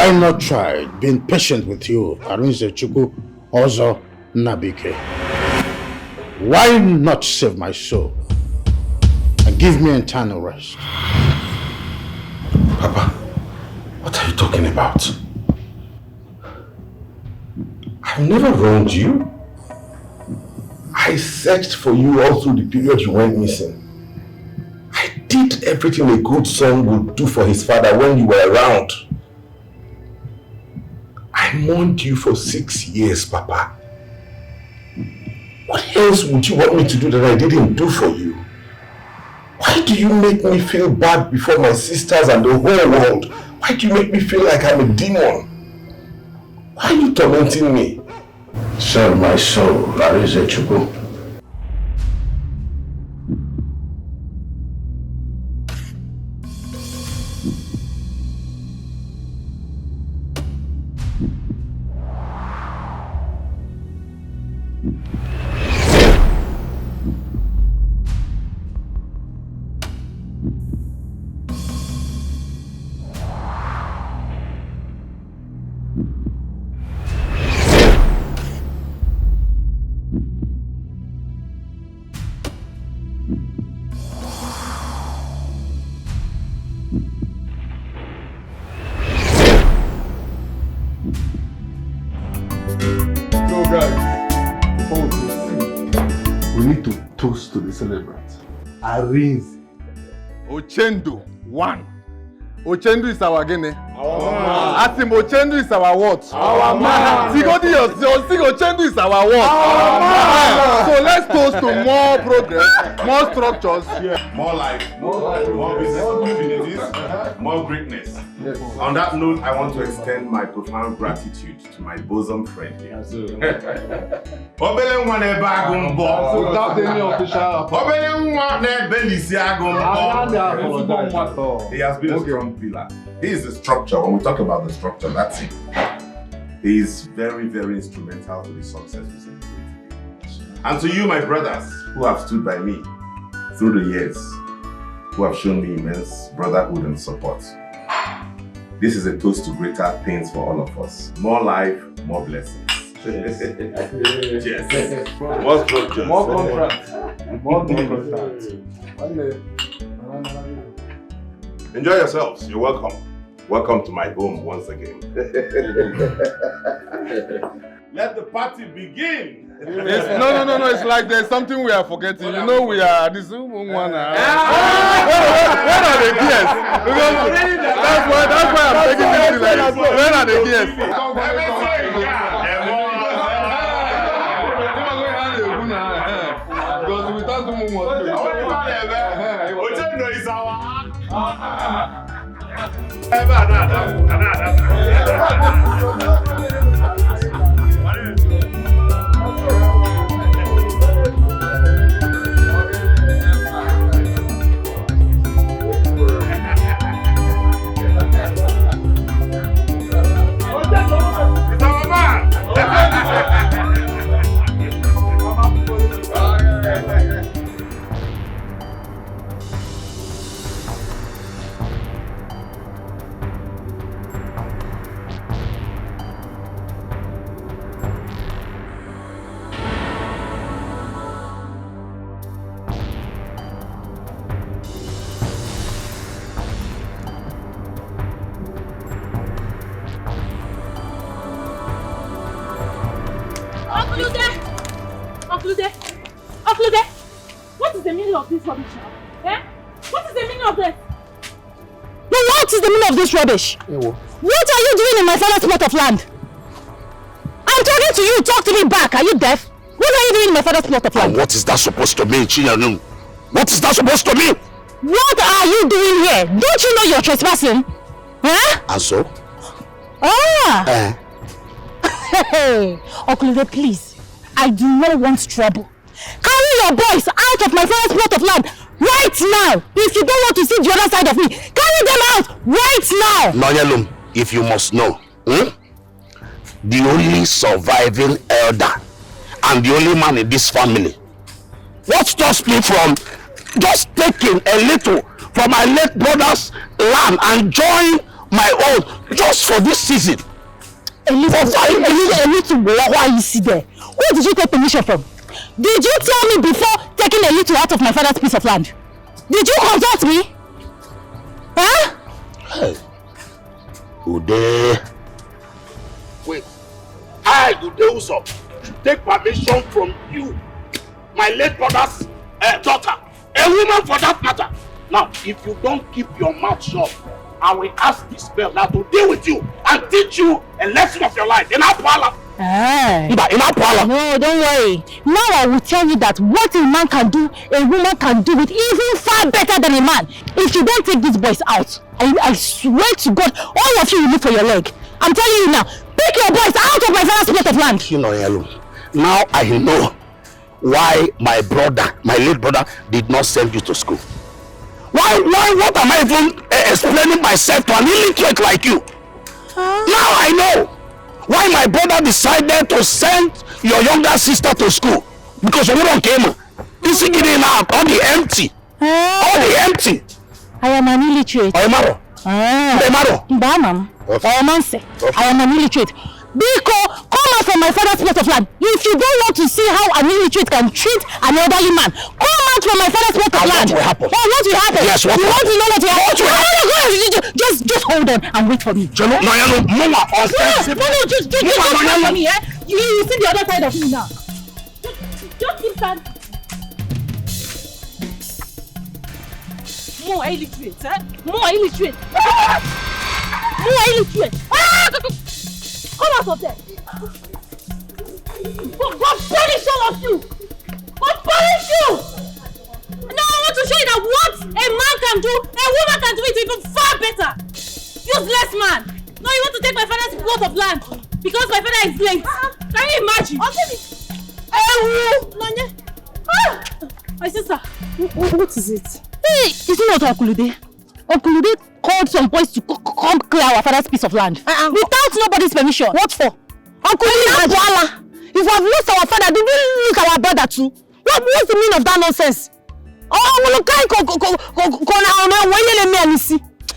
Why not try being patient with you, Arinze Chukwu Ozo Nabike? Why not save my soul and give me eternal rest? Papa, what are you talking about? I've never wronged you. I searched for you all through the period you went missing. I did everything a good son would do for his father when you were around. I mourned you for 6 years, Papa. What else would you want me to do that I didn't do for you? Why do you make me feel bad before my sisters and the whole world? Why do you make me feel like I'm a demon? Why are you tormenting me? Save my soul, Arinze Chukwu. Arinze. Ochendo, 1. Ochendo is our guinea. Asim Ochendo is our what? Our man. Sigodi Ochendo is our what? Our man. So let's toast to more progress, more structures, more life, more business opportunities, more greatness. Yes. On that note, I want to extend my profound gratitude to my bosom friend here. Without any official he has been a strong pillar. He is the structure. When we talk about the structure, that's it. He is very, very instrumental to the success we celebrate today. And to you, my brothers, who have stood by me through the years, who have shown me immense brotherhood and support. This is a toast to greater things for all of us. More life, more blessings. Yes. Yes. More structure. More contracts. More contracts. Enjoy yourselves. You're welcome. Welcome to my home once again. Let the party begin. No. It's like there's something we are forgetting. You know we are this one. Where are the guests? That's why I'm taking this like this. Where are the guests? Because without the moment, Ochendo is our. What is the meaning of this rubbish now? Eh? What is the meaning of this? No, what is the meaning of this rubbish? What are you doing in my father's plot of land? I'm talking to you, talk to me back. Are you deaf? What are you doing in my father's plot of land? And what is that supposed to mean, Chinyanum? What is that supposed to mean? What are you doing here? Don't you know you're trespassing? Huh? Aso? Ah! Hey, Okulude, please. I do not want trouble. Carry your boys out of my father's plot of land right now. If you don't want to see the other side of me, carry them out right now. Nonyalum, if you must know, the only surviving elder and the only man in this family, what stops me from just taking a little from my late brother's land and join my own just for this season. A little why you see there? Where did you take permission from? Did you tell me before taking a little out of my father's piece of land? Did you consult me? Huh? Hey. Ude. Wait. I, Ude Uso, should take permission from you, my late brother's daughter, a woman for that matter. Now, if you don't keep your mouth shut, I will ask this spell now to deal with you and teach you a lesson of your life. In our parlor. No, don't worry. Now I will tell you that what a man can do, a woman can do it even far better than a man. If you don't take these boys out, I swear to God, all of you will look for your leg. I'm telling you now, take your boys out of my father's plot of land. You know, now I know why my late brother did not send you to school. Why, what am I even explaining myself to an illiterate like you? Now I know why my brother decided to send your younger sister to school. Because you don't came. This is getting out, all the empty. All the empty. I am an illiterate. I am an illiterate. Because come out from my father's plot of land. If you don't want to see how an illiterate can treat an elderly man, come out from my father's plot of land. What will happen? What will happen? Yes, what will happen? You want to know what will happen? Just hold on and wait for me. No, just wait for me, eh? You see the other side of me now. Just keep standing. More illiterate, eh? More illiterate. More illiterate. Come out of there! God punish all of you! God punish you! Now I want to show you that what a man can do, a woman can do it even far better! Useless man! Now you want to take my father's plot of land because my father is late! Can you imagine? My sister! What is it? Hey, is it not Okulude? Okulude called some boys to come clear our father's piece of land without nobody's permission. What for? Uncle, if we have lost our father, did we lose our brother too? What's the meaning of that nonsense?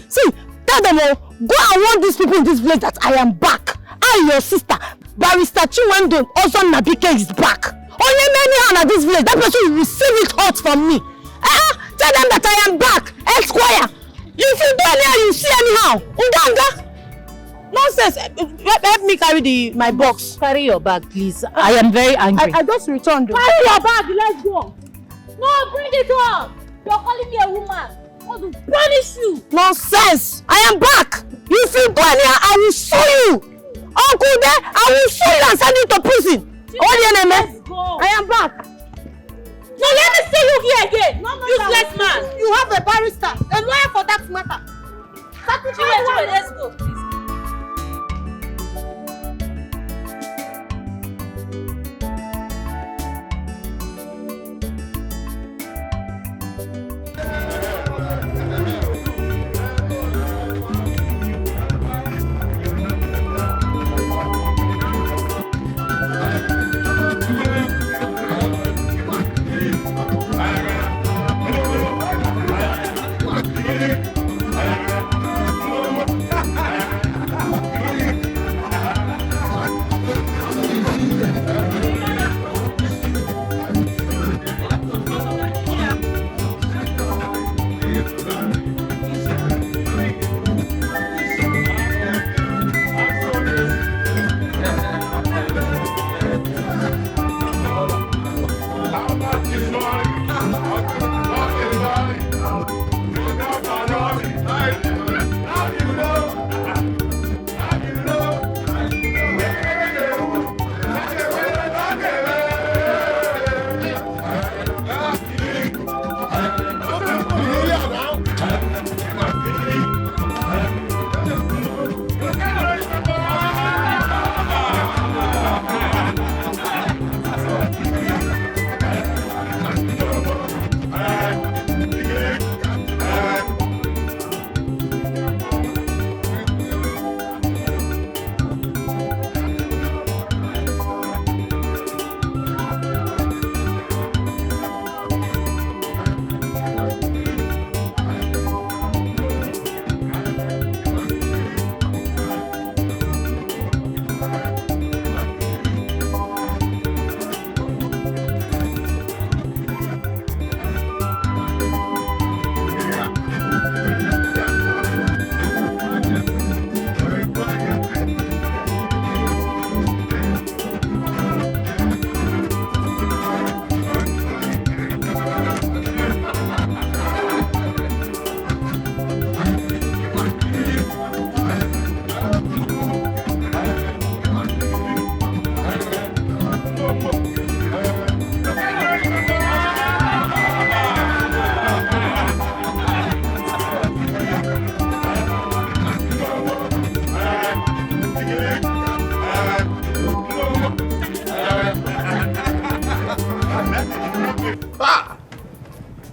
See, tell them all, go and warn these people in this village that I am back. I, your sister, Barrister Chiwendo, also Nabike is back. Only many hand at this village, that person will receive it hot from me. Tell them that I am back, Esquire. If you don't hear, you see anyhow. Unganga. Nonsense. Help me carry my box. Carry your bag, please. I am very angry. I just returned. Carry your bag. Let's go. No, bring it up. You're calling me a woman. I want to punish you. Nonsense. I am back. If you go anyhow, I will sue you. Uncle there, I will sue you and send you to prison. Let's go. I am back. No, let me see you here again. No, useless man. You have a barrister, a lawyer for that matter. Let's go, please.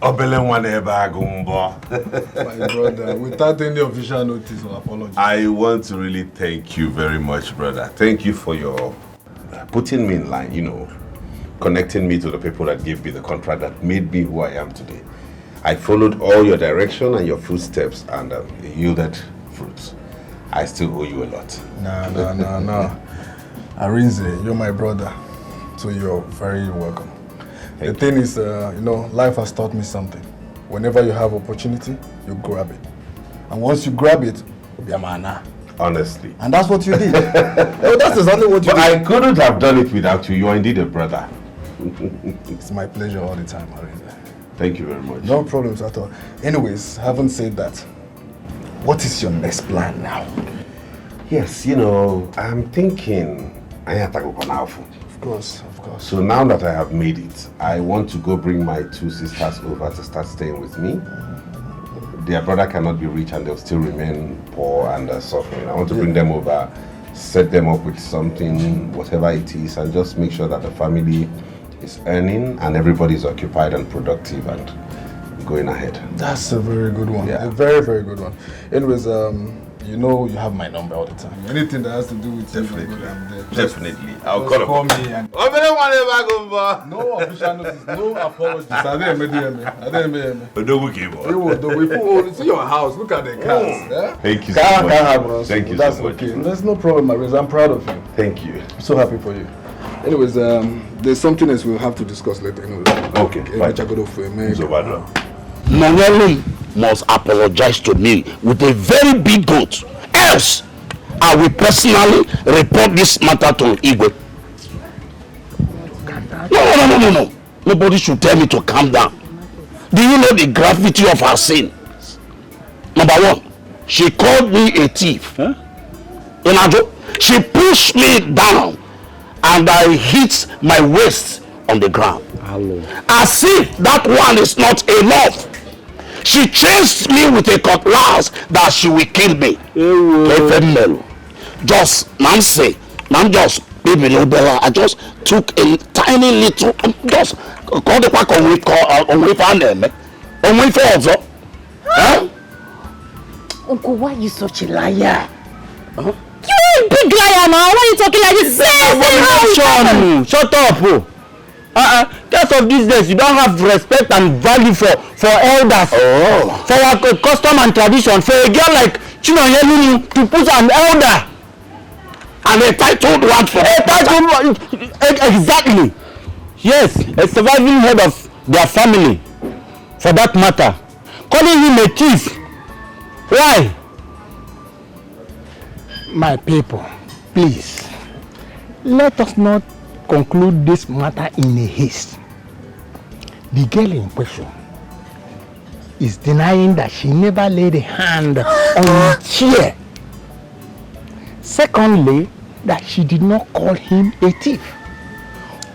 My brother, without any official notice or apology. I want to really thank you very much, brother. Thank you for your putting me in line, you know, connecting me to the people that gave me the contract that made me who I am today. I followed all your direction and your footsteps and it yielded fruits. I still owe you a lot. No. Arinze, you're my brother, so you're very welcome. The thing is, you know, life has taught me something. Whenever you have opportunity, you grab it. And once you grab it, you'll be a man. Honestly. And that's what you did. No, that's exactly what you did. I couldn't have done it without you. You are indeed a brother. It's my pleasure all the time, Arinze. Thank you very much. No problems at all. Anyways, having said that, what is your next plan now? Yes, you know, I'm thinking I have to go now. Of course. So now that I have made it, I want to go bring my two sisters over to start staying with me. Their brother cannot be rich and they'll still remain poor and suffering. I want to bring them over, set them up with something, whatever it is, and just make sure that the family is earning and everybody is occupied and productive and going ahead. That's a very good one. Yeah. A very, very good one. Anyways, you know you have my number all the time. Anything that has to do with Definitely. you, I'm there. Definitely. I'll Just call me and no official notice, no apologies. I didn't see your house. Look at the cars. Yeah? Thank you so much. Thank you That's so much. okay. There's no problem, Maris. I'm proud of you. Thank you. I'm so happy for you. Anyways, there's something else we'll have to discuss later. Okay, fine. Nollywood must apologize to me with a very big goat. Else, I will personally report this matter to Igwe. No. Nobody should tell me to calm down. Do you know the gravity of her sin? Number one, she called me a thief. Huh? She pushed me down and I hit my waist on the ground. Hello. As if that one is not enough. She chased me with a cutlass that she will kill me. Just, baby, I just took a tiny little, just call the pack on we found them. On we also. Huh? Uncle, why are you such a liar? Huh? You're a big liar now. Why are you talking like this? Shut up. Case of these days, you don't have respect and value for elders. Oh. For our custom and tradition. For a girl like Chinoyelu to put an elder. And a titled one for exactly. Yes, a surviving head of their family. For that matter. Calling him a thief. Why? My people, please, let us not conclude this matter in a haste. The girl in question is denying that she never laid a hand on a chair. Secondly, that she did not call him a thief.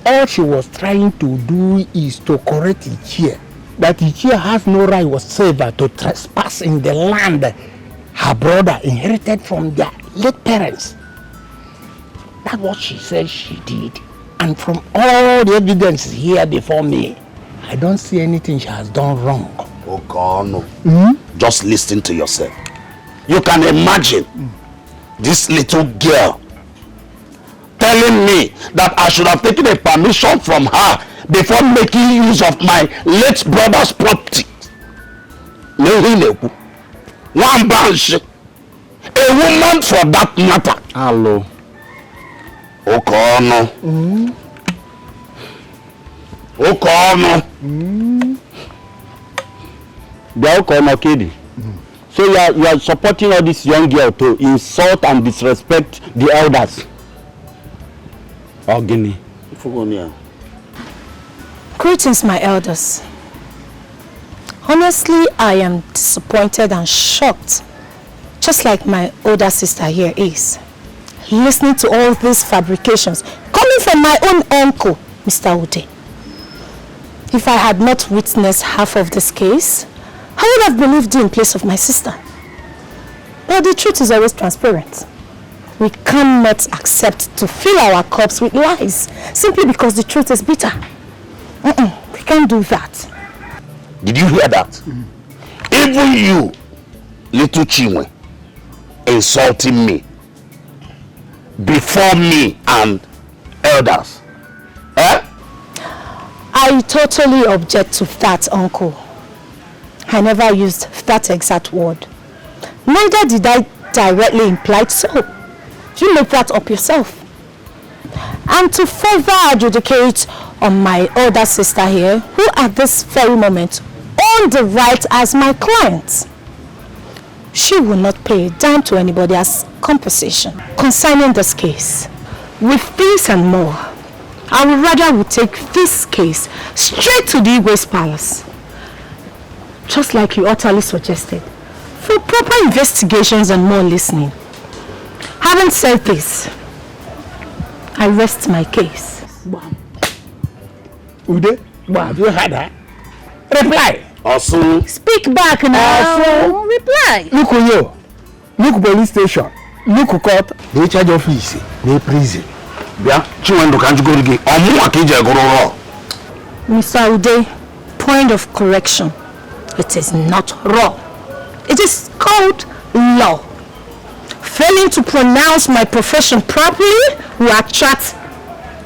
All she was trying to do is to correct the chair. That the chair has no right whatsoever to trespass in the land her brother inherited from their late parents. That's what she said she did. And from all the evidence here before me, I don't see anything she has done wrong. Oh God, no. Just listen to yourself. You can imagine this little girl telling me that I should have taken a permission from her before making use of my late brother's property. One branch, a woman for that matter. Hello. Okono. Okono. They are Okono Kedi. So you are supporting all this young girl to insult and disrespect the elders. Ogini. Greetings, my elders. Honestly, I am disappointed and shocked, just like my older sister here is. Listening to all these fabrications coming from my own uncle, Mr. Ude. If I had not witnessed half of this case, I would have believed you in place of my sister. But the truth is always transparent. We cannot accept to fill our cups with lies simply because the truth is bitter. We can't do that. Did you hear that? Even you, little Chinwe, insulting me before me and elders. Eh? I totally object to that, Uncle. I never used that exact word. Neither did I directly imply so. You make that up yourself. And to further adjudicate on my older sister here, who at this very moment owned the right as my client, she will not pay a dime to anybody as compensation concerning this case. With this and more, I would rather take this case straight to the Igwe's palace, just like you utterly suggested, for proper investigations and more listening. Having said this, I rest my case. Ude, have you heard her? Reply. Also, Speak back now. Reply. Look you. Look police station. Look court. The charge office. The prison. yeah, Chinwe, can't you go again? Mr. Ude, point of correction. It is not law. It is called law. Failing to pronounce my profession properly will attract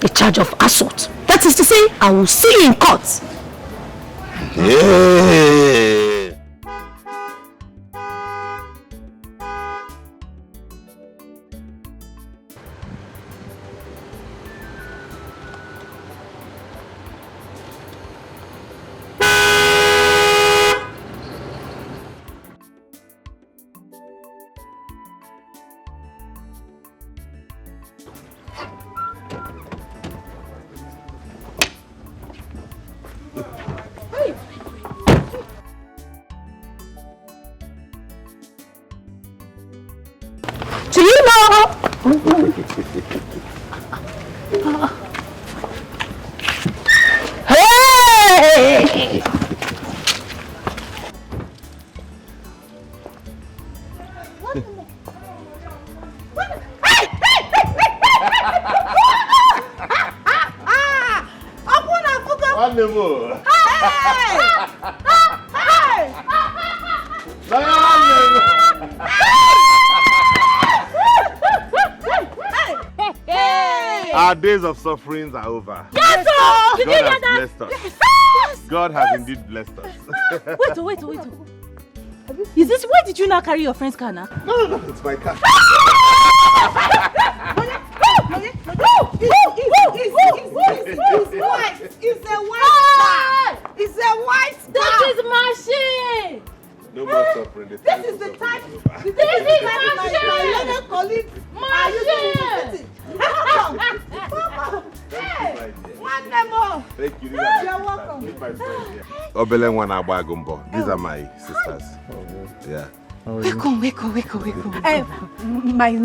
a charge of assault. That is to say, I will see you in court. Yeah. Do you know? Hey! Our days of sufferings are over. Yes, God did you hear has that? blessed us. Yes. God has indeed blessed us. Wait. Is this, where did you now carry your friend's car now? No, it's my car. It's a white car. That is machine. No more suffering. This is the time. This is machine. My little colleagues are using it. Hey, one more. Thank you. You're welcome. Meet my friend here. Obele Nwana Agumbo. These are my sisters. Yeah.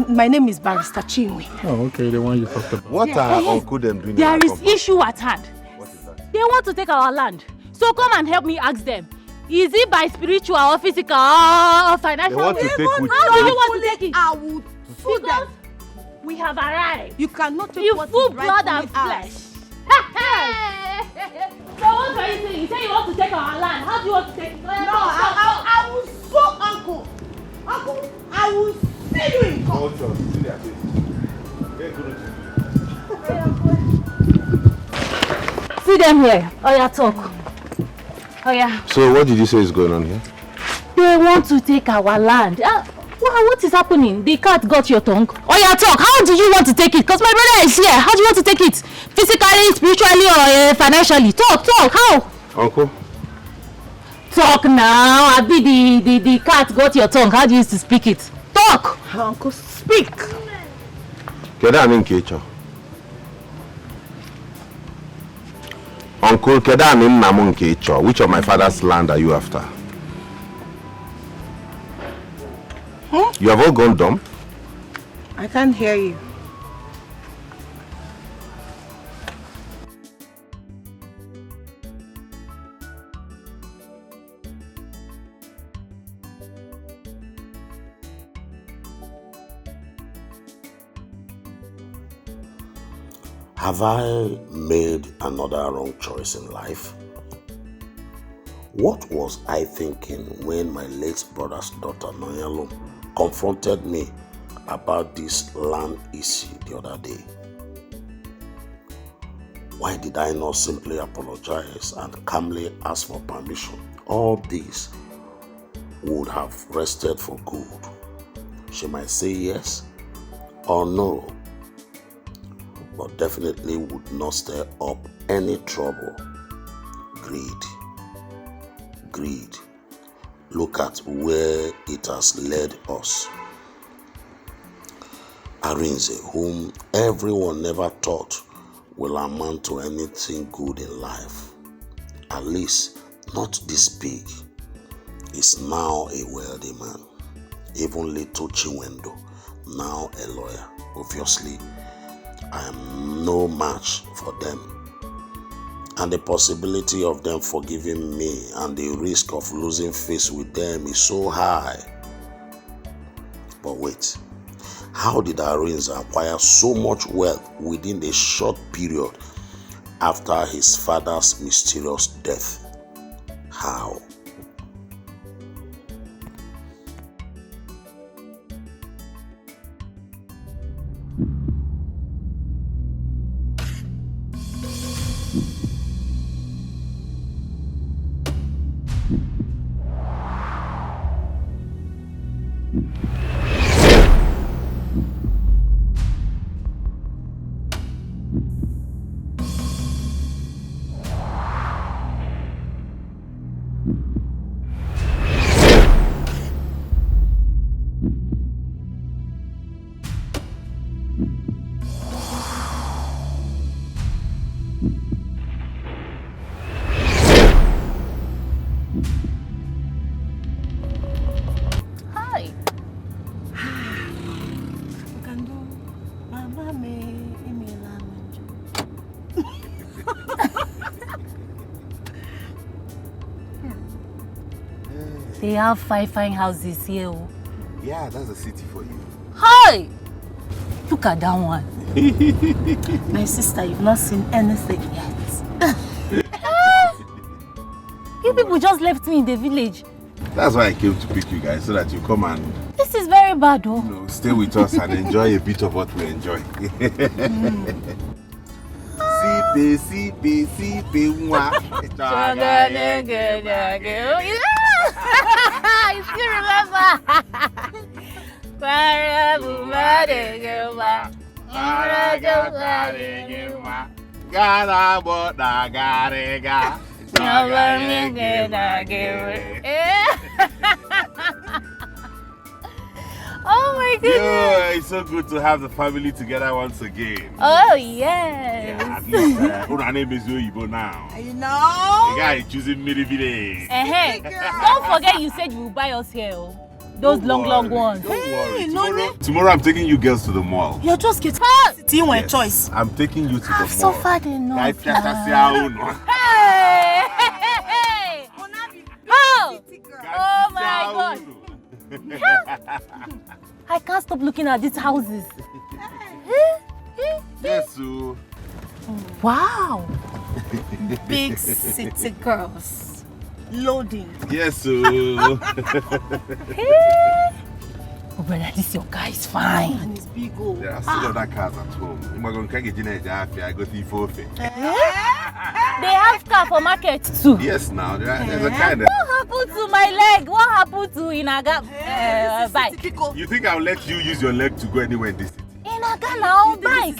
My name is Barrister Chinwe. Oh, okay, the one you talked about. What are Uncle them doing? There in our is compound? issue at hand. What is that? They want to take our land. So come and help me ask them. Is it by spiritual or physical or financial? They want to take which? How do you want to take it? I would sue Because them. we have arrived. You cannot take You what full is blood rightfully and flesh. So what are you saying? You say you want to take our land. How do you want to take it? No, I will sue Uncle. Uncle, I will see you in court. Culture. See their face. Very good. See them here. Oh yeah, talk. Oh yeah. So what did you say is going on here? They want to take our land. What is happening? The cat got your tongue. Oh yeah, talk. How do you want to take it? Because my brother is here. How do you want to take it? Physically, spiritually, or financially? Talk. How? Uncle? Talk now. I be the cat got your tongue. How do you used to speak it? Talk. Uncle, speak. Keda mean Kecho. Uncle Keda mean Namun Kecho. Which of my father's land are you after? You have all gone dumb? I can't hear you. Have I made another wrong choice in life? What was I thinking when my late brother's daughter Nonyalo confronted me about this land issue the other day? Why did I not simply apologize and calmly ask for permission? All this would have rested for good. She might say yes or no, but definitely would not stir up any trouble. Greed. Look at where it has led us. Arinze, whom everyone never thought will amount to anything good in life, at least not this big, is now a wealthy man. Even little Chinwendo, now a lawyer. Obviously, I am no match for them. And the possibility of them forgiving me and the risk of losing face with them is so high. But wait, how did Arinze acquire so much wealth within a short period after his father's mysterious death? How? They have fine houses here. Yeah, that's a city for you. Hi! Look at that one. My sister, you've not seen anything yet. You people just left me in the village. That's why I came to pick you guys, so that you come and This is very bad, though. stay with us and enjoy a bit of what we enjoy. Sipe, mwa. I still remember. Oh my goodness. Yo, it's so good to have the family together once again. Oh yes. Yeah, at least our name is Oyibo now. You know? The guy is choosing Miri Village. Don't forget you said you will buy us here. Those long ones. Don't worry. Tomorrow I'm taking you girls to the mall. You're just getting my choice. I'm taking you to the mall. I've suffered enough. Hey! Oh my God. I can't stop looking at these houses. Yes, so. Wow. Big city girls. Loading. Yes, so. Oh brother, this your guy is fine. And it's big old. There are still other cars at home. I go to Ifofe. They have car for market too. Yes, now there's a kind of. What happened to my leg? What happened to Inaga bike? You think I'll let you use your leg to go anywhere in this city? Inaga now bike.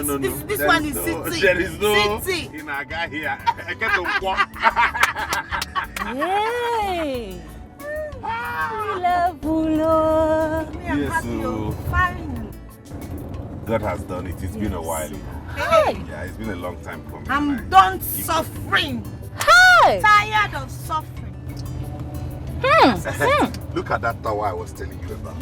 No. This one is city. There is no City. Inaga here. I get to walk. Hey. Yes, so God has done it. It's been a while. Hey. Yeah, it's been a long time coming. I'm done suffering. Hey. Tired of suffering. Look at that tower I was telling you about.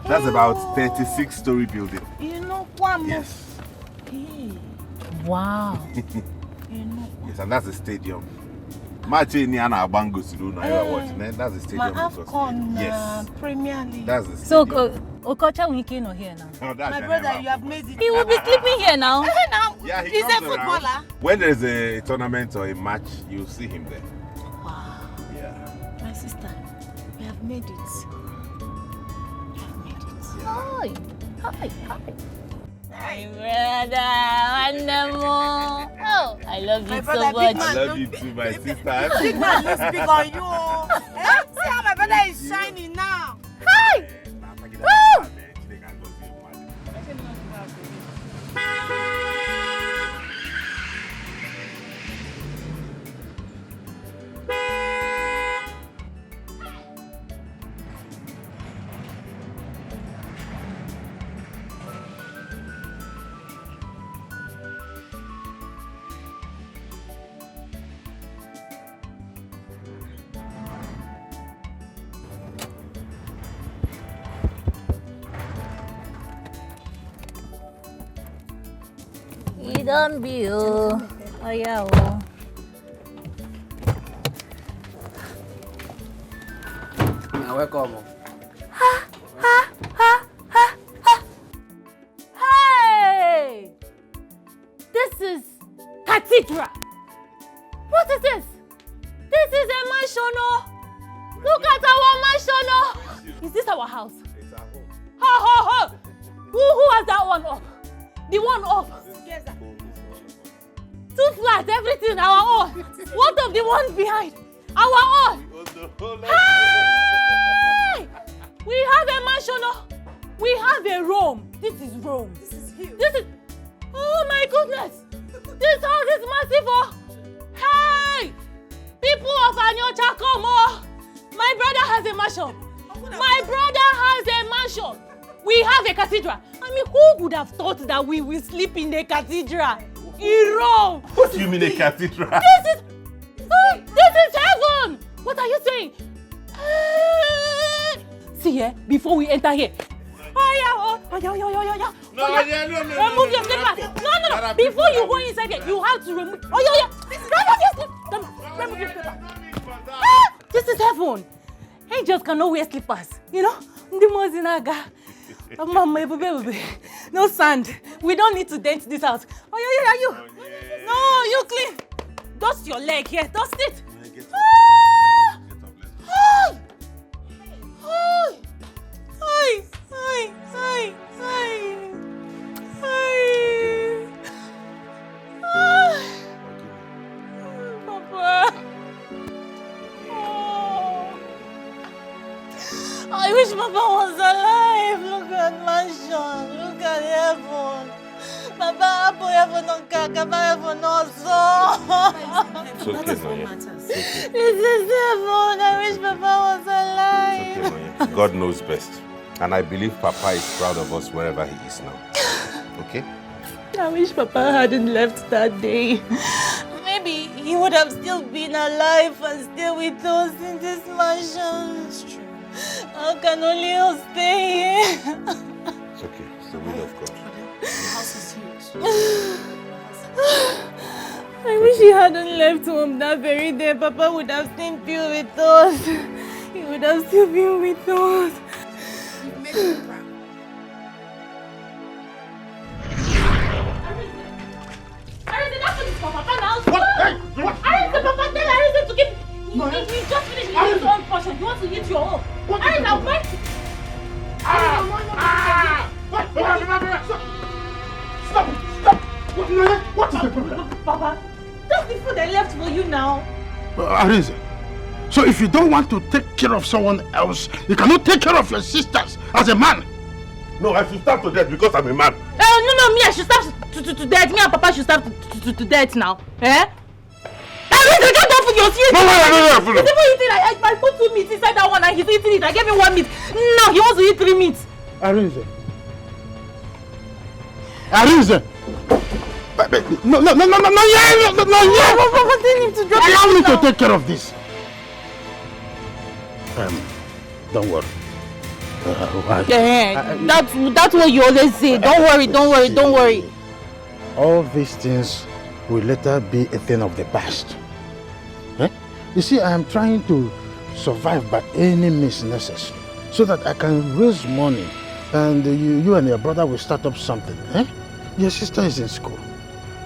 That's about 36-story building. You know what? Yes. Wow. Yes, and that's the stadium. Match in Niana Bango Sulu, that's the stadium. Yes. Premier League. That's the So, stadium. Okocha Wiki no here now. My brother, you have made it. He will be sleeping here now. Now, Yeah, he He's a comes around. footballer. When there's a tournament or a match, you'll see him there. Wow. Yeah. My sister, we have made it. We have made it. Hi. Hi. Hi. My brother, wonderful. Oh, I love you so much. I love you too, my sister. Big man looks big on you. See how my brother is shining now. Hi. Woo! You don't be oh yeah oh. Now welcome. Hey! This is cathedral. What is this? This is a mansion, oh. Look at our mansion, oh. Is this our house? It's our home. Ha ha ha! Who has that one up? The one up. Two flats, everything our own. What of the ones behind? Our own. Hey! We have a mansion, oh. We have a Rome. This is Rome. This is huge. This is. Oh my goodness! This house is massive, oh. Hey! People of Anyocha, come, oh. My brother has a mansion. My brother has a mansion. We have a cathedral. I mean, who would have thought that we will sleep in a cathedral? In Rome. What do you mean a cathedral? This is heaven. What are you saying? See here, before we enter here. Oh yeah. Remove your slippers. No. Before you go inside here, you have to remove. Remove your slippers. This is heaven. Angels cannot wear slippers. You know, the Mozinaga. Mama, baby. No sand. We don't need to dent this house. Oh, you. No, you clean. Dust your leg here. Dust it. Papa. I wish Papa was alive. Look at mansion. Look at heaven. Papa, Apo heaven on Kaka, heaven also. It's okay, Noye. This is heaven. I wish Papa was alive. It's okay, Noye. God knows best. And I believe Papa is proud of us wherever he is now. Okay? I wish Papa hadn't left that day. Maybe he would have still been alive and still with us in this mansion. It's true. How can only us stay here? It's okay. It's the will of God. The house is huge. I wish he hadn't left home that very day. Papa would have still been with us. He would have still been with us. You've made me proud. What? Hey! What? Papa, tell Arisa to keep. He just finished his own portion. You want to eat your own. Arisa, wait. Stop! What is the problem? Papa, just the food I left for you now. Arinze, so if you don't want to take care of someone else, you cannot take care of your sisters as a man. No, I should starve to death because I'm a man. No, me, I should starve to death. Me and Papa should starve to death now. Eh? Arinze, get off with your tears. No. He's even eating. I put 2 meats inside that one and he's eating it. I gave him 1 meat. Now he wants to eat 3 meats. Arinze. No, allow me to take care of this. Don't worry. That's what you always say. Don't worry. All these things will later be a thing of the past. You see, I am trying to survive by any means necessary so that I can raise money and you and your brother will start up something. Your sister is in school.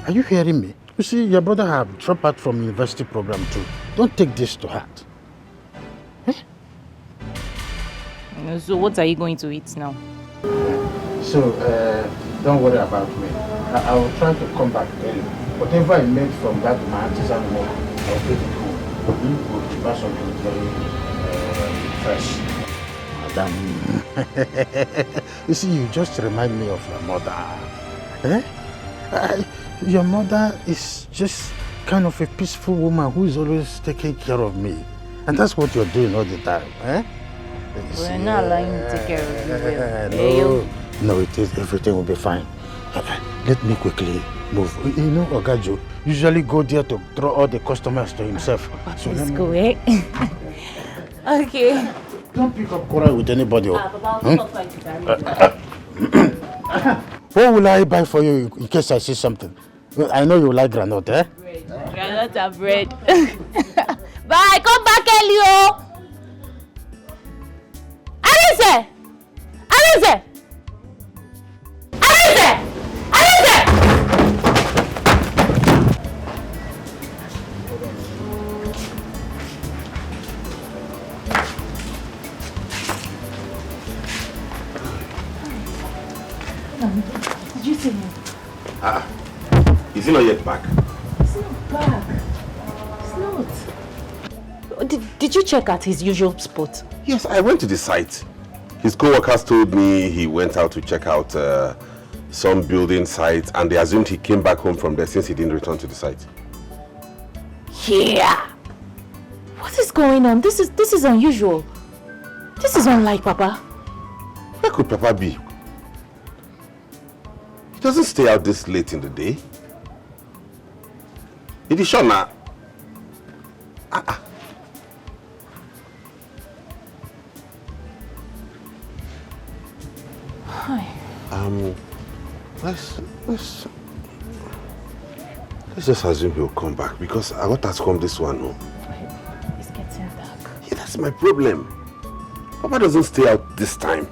Are you hearing me? You see, your brother have dropped out from university program too. Don't take this to heart. So what are you going to eat now? So, don't worry about me. I will try to come back early. Whatever I made from that my artisan work, I'll take it home. We'll prepare something very fresh. Madam, you see, you just remind me of your mother. Your mother is just kind of a peaceful woman who is always taking care of me. And that's what you're doing all the time. We're not allowing you to take care of you. No, it is. Everything will be fine. Let me quickly move. You know, Ogajo usually go there to draw all the customers to himself. So let's go, eh? Okay. Don't pick up quarrel with anybody. Papa, What will I buy for you in case I see something? I know you like granite, eh? bread. Granite and bread. Bye. Come back early, oh. Alice! Alice! Alice! Alice! Did you see him? Is he not yet back? He's not back. He's not. Did you check at his usual spot? Yes, I went to the site. His co-workers told me he went out to check out some building sites, and they assumed he came back home from there since he didn't return to the site. Yeah. What is going on? This is unusual. This is unlike Papa. Where could Papa be? He doesn't stay out this late in the day. It is sure now. Hi. Let's just assume he'll come back, because I want us to come this one, no? It's getting dark. Yeah, that's my problem. Papa doesn't stay out this time.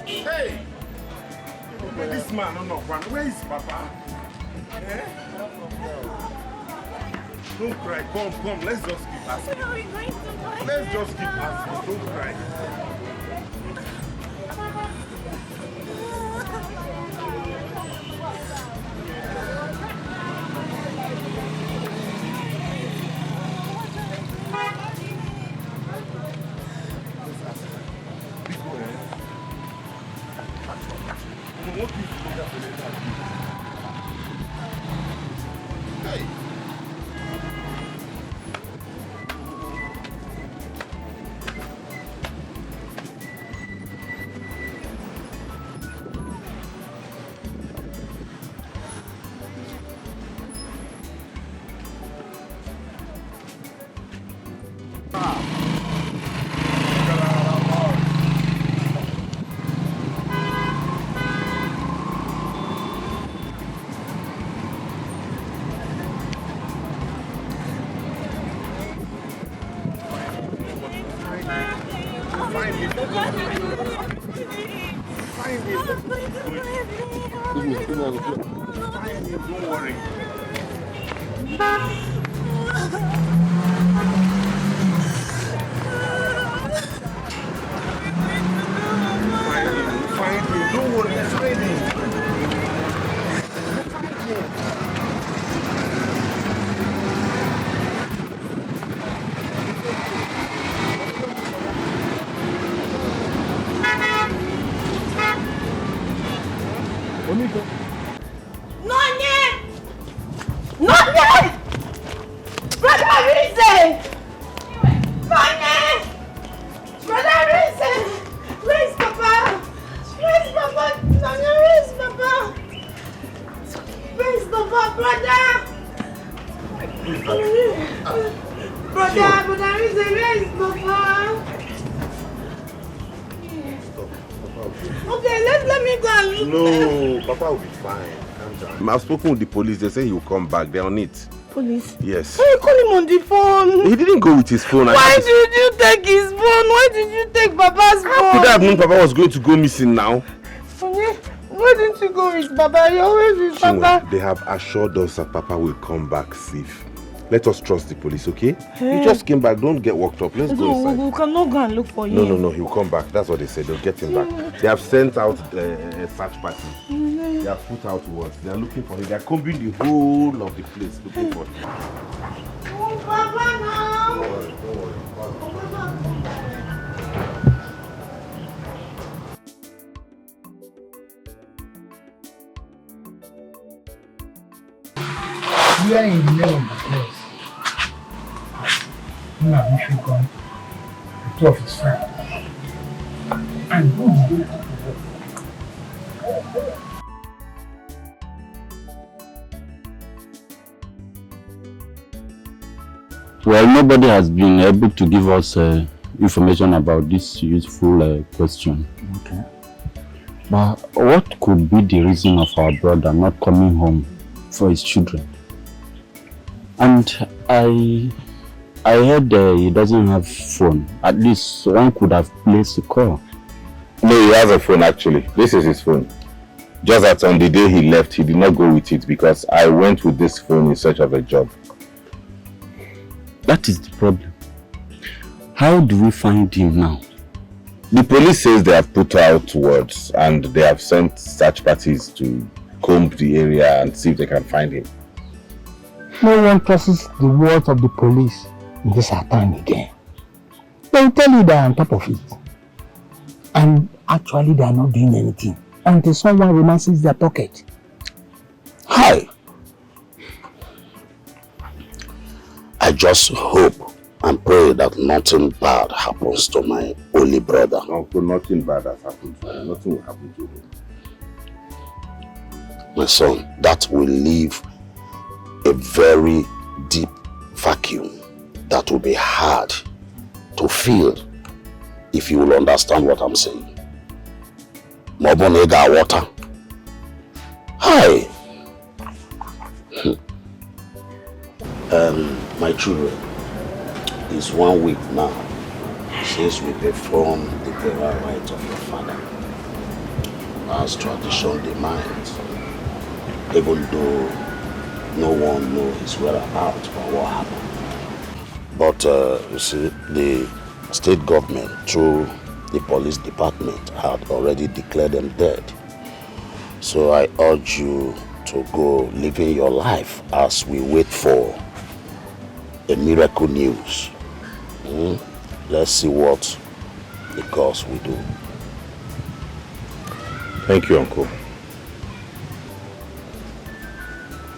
Hey! This man, where is Papa? Eh? Don't cry, come, let's just keep asking. Where are we going to go? Let's just keep asking, don't cry. Hey! Don't worry. Find him. Don't worry. Find him. Not yet! Not yet! Brother Reason! Not yet! Brother Reason! Where's Okay, let me go and look. No, Papa will be fine. Calm down. I've spoken with the police. They say he will come back. They're on it. Police? Yes. Why you call him on the phone? He didn't go with his phone. Why did you take his phone? Why did you take Papa's phone? How could I have known Papa was going to go missing now? Sonny, why didn't you go with Papa? You always with Papa. They have assured us that Papa will come back safe. Let us trust the police, okay? He just came back. Don't get worked up. Let's go inside. We cannot go and look for him. No. He'll come back. That's what they said. They'll get him back. They have sent out a search party. They have put out words. They are looking for him. They are combing the whole of the place looking for him. Oh, Papa, now. Don't worry. We are in the middle of the place. When I wish you gone, the two of his friends. And who is going to Well, nobody has been able to give us information about this useful question. Okay. But what could be the reason of our brother not coming home for his children? And I heard he doesn't have phone. At least one could have placed a call. No, he has a phone actually. This is his phone. Just that on the day he left, he did not go with it because I went with this phone in search of a job. That is the problem. How do we find him now? The police says they have put out words and they have sent search parties to comb the area and see if they can find him. No one trusts the words of the police in this our time again. They will tell you they are on top of it. And actually they are not doing anything until someone romances their pocket. Hi. I just hope and pray that nothing bad happens to my only brother. Uncle, nothing bad has happened to him. Nothing will happen to him. My son, that will leave a very deep vacuum that will be hard to fill if you will understand what I'm saying. Mobonega water. Hi. My children, it's 1 week now since we performed the burial rites of your father, as tradition demands, even though no one knows his whereabouts or what happened. But you see, the state government through the police department had already declared them dead. So I urge you to go living your life as we wait for a miracle news. Let's see what the gods will do. Thank you, Uncle.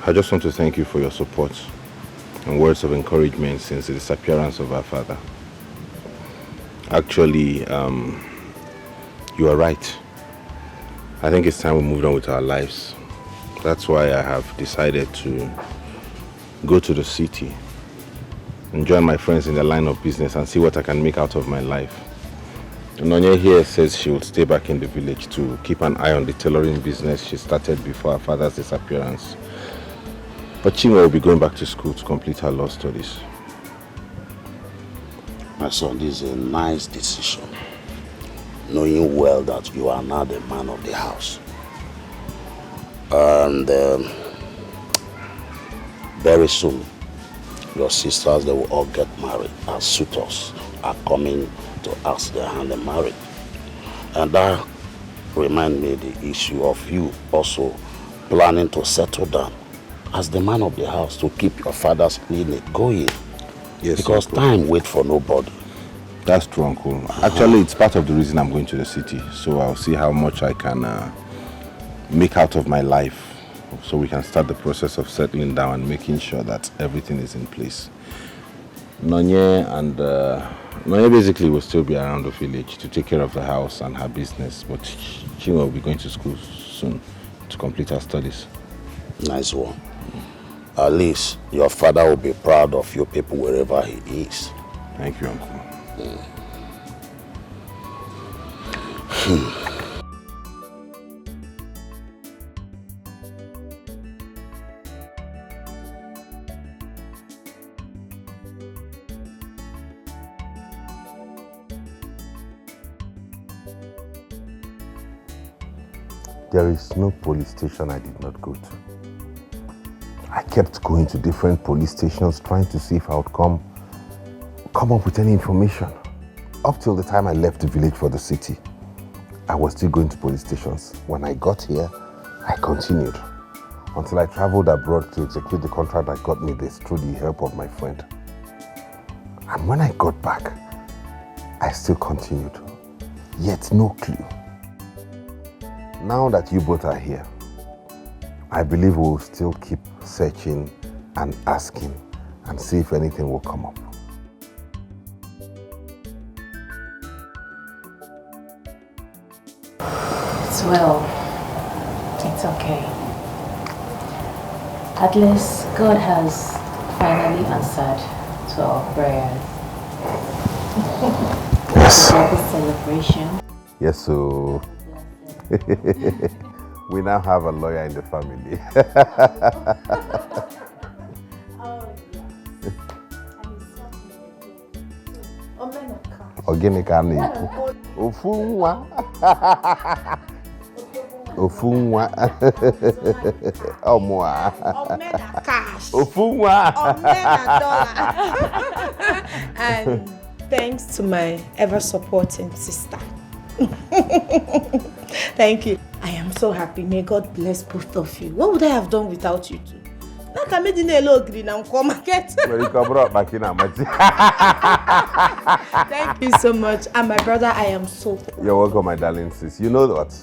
I just want to thank you for your support and words of encouragement since the disappearance of our father. Actually, you are right. I think it's time we moved on with our lives. That's why I have decided to go to the city and join my friends in the line of business and see what I can make out of my life. Nonye here says she would stay back in the village to keep an eye on the tailoring business she started before her father's disappearance. But Chinwe will be going back to school to complete her law studies. My son, this is a nice decision, knowing well that you are now the man of the house. And very soon, your sisters, they will all get married as suitors are coming to ask their hand in marriage. And that reminds me the issue of you also planning to settle down as the man of the house to keep your father's clinic going. Yes, because Uncle. time waits for nobody. That's true, Uncle. Actually, it's part of the reason I'm going to the city. So I'll see how much I can make out of my life, so we can start the process of settling down and making sure that everything is in place. Nonye and Nonye basically will still be around the village to take care of the house and her business, but Chinwe will be going to school soon to complete her studies. Nice one. At least your father will be proud of you people wherever he is. Thank you, Uncle. There is no police station I did not go to. I kept going to different police stations trying to see if I would come up with any information. Up till the time I left the village for the city, I was still going to police stations. When I got here, I continued until I traveled abroad to execute the contract that got me this through the help of my friend. And when I got back, I still continued, yet no clue. Now that you both are here, I believe we'll still keep searching and asking and see if anything will come up. Well, it's okay. At least God has finally answered to our prayers. Yes. Happy celebration. Yes, so we now have a lawyer in the family. Organic and Ofunwa. Ofunwa. Omwa. Ofunwa. And thanks to my ever-supporting sister. Thank you. I am so happy. May God bless both of you. What would I have done without you two? Thank you so much. And my brother, I am so proud. You're welcome, my darling sis. You know what?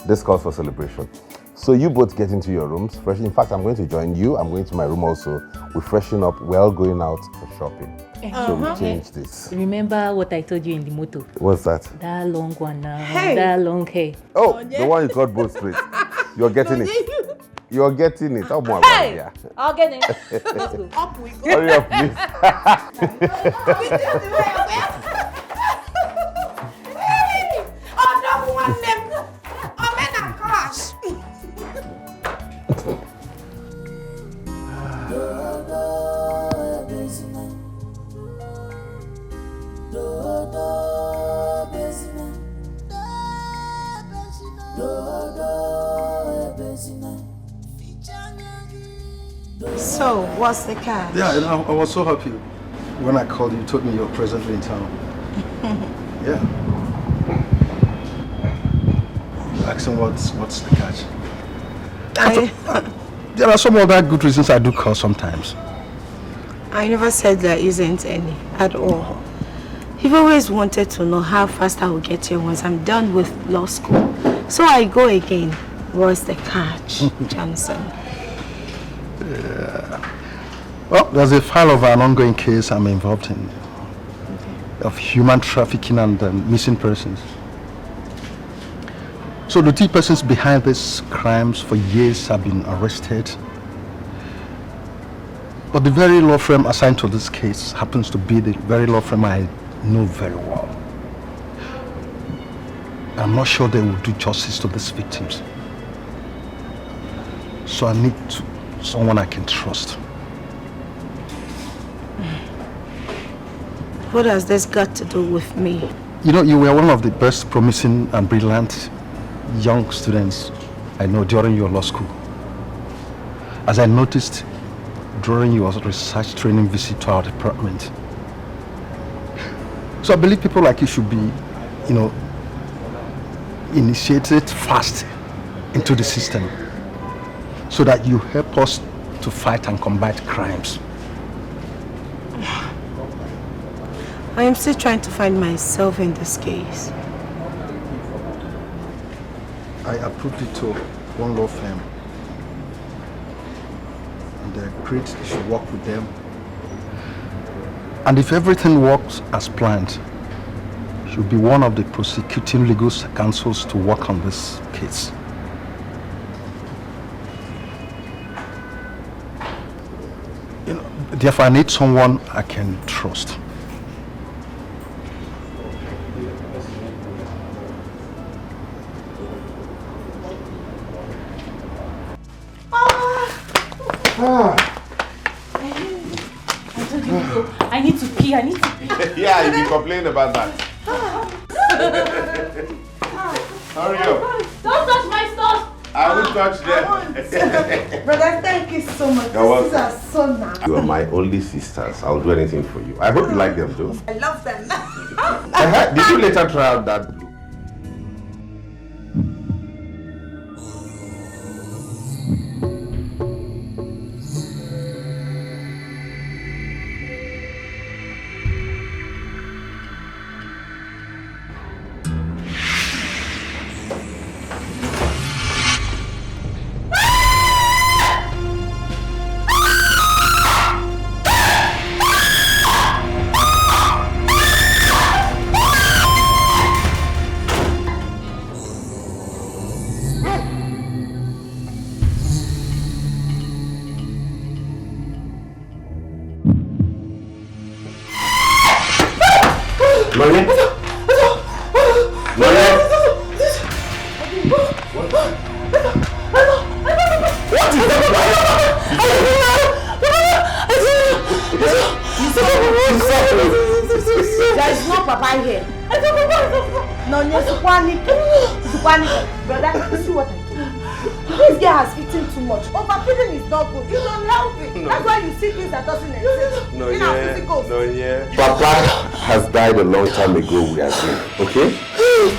This calls for celebration. So you both get into your rooms. In fact, I'm going to join you. I'm going to my room also. We freshen up. We're all going out for shopping. So we change this. Remember what I told you in the motor? What's that? That long one now. Hey. That long hair. Oh, the one you got both straight. You're getting it. You're getting it. Hey! I'll get it. Let's go. Up we go. Hurry up, please. Hey! Oh, no one left. Oh, man, I'm crash. So, what's the catch? Yeah, and I was so happy when I called you. You told me you're presently in town. Yeah. You asked him what's the catch. There are some other good reasons I do call sometimes. I never said there isn't any at all. You've always wanted to know how fast I will get here once I'm done with law school. So I go again. What's the catch, Johnson? Yeah. Well, there's a file of an ongoing case I'm involved in. Of human trafficking and missing persons. So the two persons behind these crimes for years have been arrested. But the very law firm assigned to this case happens to be the very law firm I know very well. I'm not sure they will do justice to these victims. So I need someone I can trust. What has this got to do with me? You know, you were one of the best promising and brilliant young students I know during your law school. As I noticed during your research training visit to our department. So I believe people like you should be, you know, initiated fast into the system so that you help us to fight and combat crimes. I am still trying to find myself in this case. I approved it to one law firm. And they agreed you should work with them. And if everything works as planned, you'll be one of the prosecuting legal counsels to work on this case. You know, therefore I need someone I can trust. I need to pee. Yeah, you be complaining about that. Hurry up. Don't touch my stuff. I will touch them. Brother, thank you so much. These are so nice. You are my only sisters. I'll do anything for you. I hope you like them too. I love them. Did you later try out that blue? A long time ago we agreed, okay?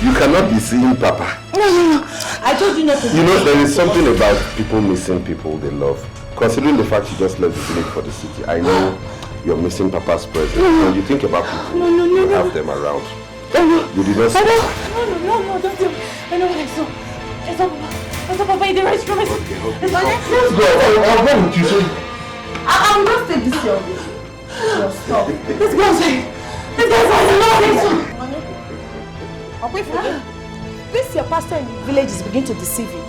You cannot be seeing Papa. No. I told you not to. You know, there is something about people missing people they love. Considering the fact you just left the village for the city, I know you're missing Papa's presence. When you think about people, you have them around. You did not see No, don't do it. I know what I saw. I saw Papa in the restroom. Okay. Let's go. I'll go with you. I will just take this your stuff. Let's go outside. This your pastor in the village is beginning to deceive you.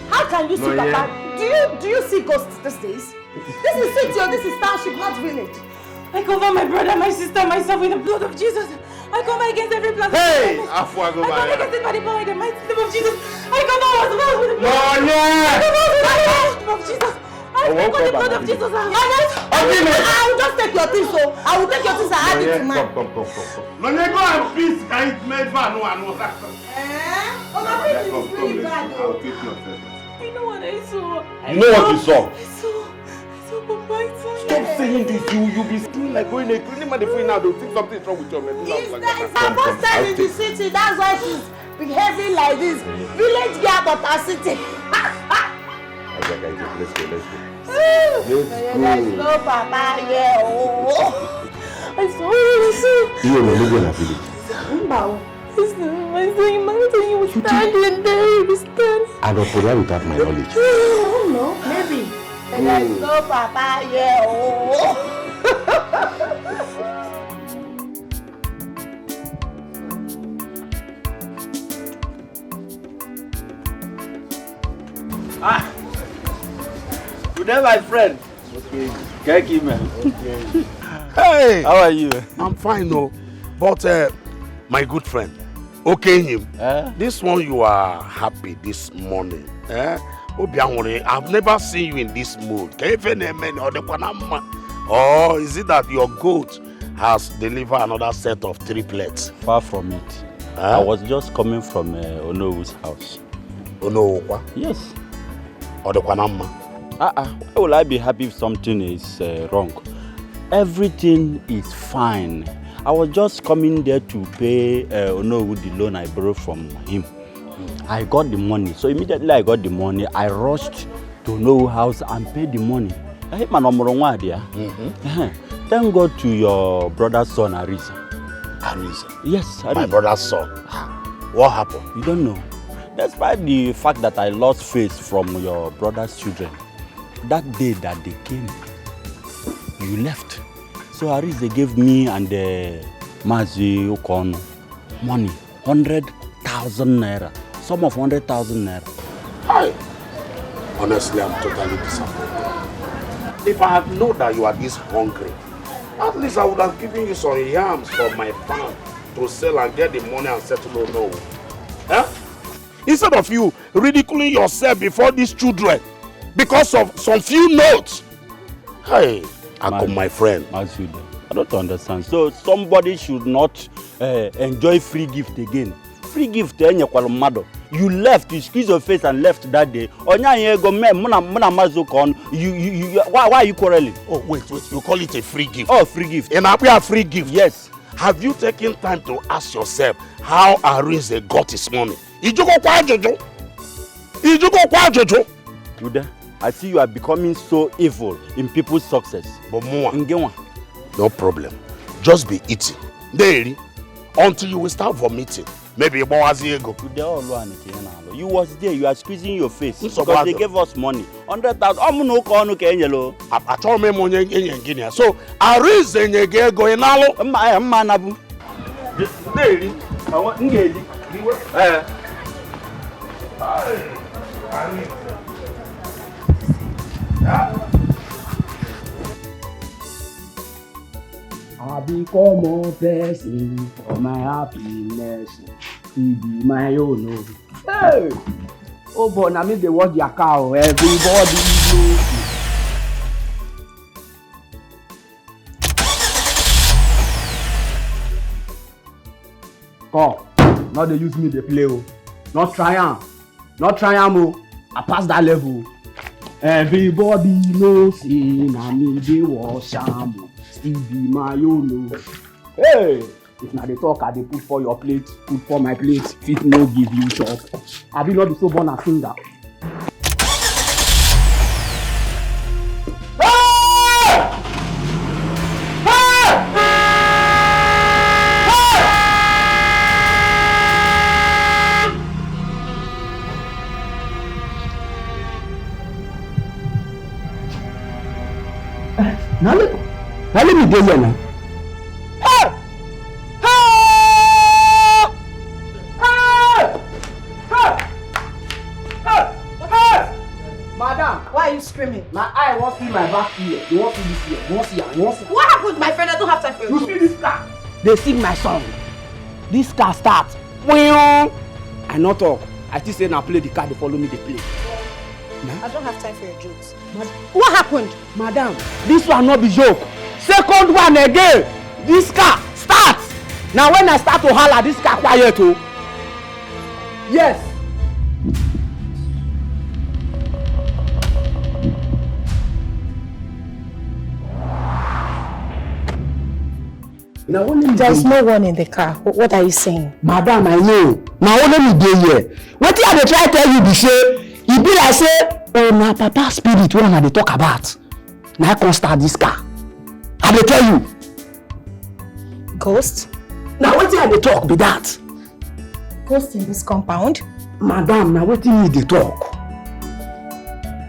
How can you see Papa? Do you see ghosts these days? This is city or this is township, not village. I cover my brother, my sister, myself with the blood of Jesus. I come against every plan. Hey! I come against it by the power in the mighty name of Jesus. I come out with the blood of Jesus. I will the blood of Jesus. I will just take your things, so I will take your things and add it to mine. Come. No, go and peace. I made fun. No. Oh, my peace is really bad. I'll take your things. I know what I saw. You know what you saw? I saw Papa. Stop saying this. You be doing like going a cleaning man free now. They'll think something is wrong with your medulla. It's her first time in the city. That's why she's behaving like this. Village girl, but her city. Let's go. Let's go, Papa. Yeah. I saw it. You are living in a village. I saw him mountain. He was standing there. He was standing. I don't put that without my knowledge. I don't know. Maybe. Let's go, Papa. Yeah. Good day, my friend. Okay. Thank you, man. Okay. Hey! How are you? I'm fine, no. But, my good friend, okay, him. This one you are happy this morning. I've never seen you in this mood. Or is it that your goat has delivered another set of triplets? Far from it. I was just coming from Onowu's house. Onowu? Yes. Why will I be happy if something is wrong? Everything is fine. I was just coming there to pay Onowu the loan I borrowed from him. I got the money. So immediately I got the money, I rushed to Onowu's house and paid the money. I hit my number one there. Thank God to your brother's son, Arisa. Arisa? Yes, Arisa. My brother's son. What happened? You don't know. Despite the fact that I lost faith from your brother's children, that day that they came, you left. So Arisa gave me and Mazi Okon money, 100,000 naira. Sum of 100,000 naira. Hi. Honestly, I'm totally disappointed. If I had known that you are this hungry, at least I would have given you some yams from my farm to sell and get the money and settle Onowu. Instead of you ridiculing yourself before these children because of some few notes. Hey, Akon, my friend. I don't understand. So somebody should not enjoy free gift again. free gift you left, you squeeze your face and left that day. Why are you quarreling? Oh, wait, you call it a free gift? Oh, free gift. And a free gift? Yes. Have you taken time to ask yourself how Arinze got his money? Jojo? Uda, I see you are becoming so evil in people's success. But more. No problem. Just be eating. Daily. Until you will start vomiting. Maybe about a go. You was there, you are squeezing your face because they gave us money. 100,000. I told me money in Guinea. So Arinze nyege go inalo. Manabu. Daily. I want engage. I become more person for my happiness. To be my own. Hey! Oh boy, I mean they watch their cow. Everybody knows. Come, now they use me to play. Not try am. I pass that level. Everybody knows na me dey wash am. Still be my own. Hey! If na dey talk, I dey put for your plate, put for my plate, fit no give you chop. I be not be so born a singer. Now let me go here now. Madam, why are you screaming? My eye won't see my back here. You won't see this here. You won't see her. You won't see her. What happened, my friend? I don't have time for you. You see this car? They sing my song. This car starts. I not talk. I still say now play the car. They follow me. They play. I don't have time for your jokes. What happened? Madam, this one not be joke. Second one again. This car starts. Now when I start to holler, this car quiet too. Yes. There's no one in the car. What are you saying? Madam, I know. Now only me dey here. What I dey try tell you be say, e be like say, oh na papa spirit wey una dey talk about. Na I come start this car. I dey tell you. Ghost? Now wetin I dey talk be that. Ghost in this compound? Madam, now wetin me dey talk?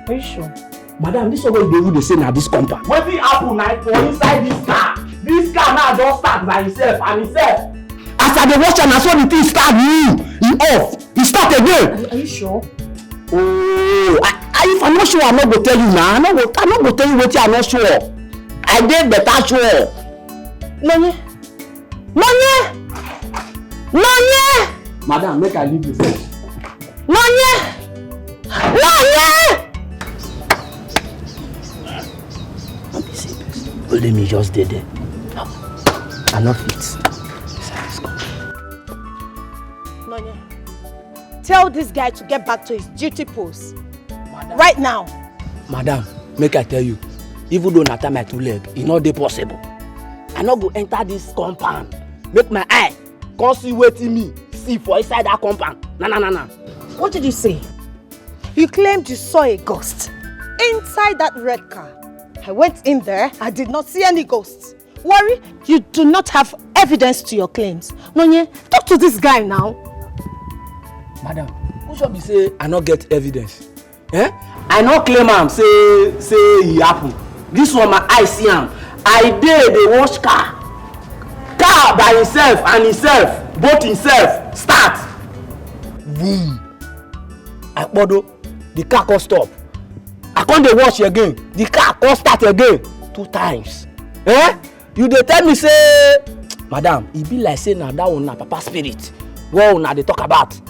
Are you sure? Madam, this one wey dey say na this compound. Wetin happen na for inside this car? This car now don start by himself and himself. As I dey watch am, na so the thing start e off. E start again. Are you sure? Oh, if I'm not sure, I'm not go tell you now. I'm not go tell you wetin I'm not sure. I dey better sure. Nonye. Madam, make I leave the phone. Nonye. Let me just dey there. I no fit. Nonye, tell this guy to get back to his duty post. Madam. Right now. Madam, make I tell you, even though na tie my two leg, e no dey possible. I no go enter this compound. Make my eye come see wetin me see for inside that compound. Na. What did you say? You claimed you saw a ghost inside that red car. I went in there. I did not see any ghosts. Worry, you do not have evidence to your claims. Nonye, talk to this guy now. Madam, who should be say I not get evidence? I not claim am say e happen. This one my eye see am. I dey wash car by himself and himself, both himself start. Boom. Akpodo, the car come stop. I come dey wash again. The car come start again 2 times. You dey tell me say, madam, e be like say na that one na papa spirit. What una dey talk about?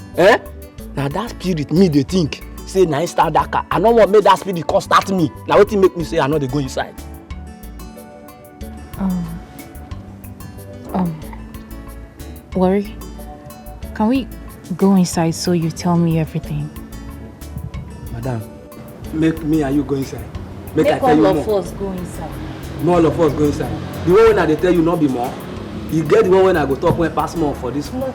Na that spirit me dey think say na him start that car. I no want make that spirit come start me. Na wetin make me say I no dey go inside. Worry, can we Go inside so you tell me everything. Madam, make me and you go inside. Make I tell all you of more. us go inside. No, all of us go inside. The one when I dey tell you not be more. You get the one when I go talk when pass more for this one.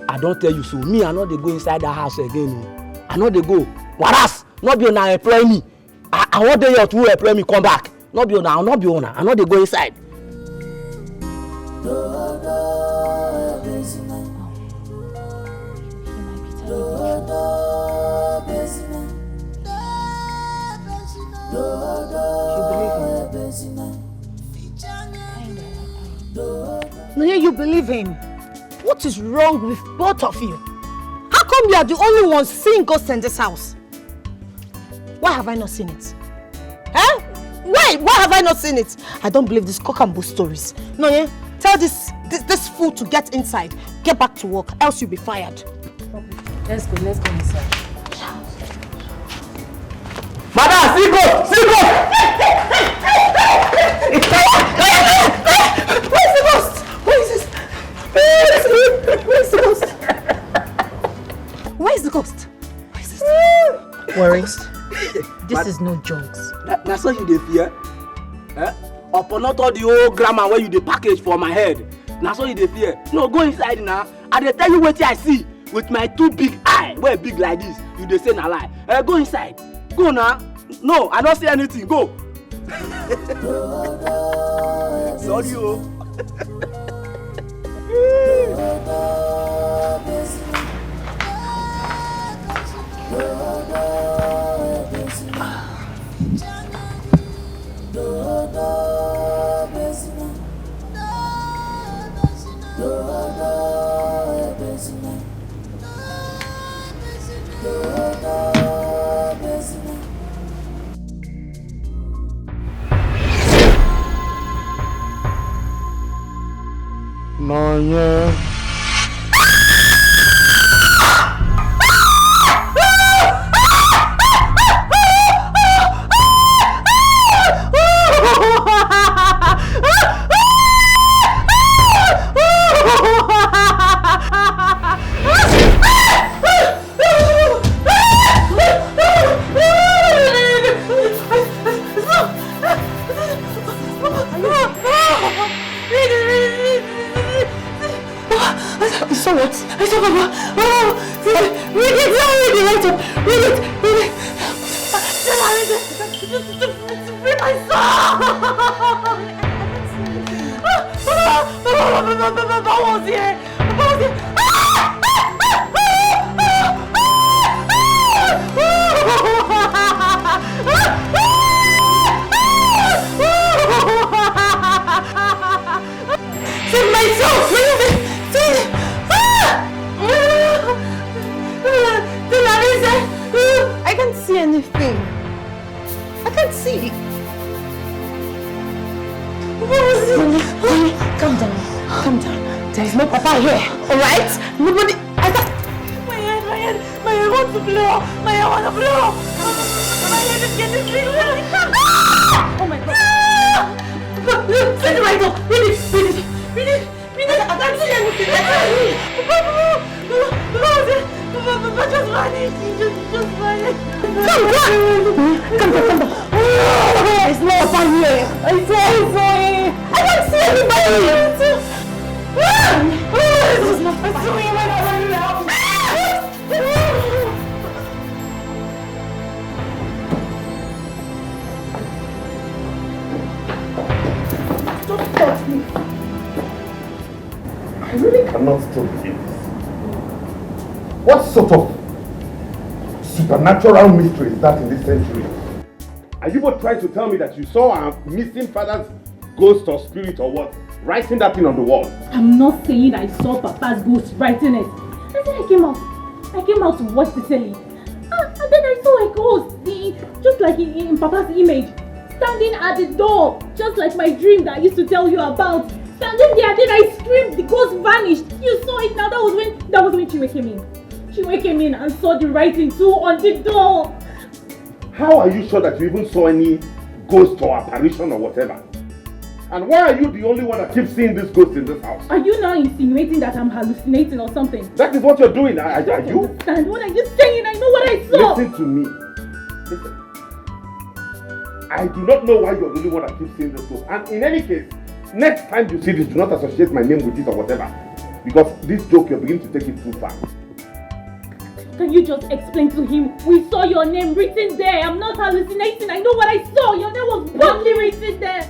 I don't tell you so. Me, I know they go inside that house again. I know they go. Whereas, not be owner employ me. I want they here to employ me come back. Not be owner, I'll not be owner. I know they go inside. No, you believe him. What is wrong with both of you? How come you are the only ones seeing ghosts in this house? Why have I not seen it? Huh? Why have I not seen it? I don't believe these cock and bull stories. No, yeah? Tell this fool to get inside. Get back to work, else you'll be fired. Let's go inside. Madam, see go! Where's the ghost? Where's the ghost? Where's the ghost? Worries. This is no jokes. That's what you dey fear. Eh? Upon not all the old grammar where you dey package for my head. That's what you dey fear. No, go inside now. I dey tell you what I see with my two big eye. Where big like this, you dey say na lie. Go inside. Go now. No, I don't see anything. Go. Sorry, oh. No, yeah. Supernatural mystery is that in this century? Are you both trying to tell me that you saw a missing father's ghost or spirit or what? Writing that thing on the wall? I'm not saying I saw Papa's ghost writing it. I said I came out to watch the telly. And then I saw a ghost, just like in Papa's image, standing at the door, just like my dream that I used to tell you about. Standing there, then I screamed, the ghost vanished. You saw it now, that was when Chiwe came in. Chiwe came in and saw the writing too on the door. How are you sure that you even saw any ghost or apparition or whatever? And why are you the only one that keeps seeing this ghost in this house? Are you now insinuating that I'm hallucinating or something? That is what you're doing. Are you? Understand? What are you saying? I know what I saw. Listen to me. Listen. I do not know why you're the only one that keeps seeing this ghost. And in any case, next time you see this, do not associate my name with it or whatever. Because this joke, you're beginning to take it too far. Can you just explain to him? We saw your name written there. I'm not hallucinating. I know what I saw. Your name was boldly written there.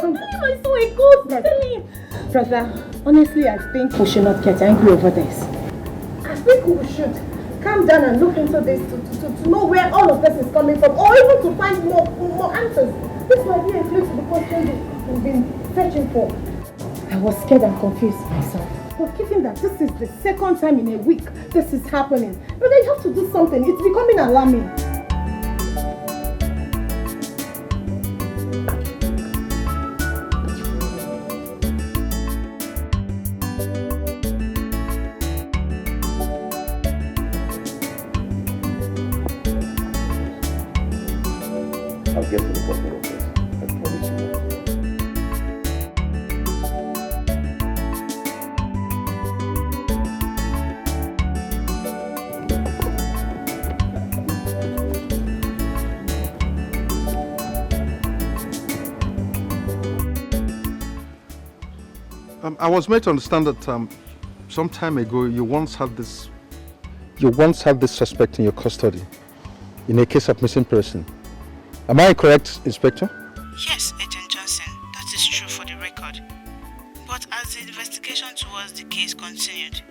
Tell him I saw a ghost. Tell him. Brother, honestly, I think we should not get angry over this. I think we should calm down and look into this to know where all of this is coming from, or even to find more answers. This might be a clue to the questions we've been searching for. I was scared and confused myself. But given that this is the second time in a week this is happening, but I have to do something. It's becoming alarming. I'll get to the bottom of this. I promise you. I was made to understand that some time ago you once had this suspect in your custody in a case of missing person. Am I correct, Inspector? Yes, Agent Johnson, that is true for the record. But as the investigation towards the case continued,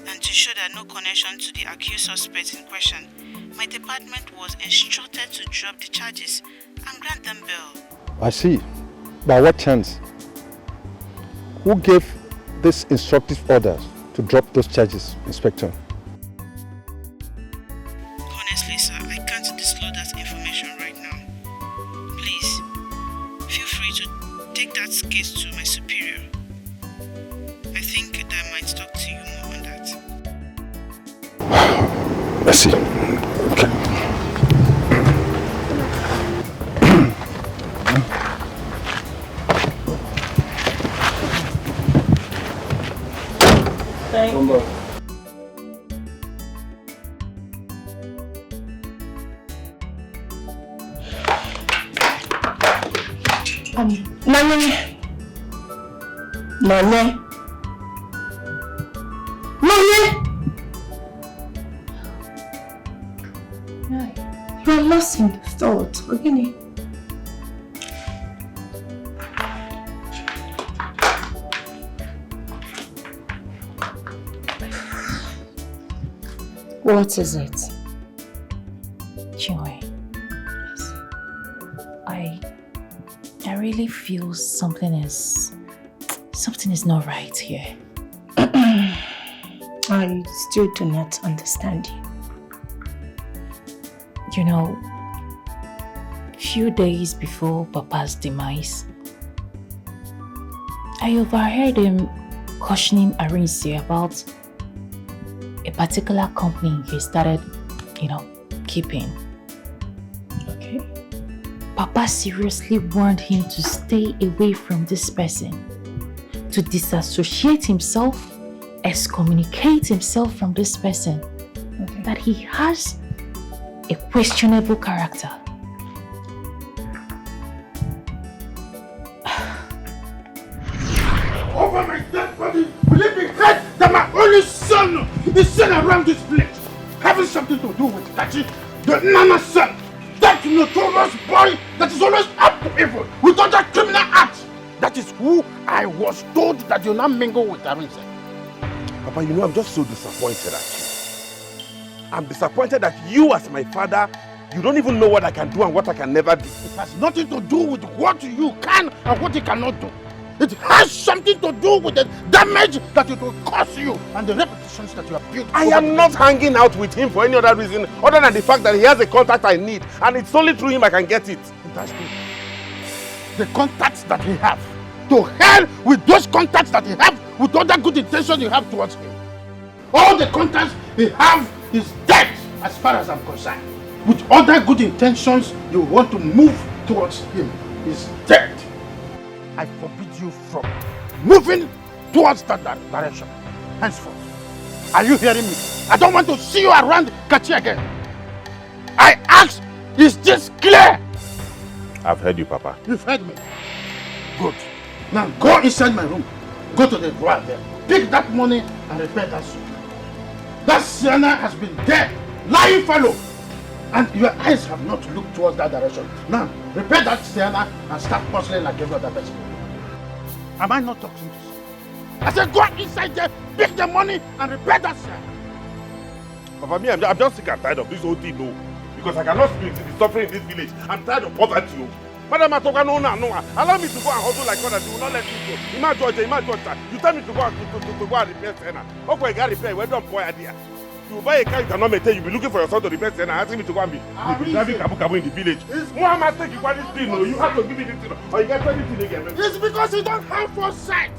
and to show that no connection to the accused suspect in question, my department was instructed to drop the charges and grant them bail. I see. By what chance? Who gave this instructive orders to drop those charges, Inspector? Honestly, sir, I can't disclose that information right now. Please, feel free to take that case to my superior. I think that I might talk to you more on that. I see. Okay. Thank you. Nane. You're lost in thought, okay? What is it? Chinwe, I really feel something is not right here. I still do not understand you. You know, few days before Papa's demise, I overheard him cautioning Arinze about a particular company he started, keeping. Okay. Papa seriously warned him to stay away from this person, to disassociate himself, excommunicate himself from this person, okay. That he has a questionable character. Over my dead body, will it be heard that my only son is seen around this place, having something to do with Tachi, the Nana's son, that notorious boy that is always up to evil with other criminal acts? That is who I was told that you now mingle with Arinze. Papa, I'm just so disappointed at you. I'm disappointed that you, as my father, you don't even know what I can do and what I can never do. It has nothing to do with what you can and what you cannot do. It has something to do with the damage that it will cause you and the reputations that you have built. I am not hanging out with him for any other reason other than the fact that he has a contact I need, and it's only through him I can get it. That's good. The contacts that he has. To hell with those contacts that he has with all the good intentions you have towards him. All the contacts he has is dead as far as I'm concerned. With other good intentions you want to move towards him is dead. I forbid you from moving towards that direction. Henceforth. Are you hearing me? I don't want to see you around Kachi again. I ask, is this clear? I've heard you, Papa. You've heard me. Good. Now go inside my room. Go to the drawer there. Pick that money and repair that suit. That Sienna has been there, lying fellow. And your eyes have not looked towards that direction. Now, repair that Sienna and start hustling like every other person. Am I not talking to you? I said go inside there, pick the money and repair that Sienna. Papa, me, I'm just sick and tired of this whole thing, no. Because I cannot split the suffering in this village. I'm tired of poverty, no. Madam Atoka, no. Allow me to go and hustle like others. You will not let me go. Ima Georgia. You tell me to go and repair Sienna. Okay, I got repair. Where don't boy idea? You buy a car you cannot maintain. You be looking for your son to repair Sienna, asking me to go and be driving kabu in the village. Muhammad take you for this thing, no. You have to give me this thing, or you get anything again. It's because you don't have foresight.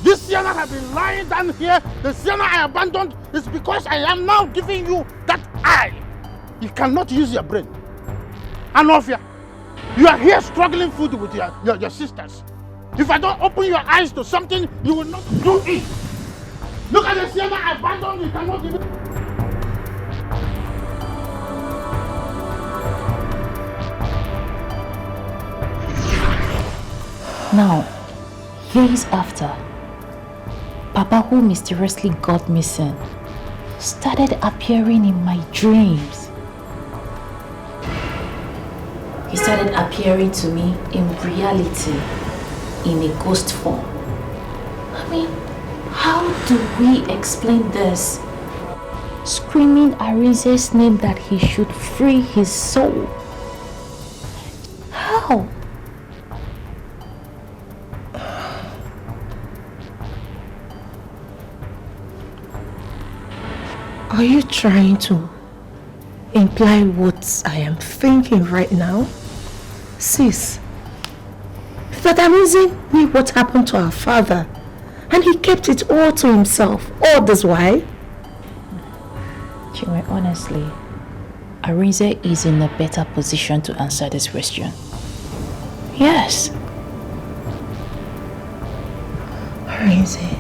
This Sienna has been lying down here. The Sienna I abandoned is because I am now giving you that eye. You cannot use your brain. Anofia, you are here struggling food with your sisters. If I don't open your eyes to something, you will not do it. Look at the Sienna I abandoned. You cannot give it. Now, days after, Papa, who mysteriously got missing, started appearing in my dreams. He started appearing to me in reality, in a ghost form. I mean, how do we explain this? Screaming Arize's name that he should free his soul. How? Are you trying to imply what I am thinking right now? Sis, that Arize knew what happened to our father and he kept it all to himself all this while? Chinwe, honestly, Arize is in a better position to answer this question. Yes. Arize.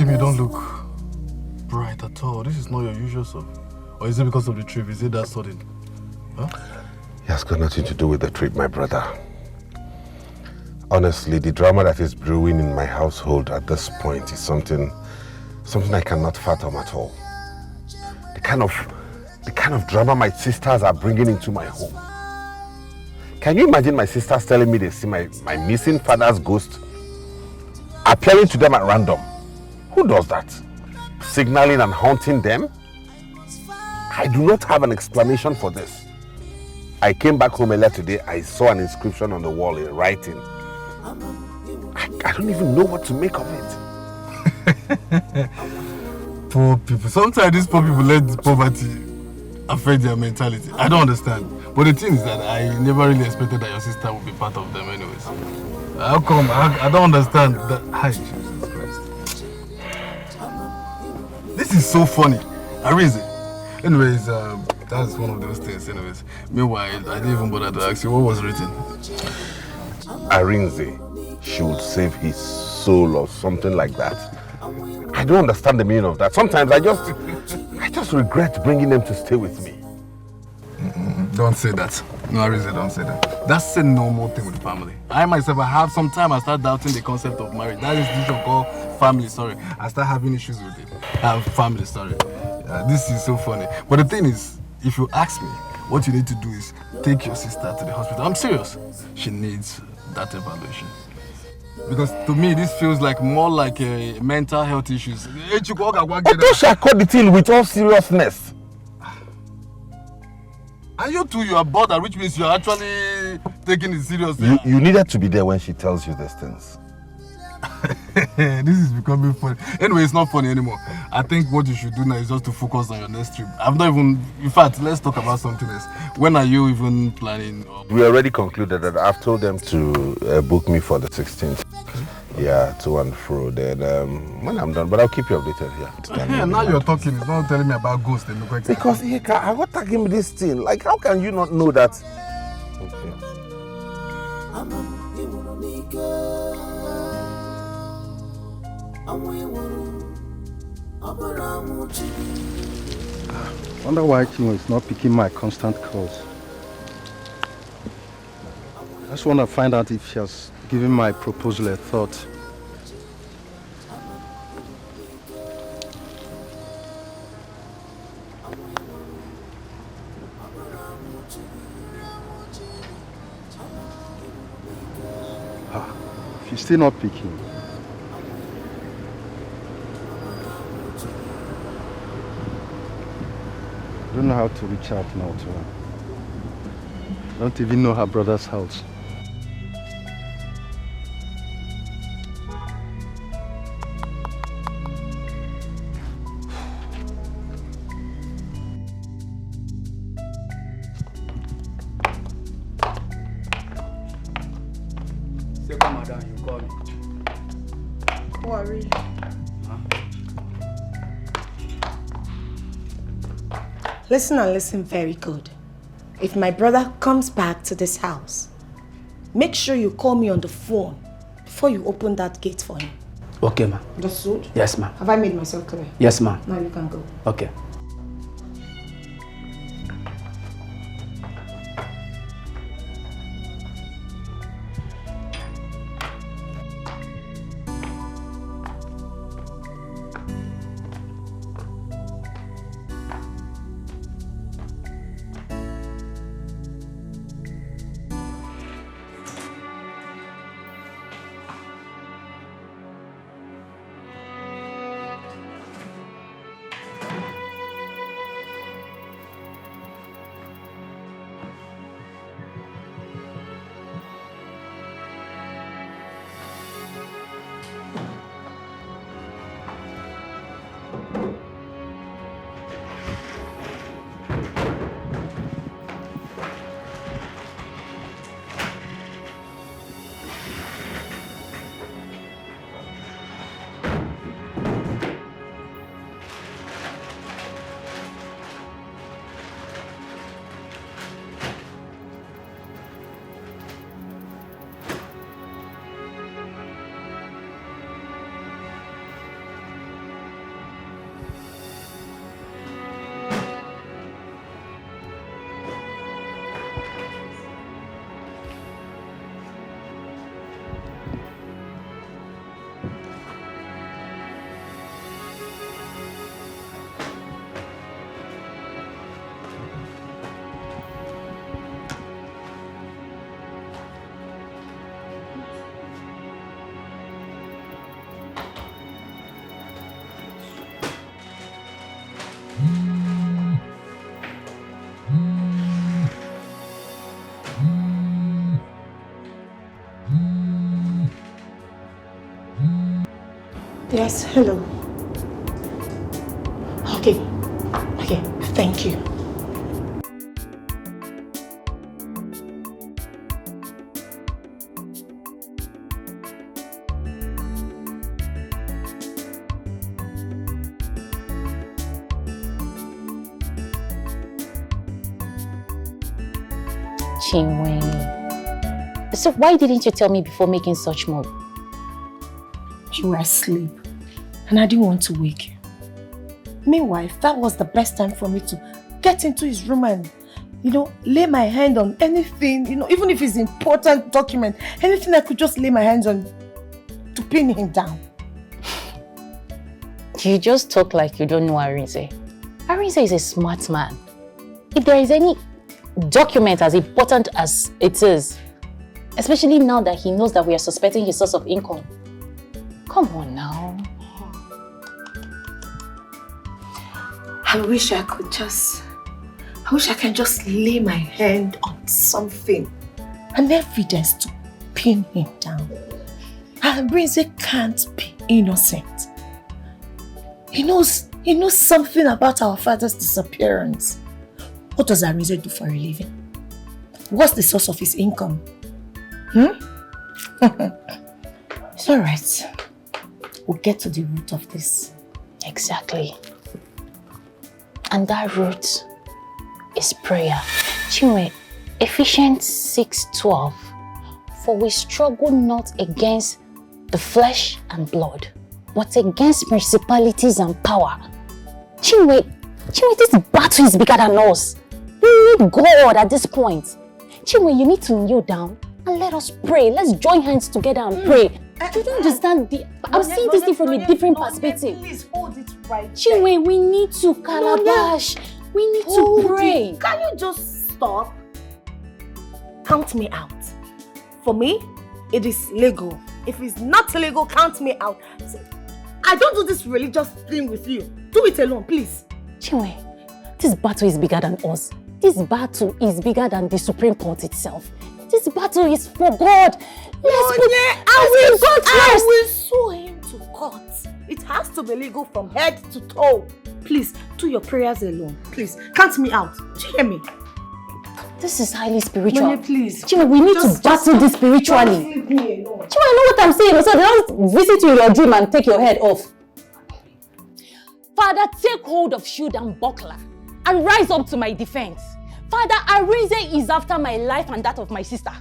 You don't look bright at all. This is not your usual self. Or is it because of the trip? Is it that sudden? Huh? It has got nothing to do with the trip, my brother. Honestly, the drama that is brewing in my household at this point is something I cannot fathom at all. The kind of drama my sisters are bringing into my home. Can you imagine my sisters telling me they see my missing father's ghost appearing to them at random? Who does that? Signaling and haunting them? I do not have an explanation for this. I came back home earlier today. I saw an inscription on the wall in writing. I don't even know what to make of it. Poor people. Sometimes these poor people let poverty affect their mentality. I don't understand. But the thing is that I never really expected that your sister would be part of them anyways. How come? I don't understand that. Hi, Jesus Christ. This is so funny. Arize. Anyways, that's one of those things anyways. Meanwhile, I didn't even bother to ask you what was written. Arize should save his soul or something like that. I don't understand the meaning of that. Sometimes I just regret bringing them to stay with me. Don't say that. No, Arize, don't say that. That's a normal thing with family. I myself, I have some time I start doubting the concept of marriage. That is this you call family, sorry. I start having issues with it. Family, sorry. This is so funny. But the thing is, if you ask me, what you need to do is take your sister to the hospital. I'm serious. She needs that evaluation. Because to me, this feels like more like a mental health issues. Oto shall cut the thing with all seriousness. And you too, you are bothered, which means you are actually taking it seriously. You needed to be there when she tells you these things. This is becoming funny. Anyway, it's not funny anymore. I think what you should do now is just to focus on your next trip. I'm not even... In fact, let's talk about something else. When are you even planning? We already concluded that I've told them to book me for the 16th. Yeah, to and fro. Then when I'm done, but I'll keep you updated here. Yeah, now you're talking. It's not telling me about ghosts. Because Ika, I got tagging me this thing. Like, how can you not know that? I wonder why Chimo is not picking my constant calls. I just want to find out if she has given my proposal a thought. She's still not picking. I don't know how to reach out now to her. I don't even know her brother's house. Second madam, you call me. What, really? Listen and listen very good. If my brother comes back to this house, make sure you call me on the phone before you open that gate for him. Okay, ma'am. Understood? Yes, ma'am. Have I made myself clear? Yes, ma'am. Now you can go. Okay. Yes, hello. Okay, thank you. Chinwe. So why didn't you tell me before making such move? You were asleep and I didn't want to wake you. Meanwhile, that was the best time for me to get into his room and, lay my hand on anything, even if it's important document, anything I could just lay my hands on to pin him down. You just talk like you don't know Arinze. Arinze is a smart man. If there is any document as important as it is, especially now that he knows that we are suspecting his source of income, come on now. I wish I could just I wish I can just lay my hand on something, an evidence to pin him down. Arinze can't be innocent. He knows something about our father's disappearance. What does Arinze do for a living? What's the source of his income? It's alright. We'll get to the root of this. Exactly. And that root is prayer. Chinwe, Ephesians 6:12. For we struggle not against the flesh and blood, but against principalities and power. Chinwe, this battle is bigger than us. We need God at this point. Chinwe, you need to kneel down and let us pray. Let's join hands together and pray. You don't understand I'm seeing this thing from a different perspective. Please hold it right. Chinwe, we need to calabash. We need to pray. Can you just stop? Count me out. For me, it is legal. If it's not legal, count me out. See, I don't do this religious thing with you. Do it alone, please. Chinwe, this battle is bigger than us. This battle is bigger than the Supreme Court itself. This battle is for God. I will sue him to court. It has to be legal from head to toe. Please, do your prayers alone. Please, count me out. Do you hear me? This is highly spiritual. Money, please. Chinwe, we need to battle this spiritually. Leave me alone. Chinwe, I know what I'm saying. So they don't visit you in your dream and take your head off. Father, take hold of shield and buckler and rise up to my defense. Father, Arinze is after my life and that of my sister.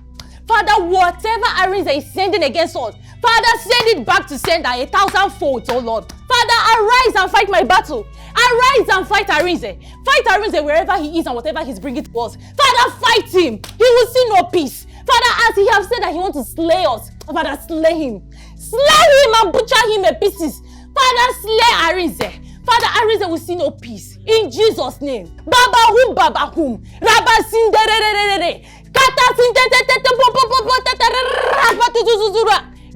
Father, whatever Arinze is sending against us, Father, send it back to sender 1,000-fold, oh Lord. Father, arise and fight my battle. Arise and fight Arinze. Fight Arinze wherever he is and whatever he's bringing to us. Father, fight him. He will see no peace. Father, as he has said that he wants to slay us, Father, slay him. Slay him and butcher him in pieces. Father, slay Arinze. Father, Arinze will see no peace. In Jesus' name. Baba hum. Rabba sinderererere.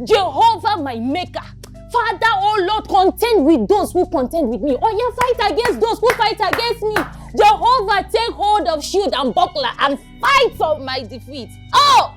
Jehovah, my maker. Father, oh Lord, contend with those who contend with me. Oh yeah, fight against those who fight against me. Jehovah, take hold of shield and buckler and fight for my defeat. Oh!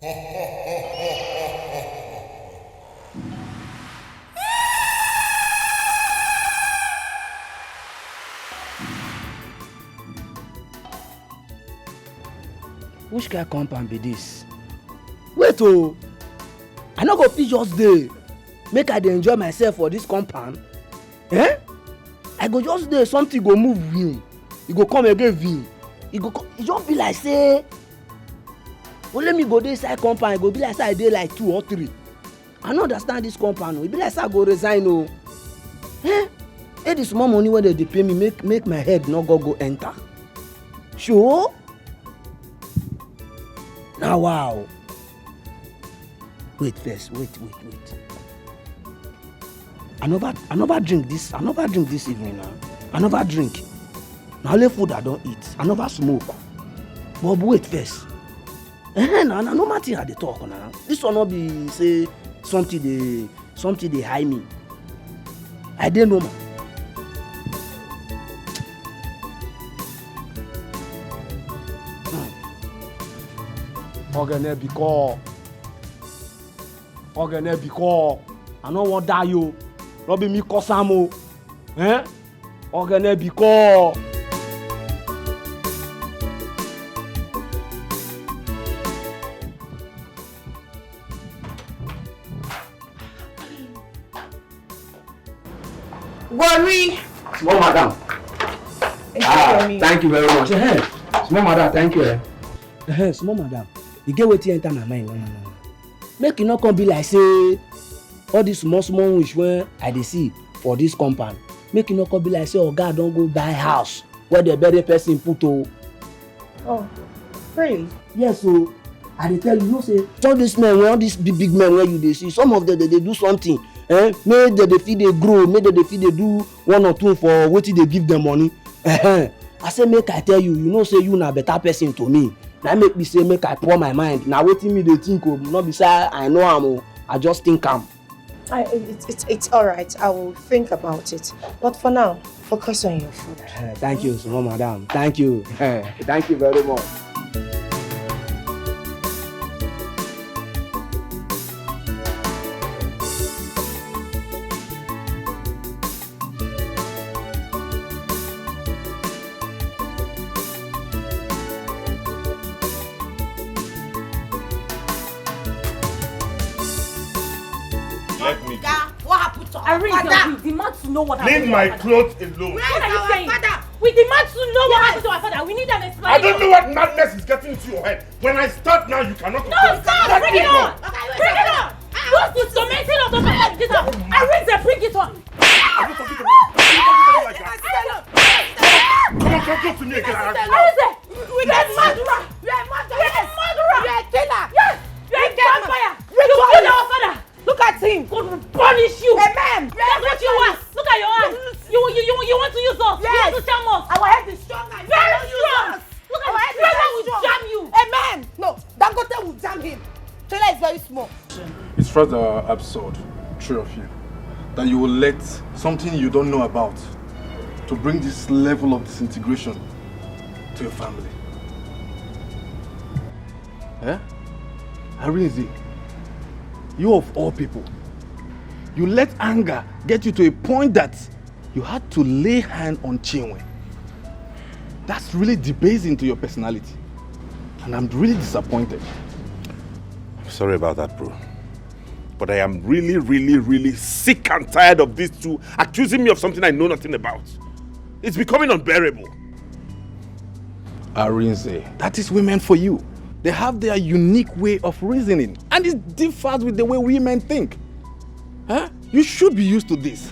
Which kind of compound be this? Wait oh! I no go fit just dey make I dey enjoy myself for this compound. Eh? I go just dey something go move vim. E go come again vim. E just be like say only me go dey inside compound. E go be like say I dey like 2 or 3. I no understand this compound o. E be like say I go resign o. Eh? Hey, the small money wey dem dey pay me make my head no go enter. Sure? Now wow. Wait first, wait. I never drink this evening now. I never drink. Na only food I don't eat. I never smoke. But wait first. Na normal thing I dey talk now. This one not be say something dey hide me. I dey normal. Ogene biko I no wan die o. No be me cause am o. Eh? Ogene biko. Worry. Small madam. Thank you very much. Small madam, thank you. Small madam, you get wetin enter my mind. No. Make e no come be like say all this small wish wey I dey see for this compound. Make e no come be like say oga don go buy house where the bury person put o. Oh, really? Yes o. I dey tell you, say all these men, all these big men wey you dey see, some of them dey do something. Make dem dey fit dey grow, make dem dey fit dey do 1 or 2 for wetin dey give them money. I say make I tell you, you know say you na better person to me. Na make me say make I pour my mind. Na wetin me dey think o, no be say I know am o. I just think am. It's all right. I will think about it. But for now, focus on your food. Thank you, small madam. Thank you. Thank you very much. We demand to know what happened. Leave my clothes alone. What are you saying? We demand to know what happened to our father. We need an explanation. I don't know what madness is getting into your head. When I start now, you cannot. No, stop! Bring it on! Bring it on! What's this tormenting of the man? Get up! Arrange, bring it on! Are you talking to me? Like that? Come on, talk to me again. We get murderer! You're a murderer! You're a murderer! You're a killer! Yes! You're a vampire! You killed our father! Look at him! God will punish you! Amen! That's what you want! Look at your eyes! You want to use us! Yes! You want to jam us! Our head is strong! Very strong! Look at our head will jam you! Amen! No, Dangote will jam him! Trailer is very small. It's rather absurd, three of you, that you will let something you don't know about to bring this level of disintegration to your family. Eh? Arinze, you of all people, you let anger get you to a point that you had to lay hand on Chinwe. That's really debasing to your personality. And I'm really disappointed. Sorry about that, bro. But I am really sick and tired of these two accusing me of something I know nothing about. It's becoming unbearable. Arinze, that is women for you. They have their unique way of reasoning, and it differs with the way women think. Huh? You should be used to this.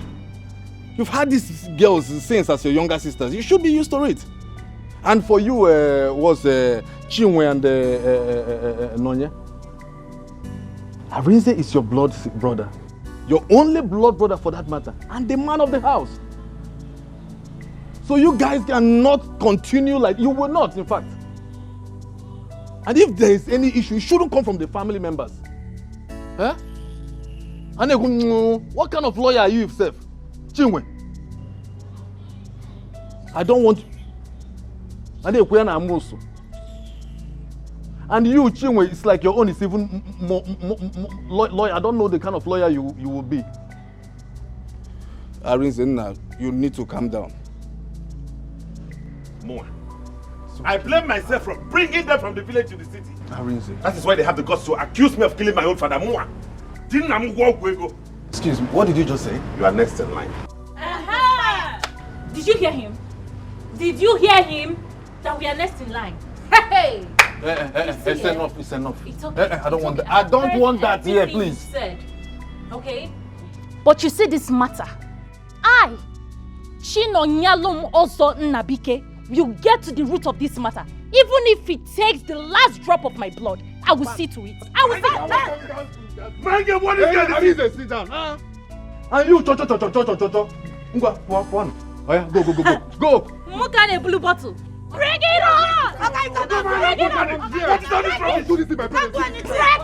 You've had these girls since as your younger sisters. You should be used to it. And for you, was Chinwe and Nonya. Arinze is your blood brother. Your only blood brother for that matter. And the man of the house. So you guys cannot continue like, you will not, in fact. And if there is any issue, it shouldn't come from the family members. Huh? And what kind of lawyer are you yourself? Chinwe? I don't want... And you, Chinwe, it's like your own is even more lawyer. I don't know the kind of lawyer you will be. Arinze, you need to calm down. More. I blame myself for bringing them from the village to the city. Arinze. That is why they have the guts to accuse me of killing my own father. More. Excuse me, what did you just say? You are next in line. Did you hear him? Did you hear him? That we are next in line. Hey! It's enough, it's enough. It's okay. I don't want that. I don't want that here, please. Said. Okay? But you see this matter. I, Chinonyalum also Nabike, will get to the root of this matter. Even if it takes the last drop of my blood, I will see to it. I will see to it. Man, what is this? Sit down. And you, cho. One. Oh yeah, go. Go! Mukane blue bottle. Bring it on! Bring it on! Drag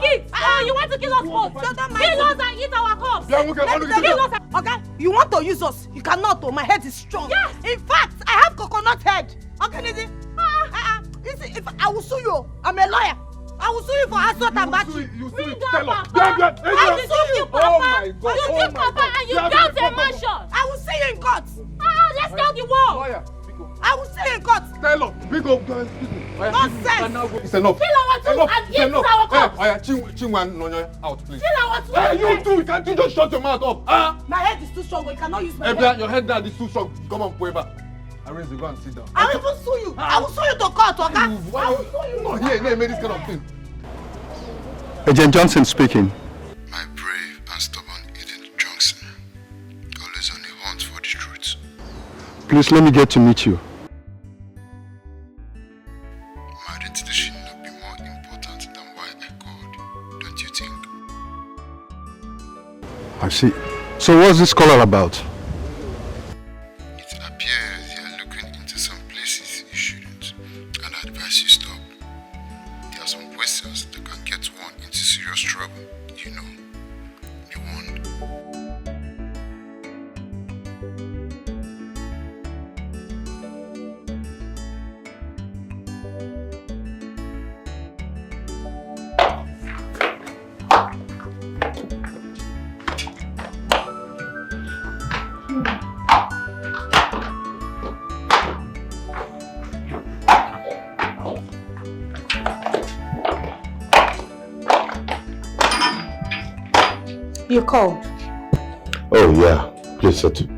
it! You want to kill us both? Kill us and eat our corpse! Kill us! Okay, you want to use us? You cannot, though. My head is strong. Yes! In fact, I have coconut head. Okay, Lizzie? If I will sue you. I'm a lawyer. I will sue you for assault and battery. Bring down Papa! I will sue you, Papa! Oh my God! You kill Papa and you built a mansion! I will see you in court. Let's tell the world! Lawyer, I will see you in court. tell us. Big up, guys. Nonsense! It's enough. Kill our two and eat our corpse! Chinwe and Nonye, out, please. Kill our two! You too, can't you just shut your mouth up? My head is too strong, but you cannot use my head. Ebia, your head down is too strong. Come on, Pueba. Arinze, go and sit down. I will even sue you. I will sue you to court, okay? I will sue you. No, here, make this kind of thing. Agent Johnson speaking. My brave and stubborn Agent Johnson, always on the hunt for the truth. Please let me get to meet you. My identity should not be more important than why I called, don't you think? I see. So what's this call all about? It appears you are looking into some places you shouldn't, and I advise you stop. There are some questions that can get one into serious trouble, you know. You warned. You called? Oh yeah, please sit.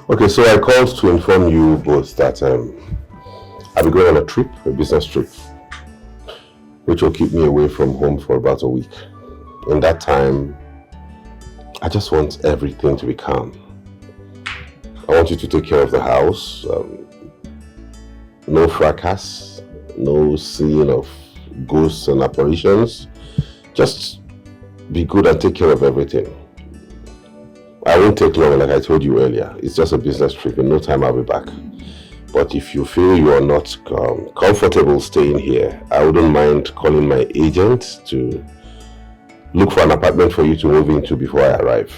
Okay, so I called to inform you both that I'll be going on a trip, a business trip, which will keep me away from home for about a week. In that time, I just want everything to be calm. I want you to take care of the house, no fracas, no seeing of ghosts and apparitions. Just be good and take care of everything. I won't take long, like I told you earlier. It's just a business trip. In no time, I'll be back. But if you feel you are not comfortable staying here, I wouldn't mind calling my agent to look for an apartment for you to move into before I arrive.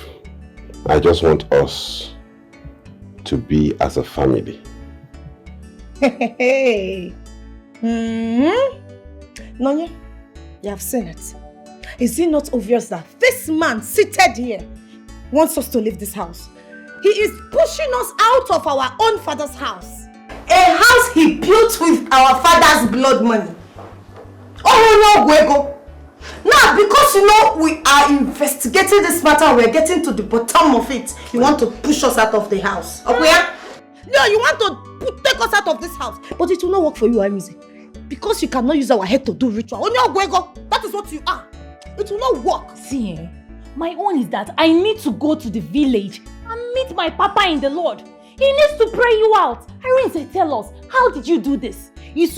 I just want us to be as a family. Hey. Nonye, you have seen it. Is it not obvious that this man seated here wants us to leave this house? He is pushing us out of our own father's house. A house he built with our father's blood money. Oh no, Guego. Now, because you know we are investigating this matter, we are getting to the bottom of it. You want to push us out of the house. Okay? No, you want to take us out of this house. But it will not work for you, Amizi. Because you cannot use our head to do ritual. Oh no, Guego. That is what you are. It will not work. See, my own is that I need to go to the village and meet my papa in the Lord. He needs to pray you out. Arinze, tell us, how did you do this? Did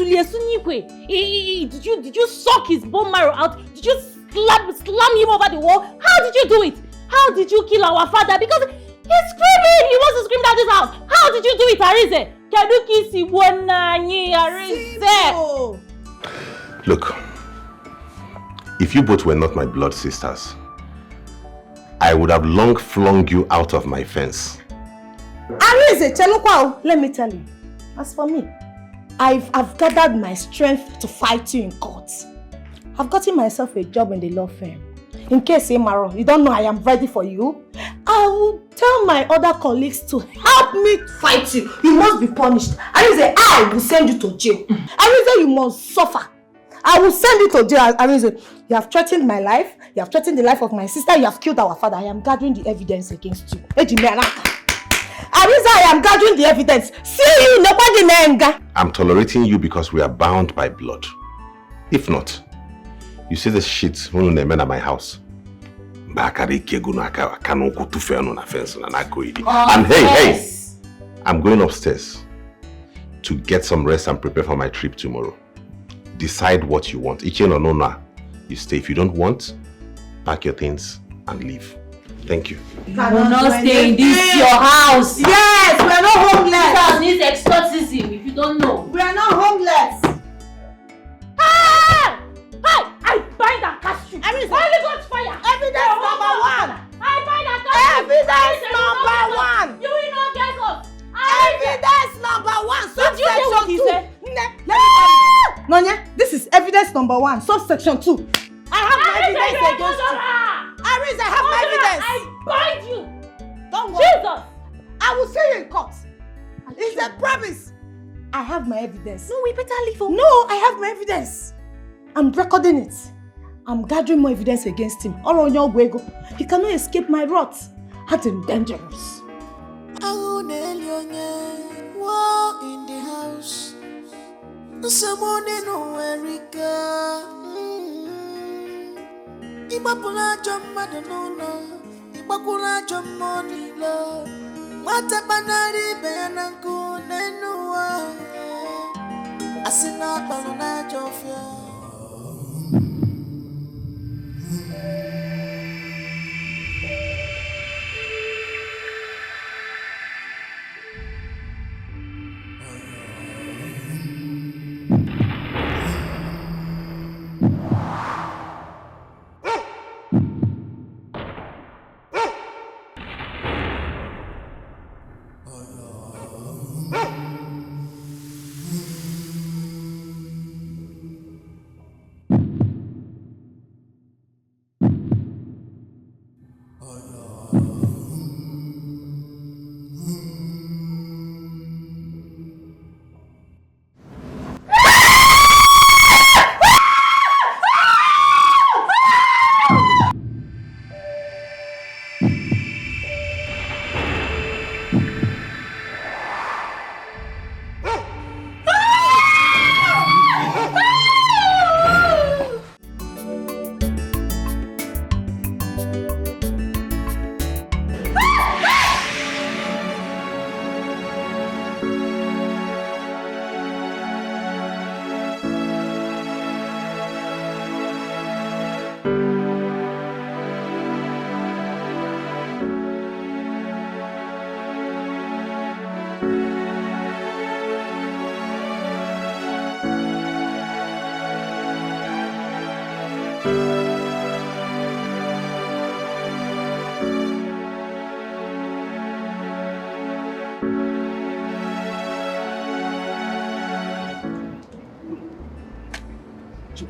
you suck his bone marrow out? Did you slam him over the wall? How did you do it? How did you kill our father? Because he's screaming! He wants to scream down this house! How did you do it, Arinze? Look, if you both were not my blood sisters, I would have long flung you out of my fence. Let me tell you, as for me, I've gathered my strength to fight you in court. I've gotten myself a job in the law firm. In case, Maro, you don't know I am ready for you, I will tell my other colleagues to help me fight you. You must be punished. I will send you to jail. You must suffer. I will send you to jail. You have threatened my life. You have threatened the life of my sister. You have killed our father. I am gathering the evidence against you. I am gathering the evidence. See you, nobody nenga. I'm tolerating you because we are bound by blood. If not, you see the shit when you at my house. And hey, I'm going upstairs to get some rest and prepare for my trip tomorrow. Decide what you want. You stay. If you don't want, pack your things and leave. Thank you. You will not stay in this your house. Yes, we are not homeless. This house needs exorcism if you don't know. We are not homeless. Ah! Hey! I bind and cast you. Holy Ghost fire. Evidence number 1. I bind and cast you. Evidence number 1. You will not get us. Evidence number 1. Did you hear what he said? Let me tell you. Nonya, this is evidence number 1, subsection 2. I have my evidence against you. I have my evidence. I bind you. Don't worry. Jesus. I will see you in court. It's a promise. I have my evidence. No, we better leave. No, I have my evidence. I'm recording it. I'm gathering more evidence against him. He cannot escape my wrath. That's dangerous. War in the house. Someone in America. Ibakula jomma donona. Ibakula jomma nila. Mata banari benanku nenua. Asina banana jofia.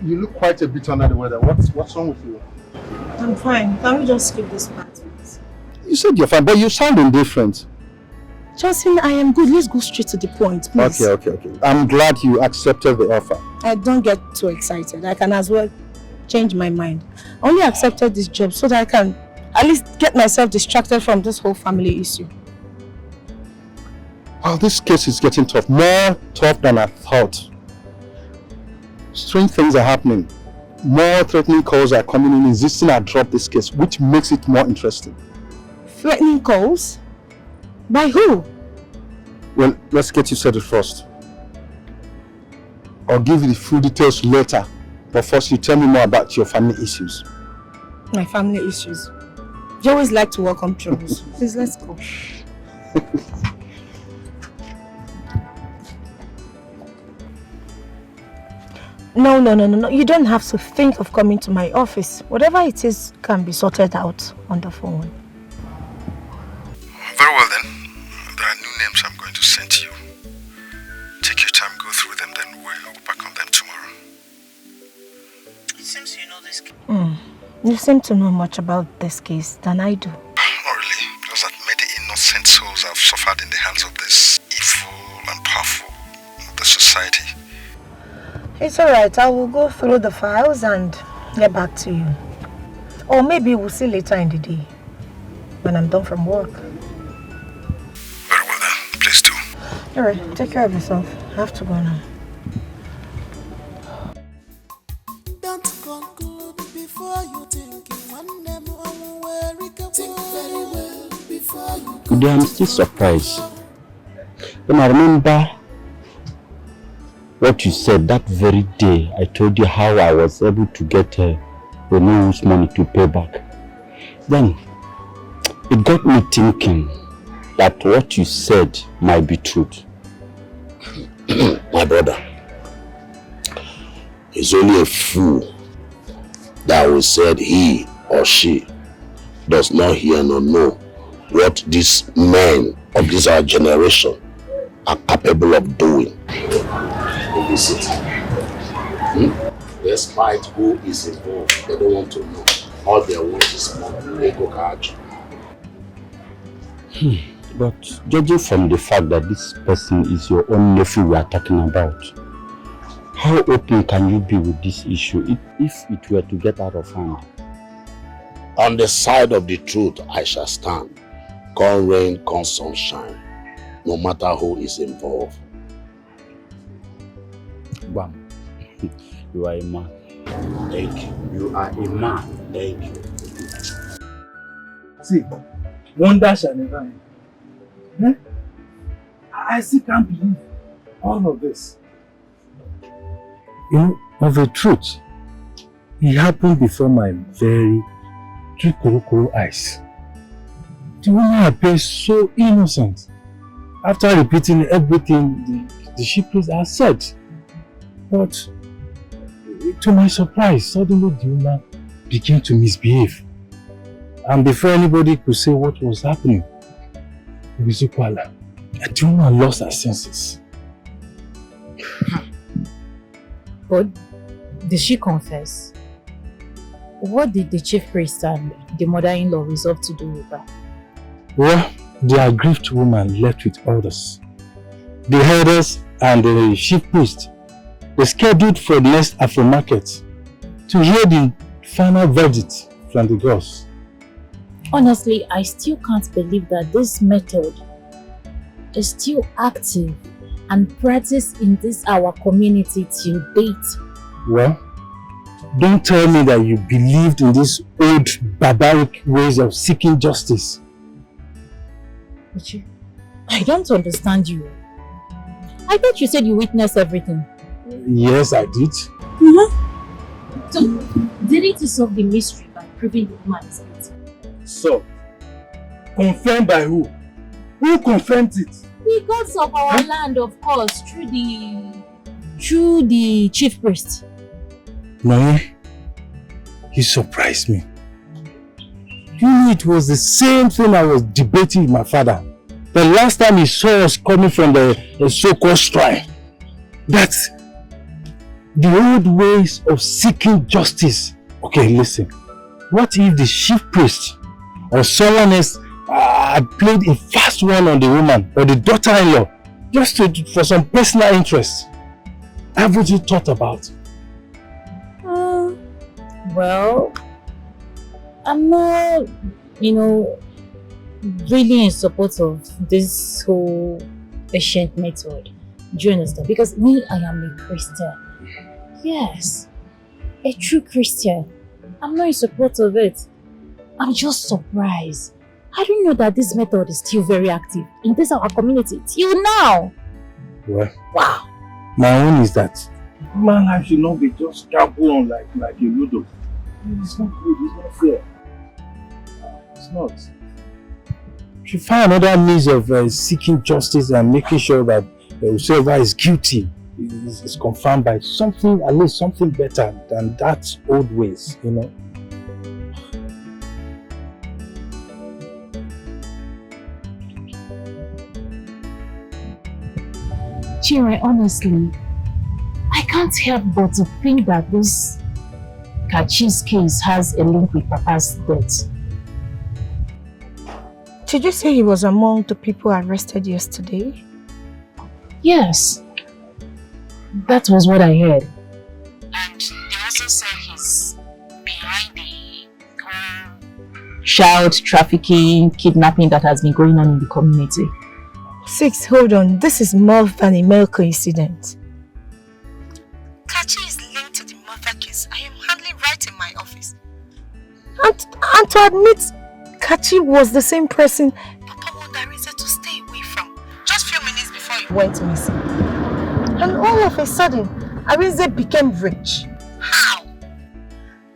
You look quite a bit under the weather. What's wrong with you? I'm fine. Can we just skip this part, please? You said you're fine, but you sound indifferent. Johnson, I am good. Let's go straight to the point, please. Okay. I'm glad you accepted the offer. I don't get too excited. I can as well change my mind. I only accepted this job so that I can at least get myself distracted from this whole family issue. Well, this case is getting tough. More tough than I thought. Strange things are happening. More threatening calls are coming in insisting I drop this case, which makes it more interesting. Threatening calls? By who? Well, let's get you settled first. I'll give you the full details later. But first, you tell me more about your family issues. My family issues? You always like to welcome troubles. Please, let's go. No. You don't have to think of coming to my office. Whatever it is can be sorted out on the phone. Very well then. There are new names I'm going to send to you. Take your time, go through them, then we'll back on them tomorrow. It seems you know this case. You seem to know much about this case than I do. Not really, because that many innocent souls have suffered in the hands of this evil and powerful of the society. It's alright, I will go through the files and get back to you. Or maybe we'll see later in the day, when I'm done from work. Very well then, please do. Alright, take care of yourself. I have to go now. Don't conclude before you think. Think very well before you Today I'm still surprised. When I remember what you said that very day, I told you how I was able to get the news money to pay back. Then it got me thinking that what you said might be truth. My brother, it's only a fool that will say he or she does not hear nor know what these men of this our generation are capable of doing in the city. Despite who is involved, they don't want to know. All they want is money. They go catch. But judging from the fact that this person is your own nephew we are talking about, how open can you be with this issue if it were to get out of hand? On the side of the truth, I shall stand. Come rain, come sunshine. No matter who is involved. Wow. You are a man. Thank you. You are a man. Thank you. See, wonder shall never end. Eh? I still can't believe all of this. You know, of the truth, it happened before my very three eyes. The woman appears so innocent after repeating everything the chief priest has said. But to my surprise, suddenly the woman began to misbehave. And before anybody could say what was happening, the woman lost her senses. But did she confess? What did the chief priest and the mother-in-law resolve to do with her? Well, the aggrieved woman left with orders. The elders and the chief priest were scheduled for the next Afro market to hear the final verdict from the gods. Honestly, I still can't believe that this method is still active and practiced in this our community till date. Well, don't tell me that you believed in these old barbaric ways of seeking justice. I don't understand you. I thought you said you witnessed everything. Yes, I did. So, didn't you solve the mystery by proving the woman is guilty? So, confirmed by who? Who confirmed it? The gods of our land, of course, through the chief priest. No, he surprised me. You know, it was the same thing I was debating with my father. The last time he saw us coming from the so-called shrine. That the old ways of seeking justice. Okay, listen. What if the chief priest or someone else had played a fast one on the woman or the daughter-in-law just for some personal interest? Haven't you thought about? Well, I'm not, really in support of this whole patient method. Do you understand? Because me, I am a Christian. Yes, a true Christian. I'm not in support of it. I'm just surprised. I don't know that this method is still very active in this our community till now. Well, wow. My own is that human life should not be just trampled on like a ludo. It's not good, it's not fair. It's not. You should find another means of seeking justice and making sure that whoever is guilty is confirmed by something, at least something better than that old ways, you know. Chinwe, honestly, I can't help but to think that this Kachi's case has a link with Papa's death. Did you say he was among the people arrested yesterday? Yes. That was what I heard. And they also said he's behind the child trafficking, kidnapping that has been going on in the community. 6, hold on. This is more than a mere coincidence. Kachi is linked to the murder case I am handling right in my office. And to admit, Kachi was the same person Papa wanted Arinze to stay away from just few minutes before he went missing. And all of a sudden, Arinze became rich. How?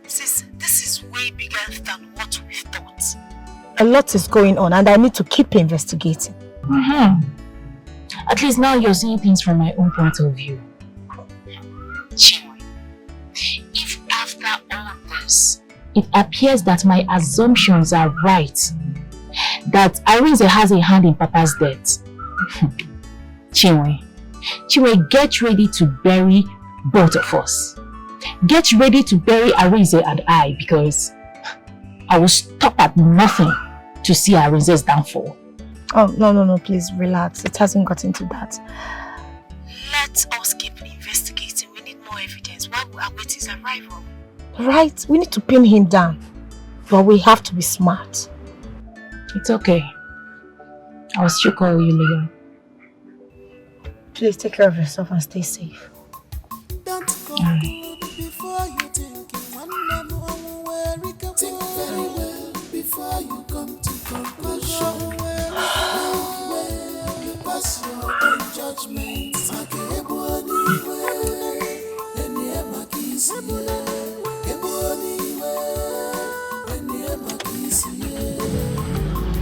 Sis, this is way bigger than what we thought. A lot is going on and I need to keep investigating. At least now you're seeing things from my own point of view. Chinwe, if after all this, it appears that my assumptions are right, that Arinze has a hand in Papa's death, Chinwe, get ready to bury both of us. Get ready to bury Arinze and I, because I will stop at nothing to see Arinze's downfall. Oh, no, please relax. It hasn't gotten to that. Let us keep investigating. We need more evidence while we await his arrival. Right? We need to pin him down. But we have to be smart. It's okay. I'll still call you later. Please take care of yourself and stay safe. Don't conclude before you think very well before you come to conclusion. You pass your own judgment.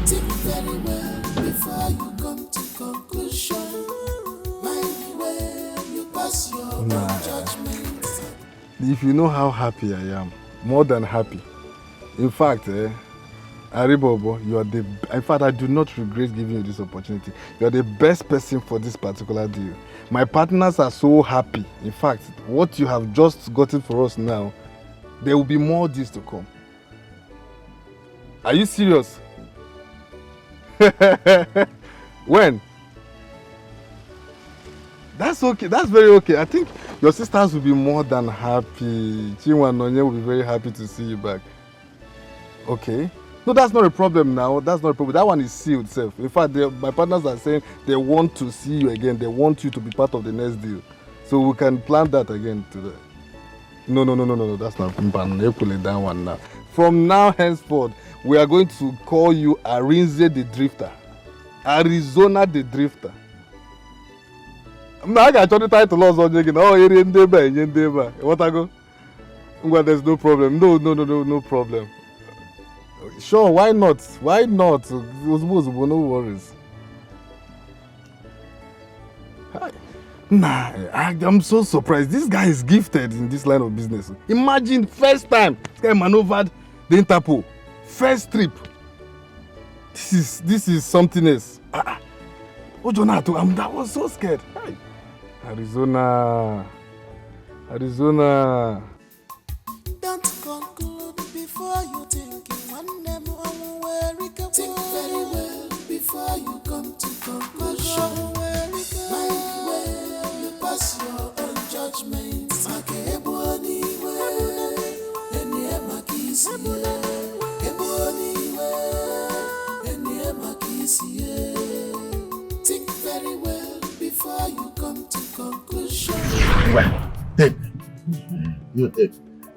Think very well before you come to conclusion. Mind where you pass your own judgment. If you know how happy I am, more than happy. In fact, Aribobo, you are the. In fact, I do not regret giving you this opportunity. You are the best person for this particular deal. My partners are so happy. In fact, what you have just gotten for us now, there will be more deals to come. Are you serious? When? That's okay. That's very okay. I think your sisters will be more than happy. Chinwe and Nonye will be very happy to see you back. Okay. No, that's not a problem now. That's not a problem. That one is sealed itself. In fact, my partners are saying they want to see you again. They want you to be part of the next deal. So we can plan that again today. No. That's not plan. You pull it down one now. From now henceforth, we are going to call you Arinze the Drifter. Arizona the Drifter. I got the title also again. Oh, Neva. What I go? Well, there's no problem. No problem. Sure, why not? Why not? No worries. Nah, I'm so surprised. This guy is gifted in this line of business. Imagine, first time this guy maneuvered the Interpol. First trip. This is something else. Oh, Jonato, I was so scared. Hi. Arizona. Don't conclude before you think. Think very well before you come to conclusion. Mind where you pass your own judgment. Think very well before you come to conclusion. Well, Dick,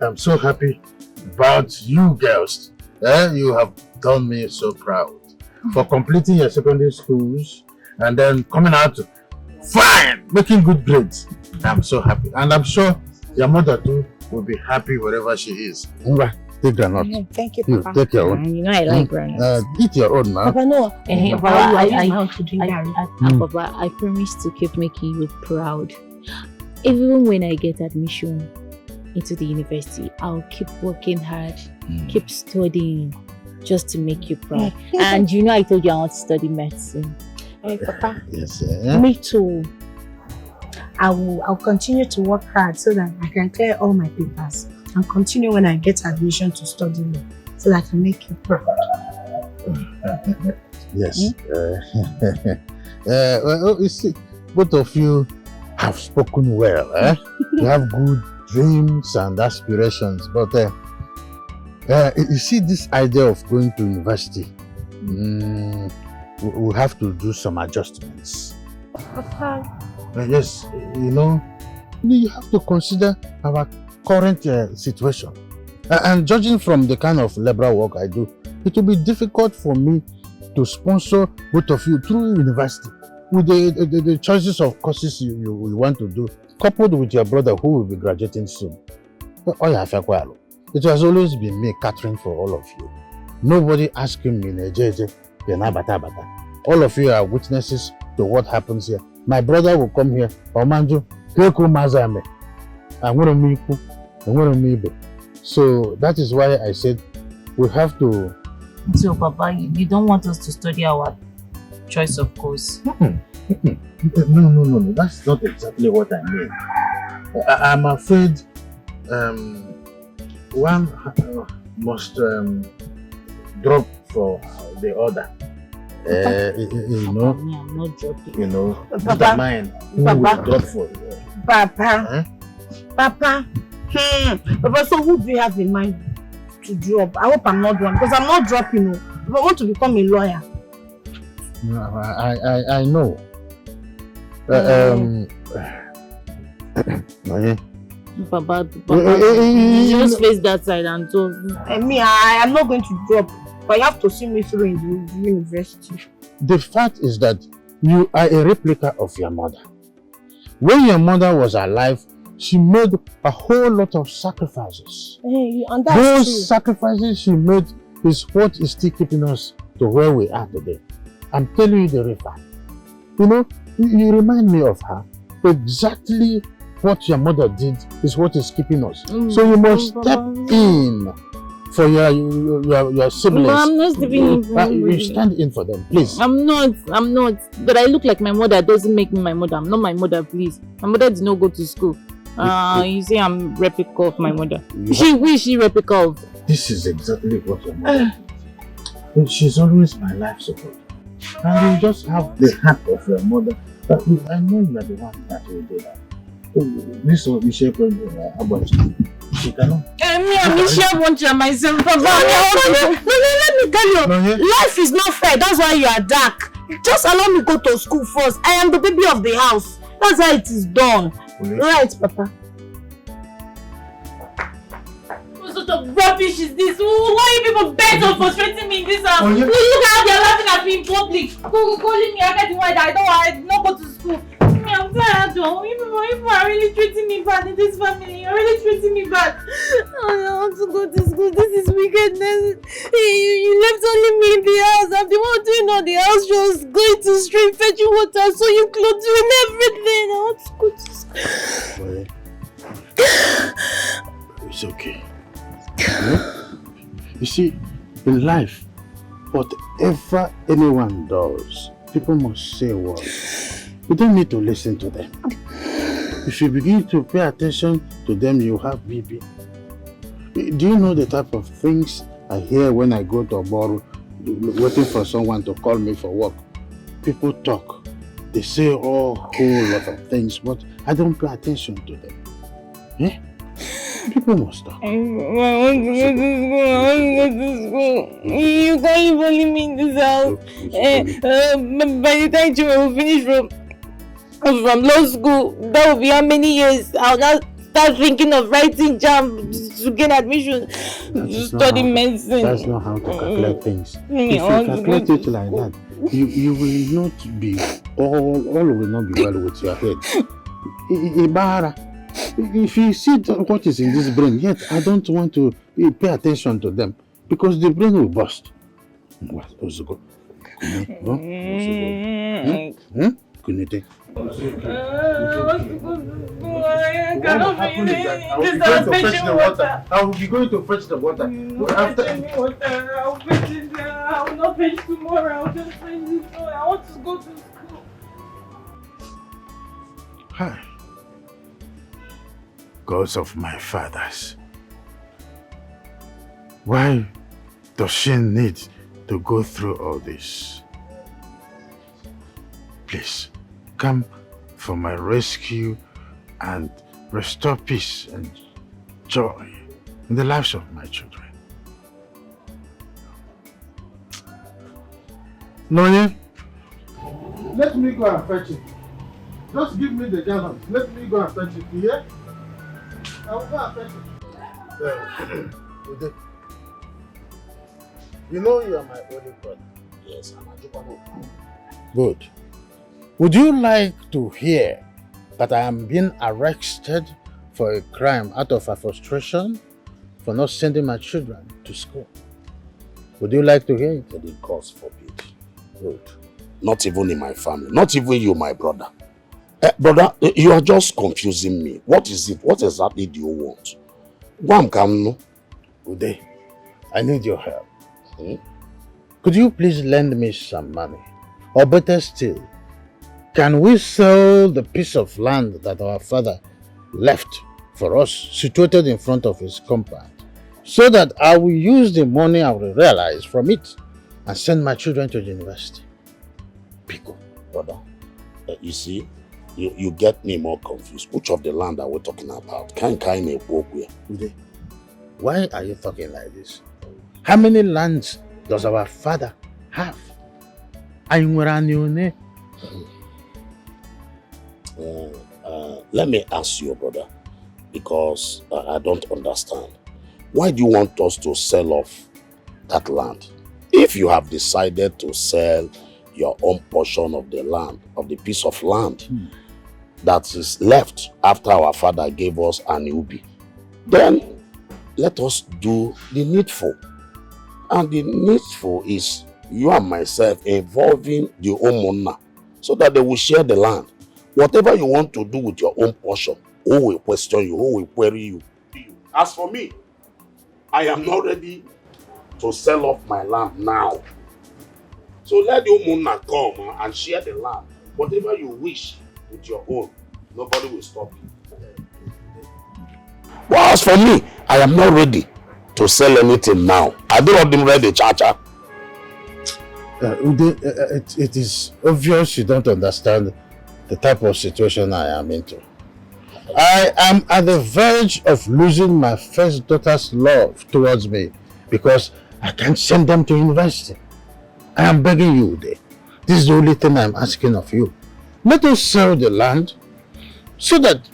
I'm so happy about you girls. You have done me so proud for completing your secondary schools and then coming out fine, making good grades. I'm so happy, and I'm sure your mother too will be happy wherever she is. Take granite. Thank you, Papa. Take your own. You know I like granite. Eat your own now. Papa, no. Papa, I promise to keep making you proud. Even when I get admission into the university, I'll keep working hard, keep studying, just to make you proud. And you know I told you I want to study medicine. Hey, Papa. Yes, sir. Me too. I'll continue to work hard so that I can clear all my papers and continue when I get admission to study law, so that I can make you proud. Yes. Well, you see, both of you have spoken well. You have good dreams and aspirations, but you see, this idea of going to university, we have to do some adjustments. Papa. Yes, you have to consider our current situation. And judging from the kind of liberal work I do, it will be difficult for me to sponsor both of you through university with the choices of courses you want to do, coupled with your brother who will be graduating soon. It has always been me catering for all of you. Nobody asking me, all of you are witnesses to what happens here. My brother will come here, so that is why I said we have to. So, Papa, you don't want us to study our choice of course? No. That's not exactly what I mean. I'm afraid one must drop for the other. I'm not joking. Papa, mine who will drop for Papa. Papa. Papa, so who do you have in mind to drop? I hope I'm not one, because I'm not dropping. If I want to become a lawyer. No, I know. Papa, you just face that side and so. I am not going to drop, but you have to see me through in the university. The fact is that you are a replica of your mother. When your mother was alive, she made a whole lot of sacrifices. And that's Those true. sacrifices she made is what is still keeping us to where we are today. I'm telling you the real fact. You remind me of her. Exactly what your mother did is what is keeping us. So you must step in for your siblings. No, I'm not stepping in. You stand in for them, please. I'm not. But I look like my mother. Doesn't make me my mother. I'm not my mother, please. My mother did not go to school. You say I'm replica of my mother. Who is she replica of? This is exactly what your mother did. She's always my life support. And you just have the heart of your mother. But I know you are the one that will do that. This will be shaped about she cannot. I'm sure myself. Papa, let me tell you, life is not fair. That's why you are dark. Just allow me go to school first. I am the baby of the house. That's how it is done. Right, Papa? What sort of rubbish is this? Why are you people bent on frustrating me in this house? Look how they're laughing at me in public. Calling me again why I did not go to school. I'm tired though. You people are really treating me bad in this family. You're really treating me bad. I don't want to go to school. This is wickedness. You left only me in the house. I'm the one doing all the house chores, going to the street, fetching water, sewing clothes, doing everything. I want to go to school. It's okay. You see, in life, whatever anyone does, people must say words. You don't need to listen to them. If you begin to pay attention to them, you have BB. Do you know the type of things I hear when I go to a bar waiting for someone to call me for work? People talk. They say a whole lot of things, but I don't pay attention to them. People must talk. I want to go to school. I want to go to school. You can't even leave me in this house. By the time you will finish from law school, that will be how many years? I'll now start thinking of writing JAMB to gain admission to study medicine. That's not how to calculate things. If you calculate it like that, you will not be, all will not be well with your head. Ibara, if you see what is in this brain, yet I don't want to pay attention to them because the brain will burst. Kunite. I want to go to school. I cannot be in this water. I will be going to fetch the water. After water, I will fetch it. I will not fetch tomorrow. I will just fetch it. I want to go to school. Hi. Gods of my fathers. Why does she need to go through all this? Please, come for my rescue and restore peace and joy in the lives of my children. Nonye, let me go and fetch it. Just give me the gallon. Let me go and fetch it. You hear? I will go and fetch it. Ude, you know you are my only brother. Yes, I'm a Jupano. Good. Would you like to hear that I am being arrested for a crime out of a frustration for not sending my children to school? Would you like to hear it? The cause forbid. Good. Not even in my family. Not even you, my brother. Brother, you are just confusing me. What is it? What exactly do you want? Ude, I need your help. Could you please lend me some money? Or better still, can we sell the piece of land that our father left for us, situated in front of his compound, so that I will use the money I will realize from it and send my children to the university? Pico, brother, you see, you get me more confused. Which of the land are we talking about? Ude, why are you talking like this? How many lands does our father have? Let me ask you, brother, because I don't understand. Why do you want us to sell off that land? If you have decided to sell your own portion of the land, of the piece of land that is left after our father gave us an ubi, then let us do the needful. And the needful is you and myself involving the homeowner so that they will share the land. Whatever you want to do with your own portion, who will question you, who will query you. As for me, I am not ready to sell off my land now. So let the homeowner come and share the land. Whatever you wish with your own, nobody will stop you. Well, as for me, I am not ready to sell anything now. I don't want them ready, Chacha. It is obvious you don't understand the type of situation I am into. I am at the verge of losing my first daughter's love towards me because I can't send them to university. I am begging you, Ude. This is the only thing I am asking of you. Let us sell the land so that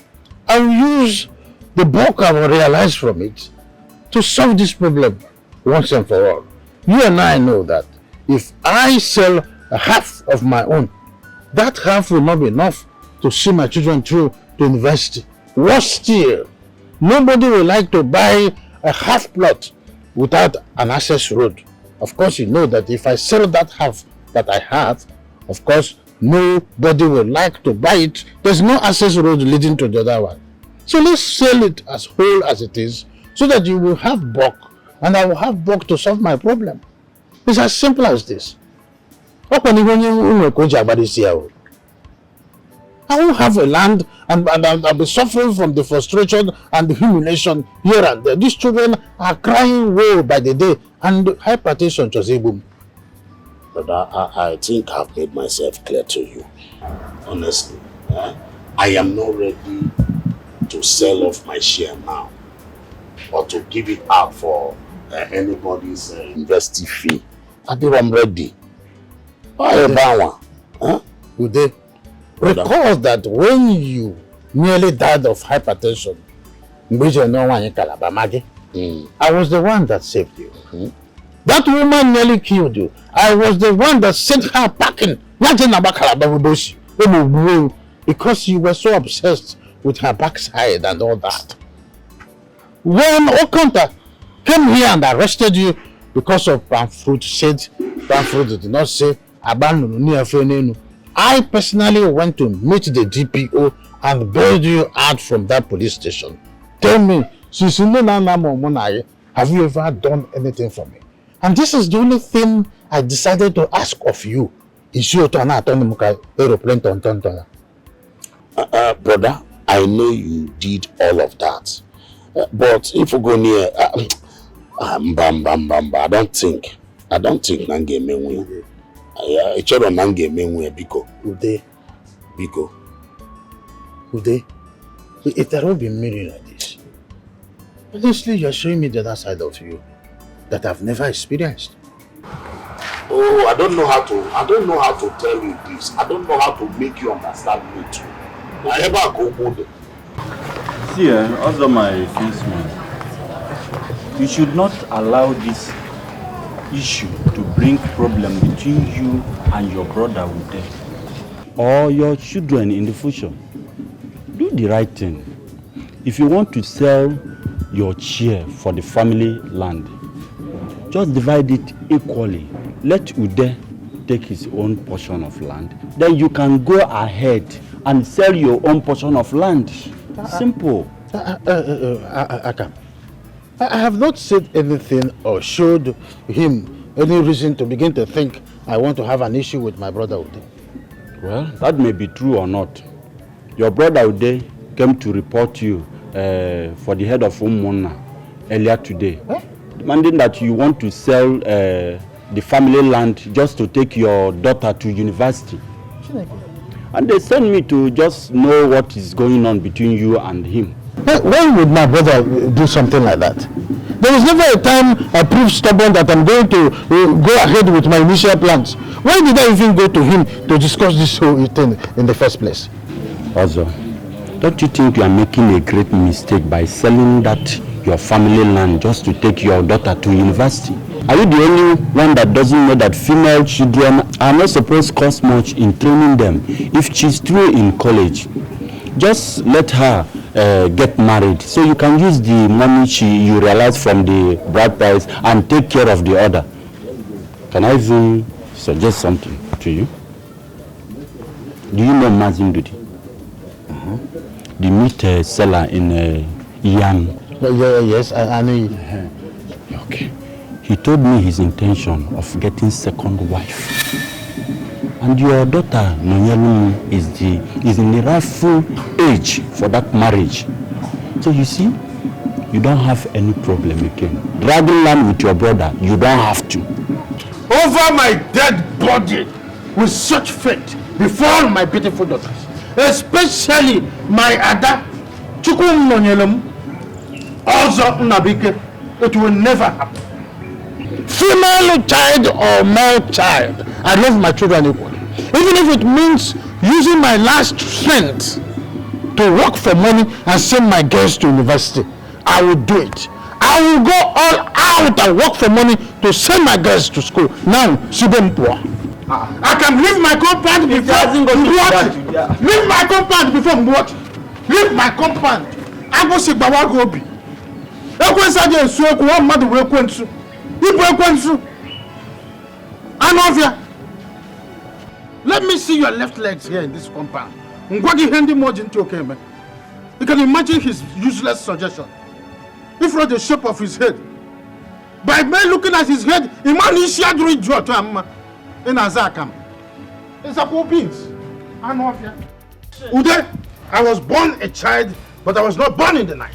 I will use the bulk I will realize from it to solve this problem once and for all. You and I know that if I sell a half of my own, that half will not be enough to see my children through to university. Worse still, nobody will like to buy a half plot without an access road. Of course, you know that if I sell that half that I have, of course, nobody will like to buy it. There's no access road leading to the other one. So let's sell it as whole as it is, so that you will have bulk, and I will have bulk to solve my problem. It's as simple as this. I will have a land and I'll be suffering from the frustration and the humiliation here and there. These children are crying woe by the day, and hypertension just a boom. But I think I've made myself clear to you. Honestly, I am not ready to sell off my share now or to give it out for anybody's university fee. I think I'm ready. Ude, recall that when you nearly died of hypertension, I was the one that saved you. That woman nearly killed you. I was the one that sent her packing. Because you were so obsessed with her backside and all that. When Okanta came here and arrested you because of palm fruit, said palm fruit did not say, I I personally went to meet the DPO and bailed you out from that police station. Tell me, since you know have you ever done anything for me? And this is the only thing I decided to ask of you. Is you to an aeroplane to brother, I know you did all of that. But if you go near, I don't think Nange Menwe. I check on Nange Menwe Biko. Ude, if there won't be meaning like this, honestly, you're showing me the other side of you that I've never experienced. Oh, I don't know how to tell you this. I don't know how to make you understand me too. I ever go good. See, also my kinsman, you should not allow this issue to bring problem between you and your brother with them, or your children in the future. Do the right thing. If you want to sell your share for the family land, just divide it equally. Let Ude take his own portion of land. Then you can go ahead and sell your own portion of land. Simple. Akam, I have not said anything or showed him any reason to begin to think I want to have an issue with my brother Ude. Well, that may be true or not. Your brother Ude came to report you for the head of Umuna earlier today, demanding that you want to sell the family land just to take your daughter to university. And they sent me to just know what is going on between you and him. When would my brother do something like that? There was never a time I proved stubborn that I'm going to go ahead with my initial plans. Why did I even go to him to discuss this whole thing in the first place? Also, don't you think you are making a great mistake by selling that your family land just to take your daughter to university? Are you the only one that doesn't know that female children are not supposed to cost much in training them? If she's through in college, just let her get married so you can use the money you realize from the bride price and take care of the other. Can I even suggest something to you? Do you know Mazin Dudi? The meat seller in Yam. Yes, I know you. Okay. He told me his intention of getting second wife. And your daughter, Nonyelu, is in the rightful age for that marriage. So you see, you don't have any problem again. Dragging land with your brother, you don't have to. Over my dead body with such fate before my beautiful daughters, especially my Ada, Chukum Nonyelum, also Nabike, it will never happen. Female child or male child, I love my children equally. Even if it means using my last strength to work for money and send my girls to university, I will do it. I will go all out and work for money to send my girls to school. Now, see them poor. I can leave my compound before what? Leave my compound before what? Leave my compound. I go see Bawa Gobi. Ekwensaje Sueku, one mother will Ekwensu. Let me see your left legs here in this compound. You can imagine his useless suggestion. If not the shape of his head. By me looking at his head, It's a poor beans. Ude, I was born a child, but I was not born in the night.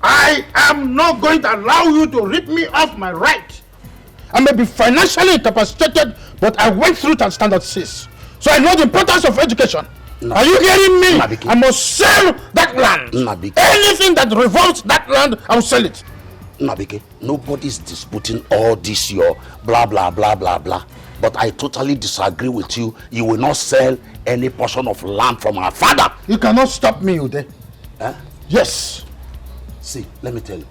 I am not going to allow you to rip me off my right. I may be financially incapacitated, but I went through to standard 6. So I know the importance of education. Are you hearing me? Nabiki. I must sell that land. Nabiki. Anything that revolves that land, I will sell it. Nabiki, nobody's disputing all this your blah blah blah blah blah. But I totally disagree with you. You will not sell any portion of land from our father. You cannot stop me, Ude. Yes. See, let me tell you.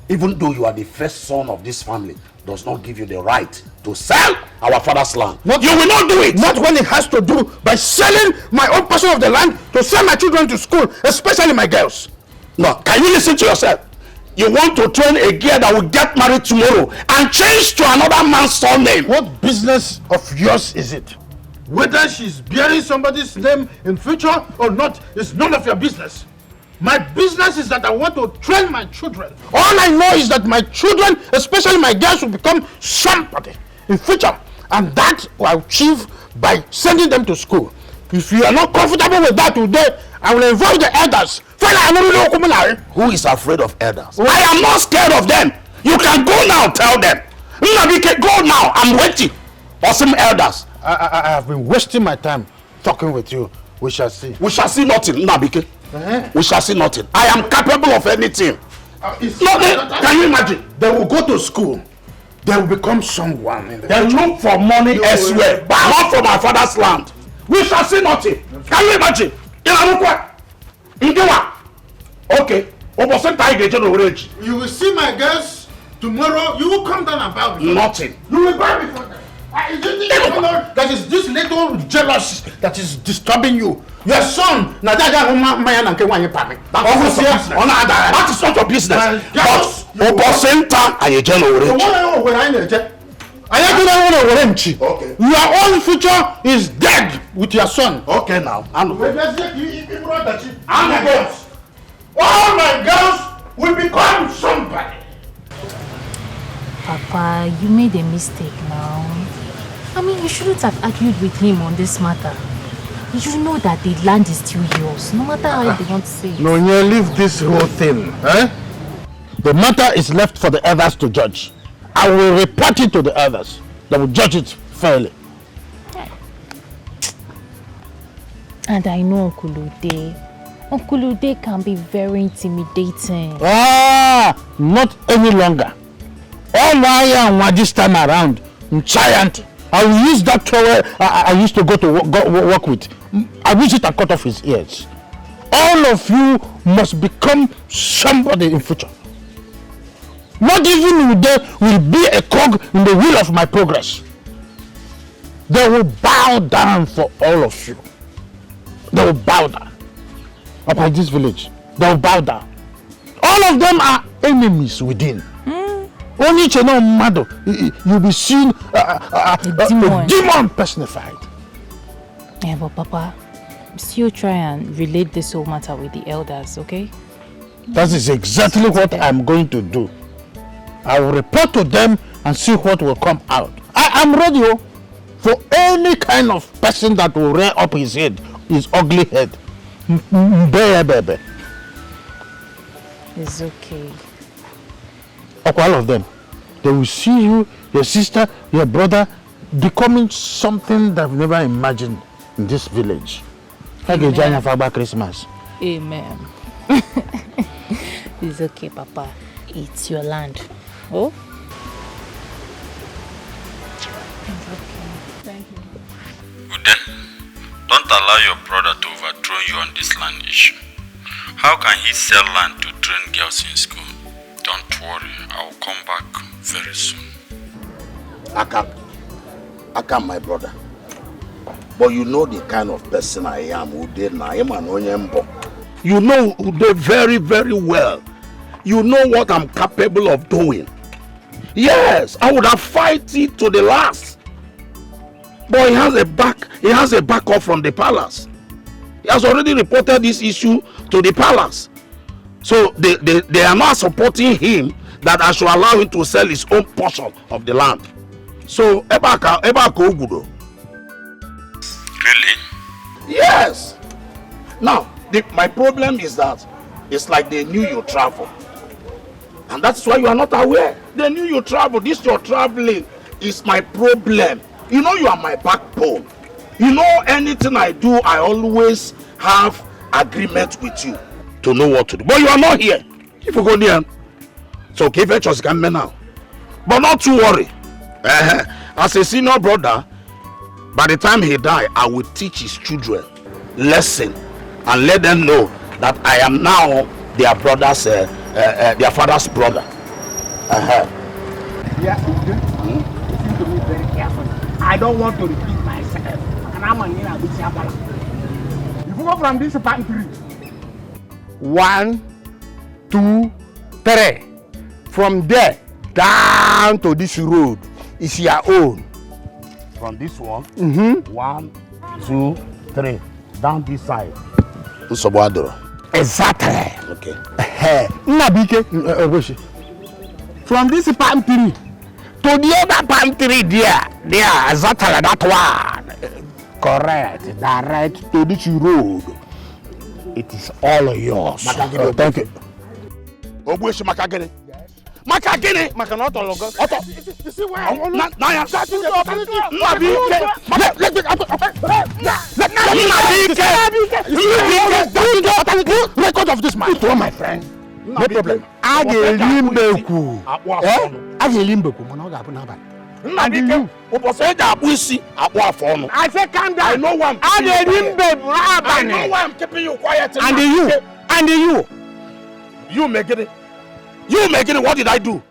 Even though you are the first son of this family, does not give you the right to sell our father's land. You will not do it. Not when it has to do by selling my own portion of the land to send my children to school, especially my girls. No, can you listen to yourself? You want to train a girl that will get married tomorrow and change to another man's surname. What business of yours is it? Whether she's bearing somebody's name in future or not is none of your business. My business is that I want to train my children. All I know is that my children, especially my girls, will become somebody in future. And that will achieve by sending them to school. If you are not comfortable with that today, I will involve the elders. Who is afraid of elders? I am not scared of them. You can go now, tell them. Go now, I'm waiting for some elders. I have been wasting my time talking with you. We shall see. We shall see nothing, Nnabike. We shall see nothing. I am capable of anything. Can you imagine? They will go to school. They will become someone. They look for money elsewhere, but not from my father's land. We shall see nothing. Can you imagine? Okay. You will see my girls tomorrow. You will come down and bow before nothing. You will bow before them. That is this little jealousy that is disturbing you. Your son, that is not your business. Okay. Your own future is dead with your son. Okay now. All my girls will become somebody. Papa, you made a mistake now. I mean, you shouldn't have argued with him on this matter. You know that the land is still yours, no matter how they want to say it. No, you leave this whole thing. The matter is left for the others to judge. I will report it to the others. They will judge it fairly. And I know Uncle Ude. Uncle Ude can be very intimidating. Not any longer. All I am this time around, giant. I will use that trowel I used to go work with. I use it and cut off his ears. All of you must become somebody in future. Not even Ude will be a cog in the wheel of my progress. They will bow down for all of you. They will bow down. Up in this village, they will bow down. All of them are enemies within. Only you'll be seen a demon personified. Yeah, but Papa, still try and relate this whole matter with the elders, okay? That is exactly what I'm going to do. I will report to them and see what will come out. I am ready for any kind of person that will rear up his head, his ugly head. Baby. It's okay. All of them. They will see you, your sister, your brother, becoming something they've never imagined in this village. Like a giant for Christmas. Amen. It's okay, Papa. It's your land. Oh? It's okay. Thank you. Ude, don't allow your brother to overthrow you on this land issue. How can he sell land to train girls in school? Don't worry, I will come back very soon. I can, my brother. But you know the kind of person I am, Ude. You know Ude very, very well. You know what I'm capable of doing. Yes, I would have fight it to the last. But he has a backup from the palace. He has already reported this issue to the palace. So they are not supporting him that I should allow him to sell his own portion of the land. So Ebaka Ogudo. Really? Yes. Now, my problem is that it's like they knew you travel. And that's why you are not aware. They knew you travel. This your traveling is my problem. You know you are my backbone. You know anything I do, I always have agreement with you to know what to do. But you are not here. If you go there, so give it just come now. But not to worry. As a senior brother, by the time he die, I will teach his children lesson and let them know that I am now their brother's, their father's brother. Yeah, listen to me very carefully. I don't want to repeat myself. And I'm an If you go from this pantry, 1, 2, 3. From there down to this road is your own. From this one. 1, 2, 3. Down this side. Exactly. Okay. Nabike, from this palm tree to the other palm tree there, exactly that one. Correct. Direct to this road. It is all yours. Thank you. Obueshi Makagene. Makagene. Makanoto logo. You see where? Naya. Record of this man. To my friend. No problem. Agelimbeku. Agelimbeku. And you, I say calm down. I know why I'm keeping you quiet. And you, Megini. You Megini, what did I do?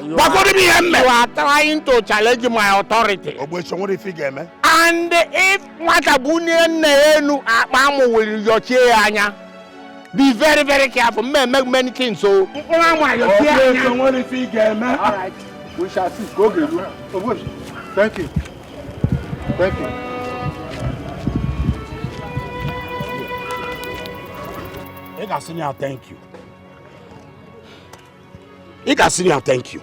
You are trying to challenge my authority. And if Matabunian Nenu Abamu will your chair, be very, very careful. Men make many things. So, Alright. We shall see. Go get you. Thank you. Thank you. Ikasinia, thank you. Ikasinia, thank you.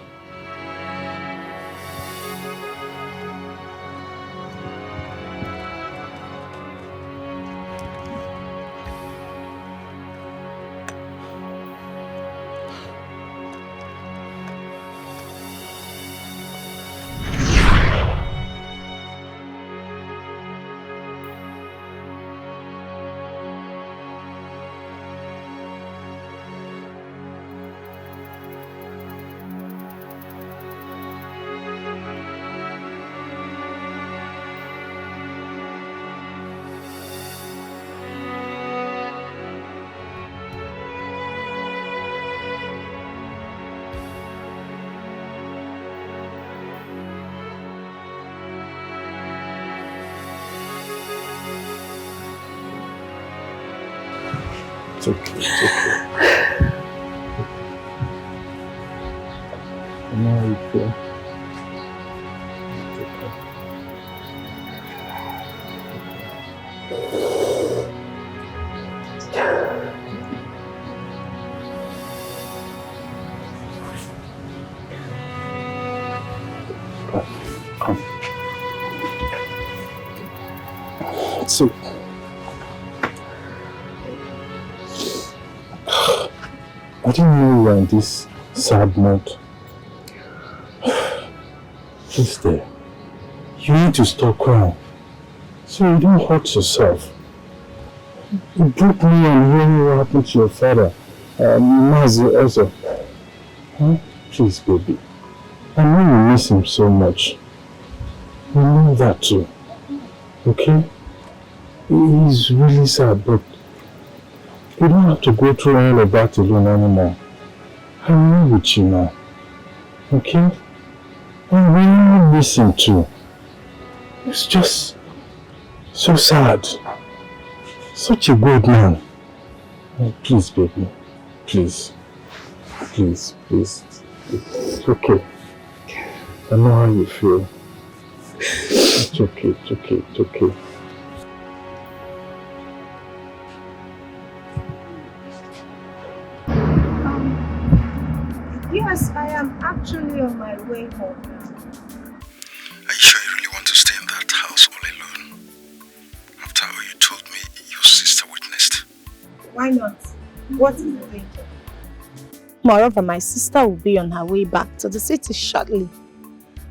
It's okay. It's okay. I know how you feel. Come. So, I didn't know you were in this sad mood. Just there. You need to stop crying so you don't hurt yourself. It broke me and hearing what happened to your father. Mazi also. Huh? Please, baby. I know you miss him so much. You know that too. Okay? He's really sad, but you don't have to go through all of that alone anymore. I'm here with you now. Okay? I really miss him too. It's just so sad. Such a good man. Oh, please, baby. Please. Please, please. It's okay. I know how you feel. It's okay, it's okay, it's okay. Yes, I am actually on my way home now. Are you sure you really want to stay in that house all alone? After all you told me your sister witnessed. Why not? What is the danger? Moreover, my sister will be on her way back to the city shortly.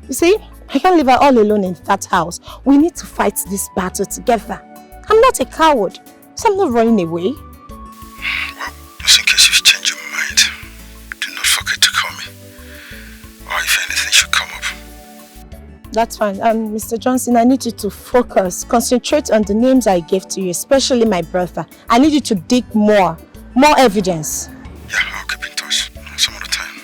You see, I can't leave her all alone in that house. We need to fight this battle together. I'm not a coward, so I'm not running away. Well, just in case you've changed your mind, do not forget to call me. Or if anything should come up. That's fine. Mr. Johnson, I need you to focus. Concentrate on the names I gave to you, especially my brother. I need you to dig more evidence. Yeah, I'll keep in touch some other time.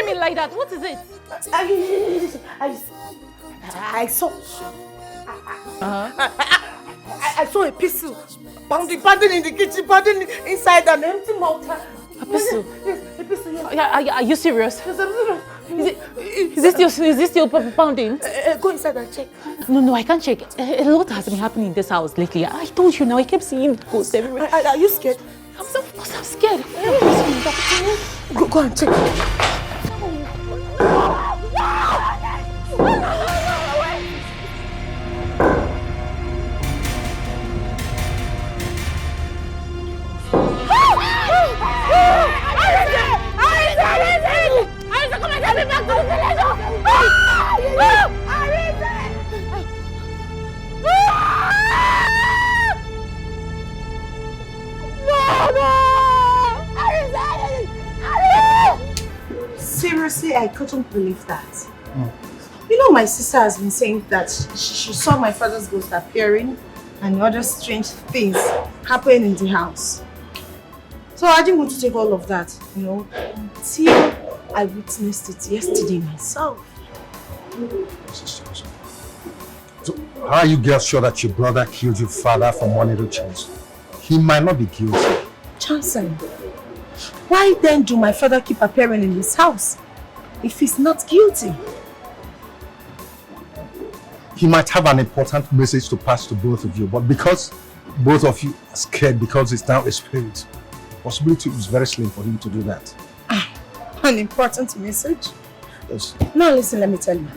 me like that? What is it? I saw. I saw a pistol pounding in the kitchen, pounding inside an empty mortar. A pistol? Yes, a pistol. Yes. Are you serious? Yes, I'm serious. Is this still pounding? Go inside and check. No, I can't check. A lot has been happening in this house lately. I told you now, I kept seeing ghosts everywhere. Are you scared? I'm scared. Go and check. Seriously, I couldn't believe that. You know, my sister has been saying that she saw my father's ghost appearing and other strange things happening in the house. So I didn't want to take all of that, you know, until I witnessed it yesterday myself. So how are you girls sure that your brother killed your father for money rituals? He might not be guilty. Johnson, why then do my father keep appearing in his house if he's not guilty? He might have an important message to pass to both of you, but because both of you are scared because it's now a spirit, possibility is very slim for him to do that. An important message? Yes. Now listen, let me tell you.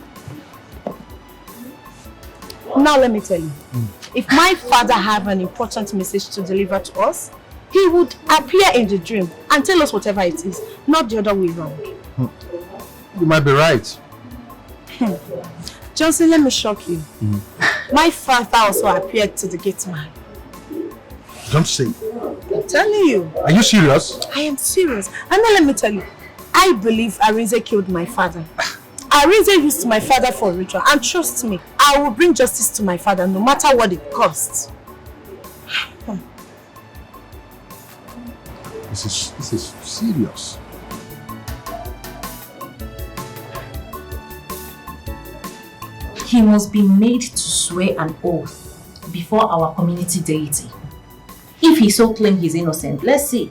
If my father have an important message to deliver to us, he would appear in the dream and tell us whatever it is, not the other way around. You might be right. Johnson, let me shock you. My father also appeared to the gate man. Don't say. I'm telling you. Are you serious? I am serious. And now let me tell you, I believe Arinze killed my father. Arinze used my father for a ritual, and trust me, I will bring justice to my father no matter what it costs. This is serious. He must be made to swear an oath before our community deity. If he so claims he's innocent, let's see.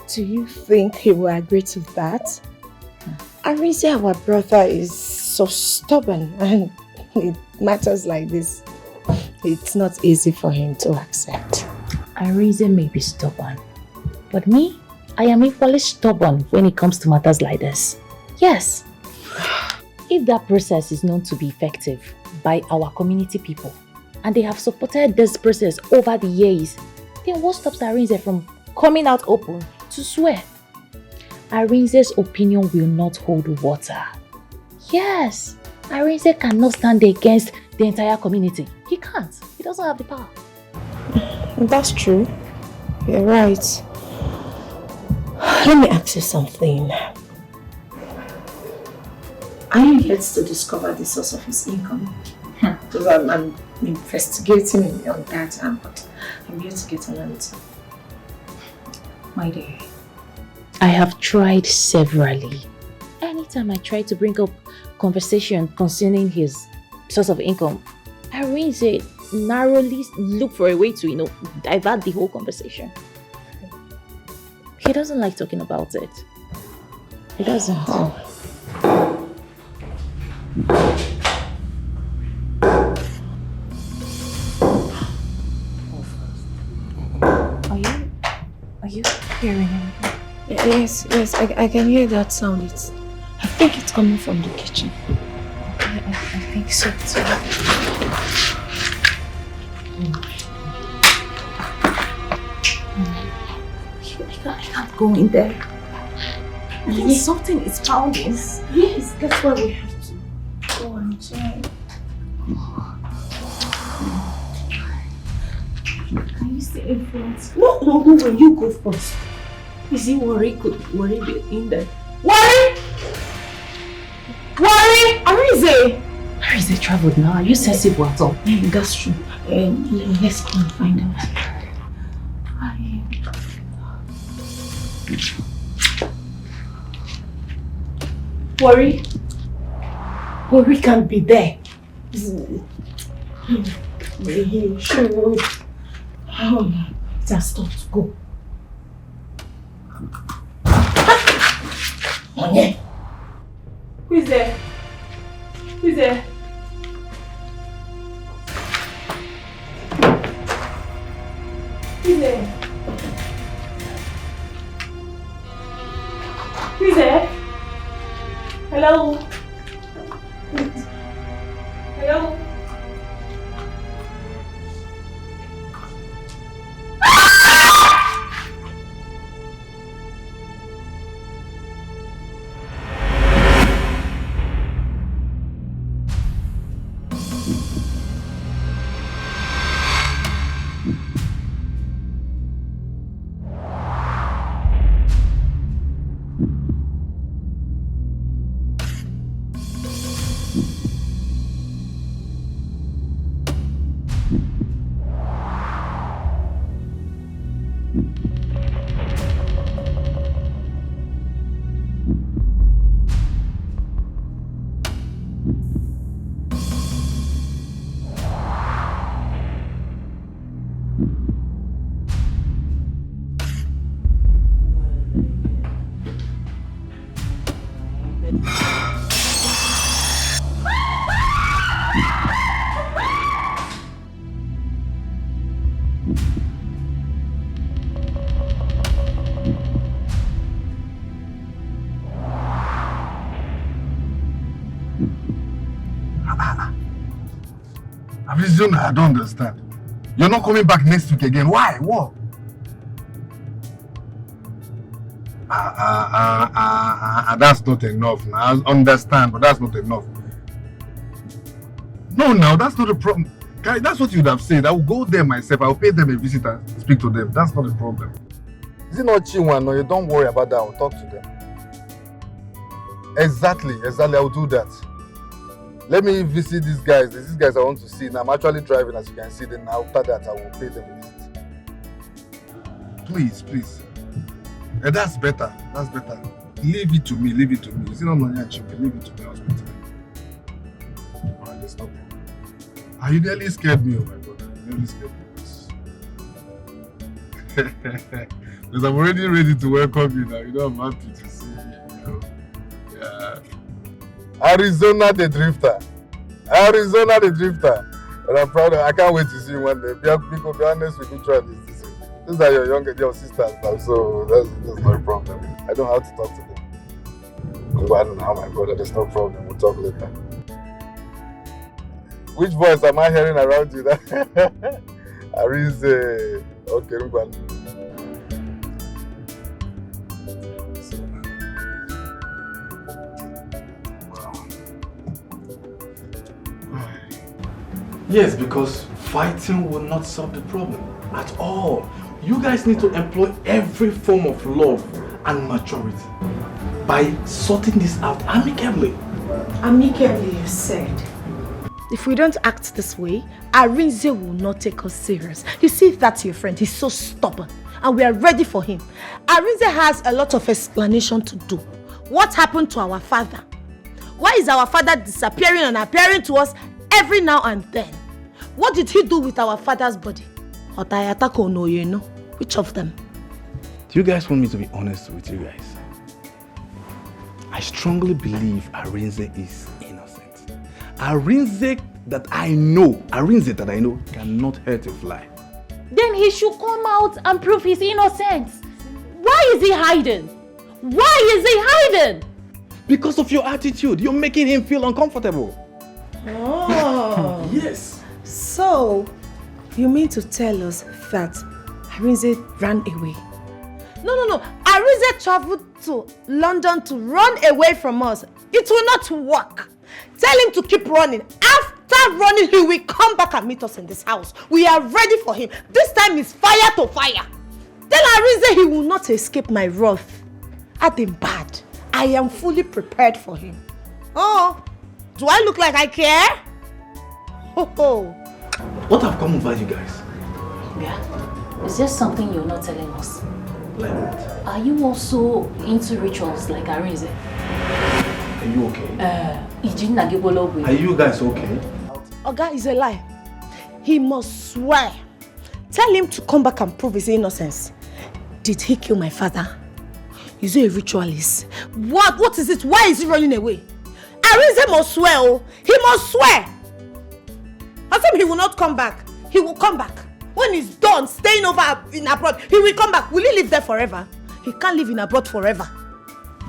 Do you think he will agree to that? Arinze, our brother, is so stubborn, and it matters like this. It's not easy for him to accept. Arinze may be stubborn, but me, I am equally stubborn when it comes to matters like this. Yes. If that process is known to be effective by our community people, and they have supported this process over the years, then what stops Arinze from coming out open to swear? Arinze's opinion will not hold water. Yes, Arinze cannot stand against the entire community. He can't. He doesn't have the power. That's true. You're right. Let me ask you something. Are you yet to discover the source of his income? Because I'm investigating on that, but I'm yet to get an answer. My dear, I have tried severally. Anytime I try to bring up conversation concerning his source of income, Arinze narrowly look for a way to, divert the whole conversation. He doesn't like talking about it. He doesn't. Oh. Are you hearing anything? Yes, I can hear that sound. I think it's coming from the kitchen. I think so too. I can't go in there. Something is pounding. Yes, that's why we have to go and try. Can you stay in front? No, when you go first. Is he worried? Could worry be in there? Worry! Arinze! Arinze traveled now. Are you sensible at all? Yeah, that's true. Let's go and find out. Worry can't be there. He should. It has got to go. Money. Who is there? Who is there? Who is there? Who is there? Hello? Hello? Arizona, I don't understand. You're not coming back next week again. Why? What? That's not enough now. I understand, but that's not enough. No, now that's not a problem. Guy, that's what you'd have said. I will go there myself. I will pay them a visit and speak to them. That's not a problem. Is it not Chinwan? No, you don't worry about that. I will talk to them. Exactly. I will do that. Let me visit these guys. These guys I want to see. Now I'm actually driving, as you can see. Then after that, I will pay them a visit. Please. That's better. Leave it to me. Is it not money and chicken? Leave it to me. I'll speak to them. Alright, there's no problem. You nearly scared me, oh my God. You nearly scared me. Because I'm already ready to welcome you now. You know, I'm happy to see you. Yeah. Arizona the Drifter. And I'm proud of. I can't wait to see you one day. Be honest with each other. These are your sisters now, so that's no problem. I don't have to talk to them. But I don't know, my brother, there's no problem. We'll talk later. Which voice am I hearing around you? Arize. Okay, Ruban. Yes, because fighting will not solve the problem at all. You guys need to employ every form of love and maturity by sorting this out amicably. Amicably, you said. If we don't act this way, Arinze will not take us serious. You see, that's your friend. He's so stubborn. And we are ready for him. Arinze has a lot of explanation to do. What happened to our father? Why is our father disappearing and appearing to us every now and then? What did he do with our father's body? Otayatako no, you know. Which of them? Do you guys want me to be honest with you guys? I strongly believe Arinze is innocent. Arinze that I know cannot hurt a fly. Then he should come out and prove his innocence. Why is he hiding? Because of your attitude. You're making him feel uncomfortable. Oh. Yes. So, you mean to tell us that Arinze ran away? No. Arinze traveled to London to run away from us. It will not work. Tell him to keep running. After running, he will come back and meet us in this house. We are ready for him. This time is fire to fire. Tell Arinze he will not escape my wrath. At him bad. I am fully prepared for him. Oh, do I look like I care? Oh. What have come over you guys? Yeah. Is there something you're not telling us? Like what? Are you also into rituals like Arinze? Are you okay? Are Are you guys okay? Oga is a lie. He must swear. Tell him to come back and prove his innocence. Did he kill my father? Is he a ritualist? What is it? Why is he running away? Arinze must swear. Oh. He must swear. I said he will not come back. He will come back. When he's done staying over in abroad, he will come back. Will he live there forever? He can't live in abroad forever.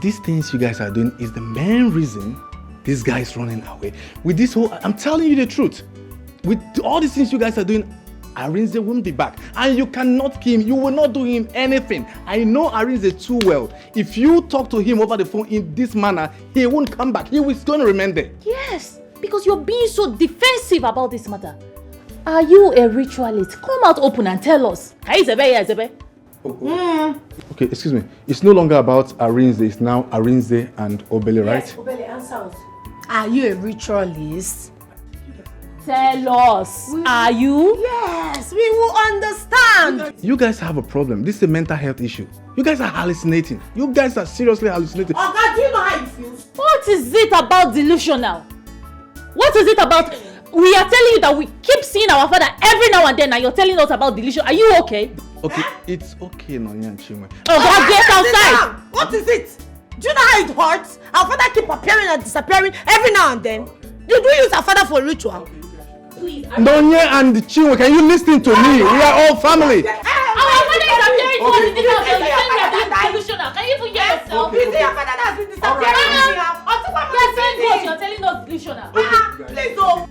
These things you guys are doing is the main reason this guy is running away. With this whole, I'm telling you the truth. With all these things you guys are doing, Arinze won't be back. And you cannot kill him. You will not do him anything. I know Arinze too well. If you talk to him over the phone in this manner, he won't come back. He is going to remain there. Yes, because you're being so defensive about this matter. Are you a ritualist? Come out open and tell us. Okay, excuse me. It's no longer about Arinze. It's now Arinze and Obele, right? Yes, Obele, answer us. Are you a ritualist? Tell us. Are you? Yes, we will understand. You guys have a problem. This is a mental health issue. You guys are hallucinating. You guys are seriously hallucinating. Oh God, do you know how it feels? What is it about delusional? What is it about? We are telling you that we keep seeing our father every now and then, and you're telling us about delusion. Are you okay? Okay, it's okay, Nonya and Chinwe. Oh God, get outside! What is it? Do you know how it hurts? Our father keep appearing and disappearing every now and then. Did we use our father for ritual? Please. Nonya and Chinwe, can you listen to me? We are all family. Our father is appearing for the delusional. Can you even hear yourself? Is it your father that's been disappearing? You're telling us delusional. Please don't.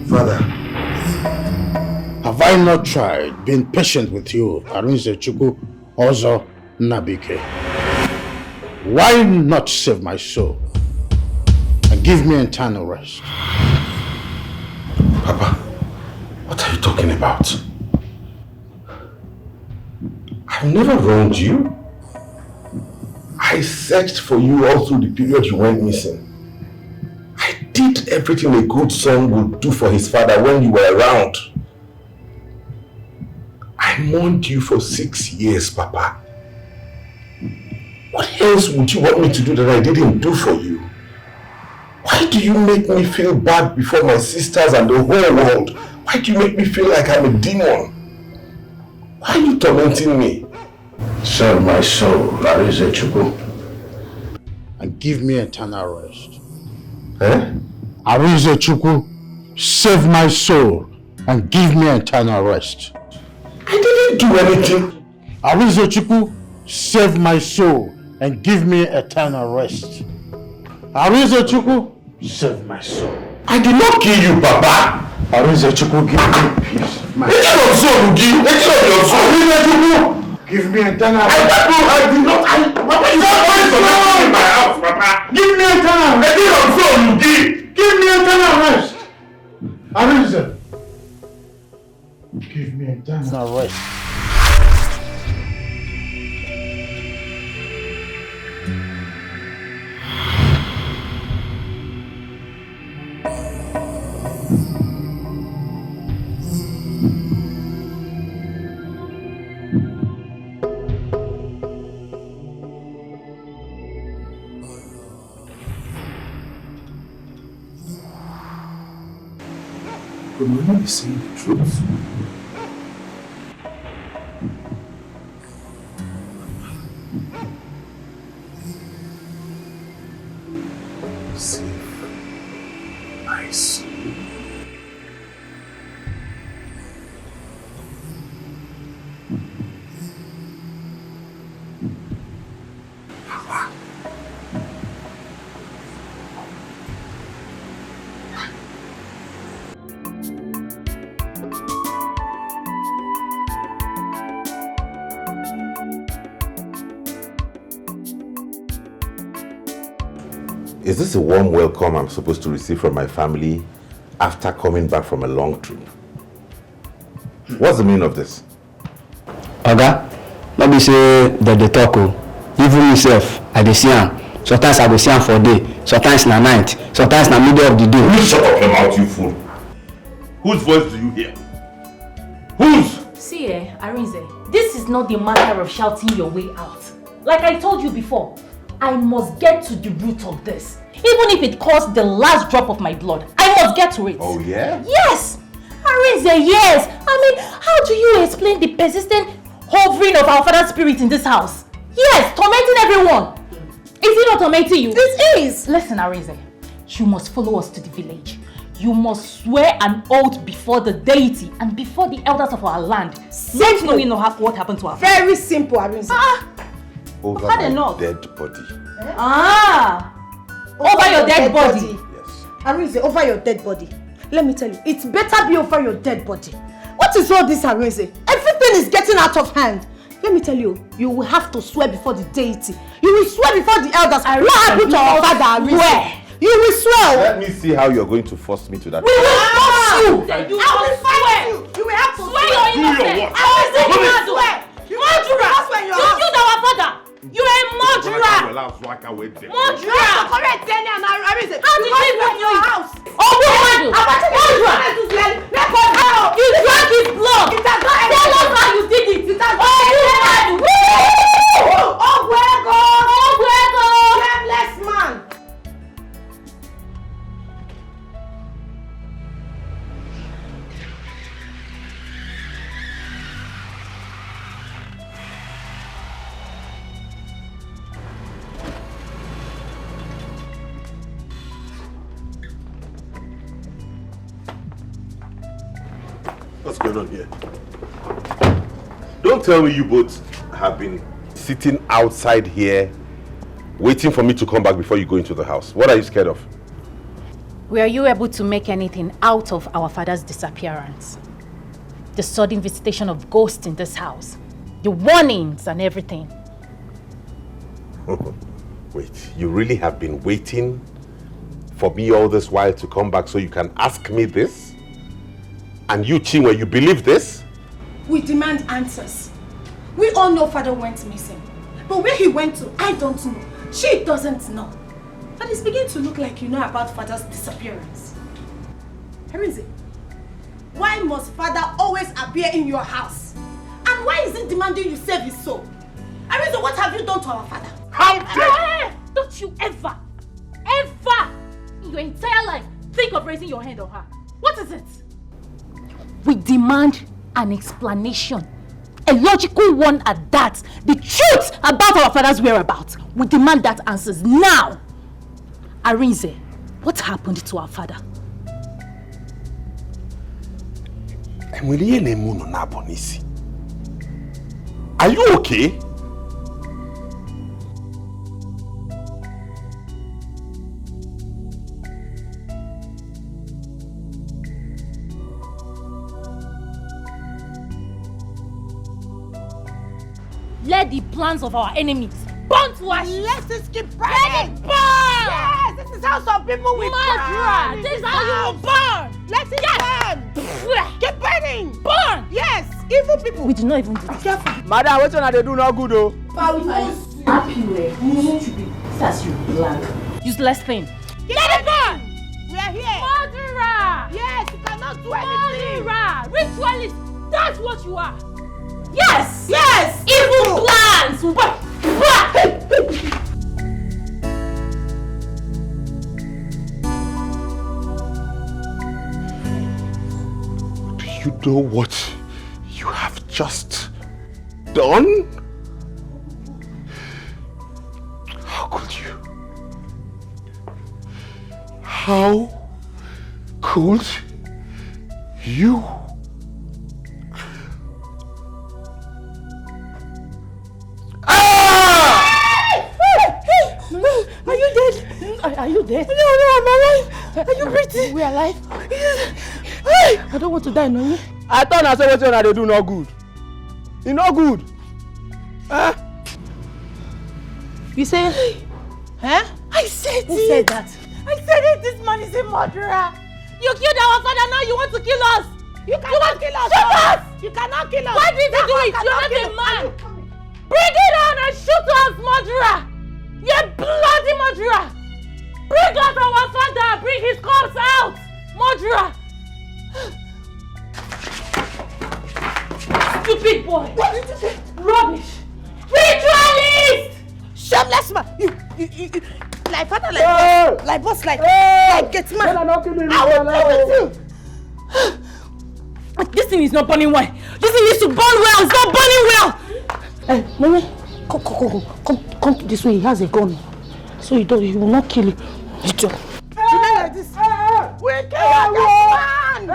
Father, have I not tried being patient with you, Arinze Chukwu Ozo Nabike? Why not save my soul and give me eternal rest? Papa, what are you talking about? I've never wronged you. I searched for you all through the period you went missing. I did everything a good son would do for his father when you were around. I mourned you for 6 years, Papa. What else would you want me to do that I didn't do for you? Why do you make me feel bad before my sisters and the whole world? Why do you make me feel like I'm a demon? Why are you tormenting me? Save my soul, Arinze Chukwu, and give me eternal rest. Eh? Arinze Chukwu, save my soul and give me eternal rest. I didn't do anything. Arinze Chukwu, save my soul and give me eternal rest. Arinze Chukwu, save my soul. I did not kill you, Papa. Arinze Chukwu, give me peace. Let's your soul, Ugi. Let's your soul. Arinze Chukwu, give me eternal rest. I did not. Papa, you don't in my house, Papa. Give me eternal rest. Let your soul, Ugi. Give me eternal rest. Arinze, give me eternal rest. But will not be saying the truth. Save my soul. Is this a warm welcome I'm supposed to receive from my family after coming back from a long trip? What's the meaning of this? Oga, no be say they talk o. Even myself, I dey see am. Sometimes I go see am for day, sometimes na night, sometimes na middle of the day. You shut up your mouth, you fool. Whose voice do you hear? Whose? See, Arinze, this is not the matter of shouting your way out. Like I told you before, I must get to the root of this. Even if it costs the last drop of my blood, I must get to it. Oh, yeah? Yes! Arinze, yes! I mean, how do you explain the persistent hovering of our father's spirit in this house? Yes, tormenting everyone! Is it not tormenting you? It is! Listen, Arinze, you must follow us to the village. You must swear an oath before the deity and before the elders of our land. Let knowing what happened to our father. Very simple, Arinze. Over my dead body. Over your dead body? Yes. Arinze, over your dead body. Let me tell you, it's better be over your dead body. What is all this, Arinze? Everything is getting out of hand. Let me tell you, you will have to swear before the deity. You will swear before the elders. What happened to our father, Arinze? You will swear. Let me see how you're going to force me to that. We will force you. I will fight you. You will have to swear your innocence. I will say you will swear. You killed our father. You are a murderer. Murderer. Correct, Daniel and Arinze. How did you get your house? Oh, murderer. You drank his blood. Tell us how you did it. Oh, where God. Shameless man. What's going on here? Don't tell me you both have been sitting outside here waiting for me to come back before you go into the house. What are you scared of? Were you able to make anything out of our father's disappearance? The sudden visitation of ghosts in this house, the warnings and everything. Wait, you really have been waiting for me all this while to come back so you can ask me this? And you, Chinwe, you believe this? We demand answers. We all know father went missing. But where he went to, I don't know. She doesn't know. And it's beginning to look like you know about father's disappearance. Arinze, why must father always appear in your house? And why is he demanding you save his soul? Arinze, what have you done to our father? How dare you! Don't you ever in your entire life think of raising your hand on her. What is it? We demand an explanation. A logical one at that. The truth about our father's whereabouts. We demand that answers now. Arinze, what happened to our father? Are you okay? Let the plans of our enemies burn to ashes. Let us keep burning. Let it burn. Yes, this is how some people will burn. This is how you will burn. Let it burn. Keep burning. Burn. Yes, evil people. We do not even do this. Careful. Madam, what are they do no good though? That's you black. Useless thing. Let it burn. We are here. Murderer. Yes, you cannot do anything. Murderer. Ritualist. That's what you are. Yes! Yes! Evil plans! Do you know what you have just done? How could you? How could you? Are you dead? No, I'm alive. Are you breathing? We are alive. I don't want to die, no. I thought I said what they do no good. It's no good. Huh? You say? Huh? I said Who said that? I said it. This man is a murderer. You killed our father, now you want to kill us. You cannot kill us! Shoot us! You cannot kill us! Why did you do it? You're not a man! Bring it on and shoot us, murderer! You bloody murderer! Bring out our father! Bring his corpse out! Murderer! Stupid boy! What did you say? Rubbish! Ritualist! Shameless man! You like father, like boss, like get man! I will play with you! This thing is not burning well! This thing needs to burn well! It's not burning well! Hey, Mommy, come this way. He has a gun, so he will not kill you. Like this. We kill man.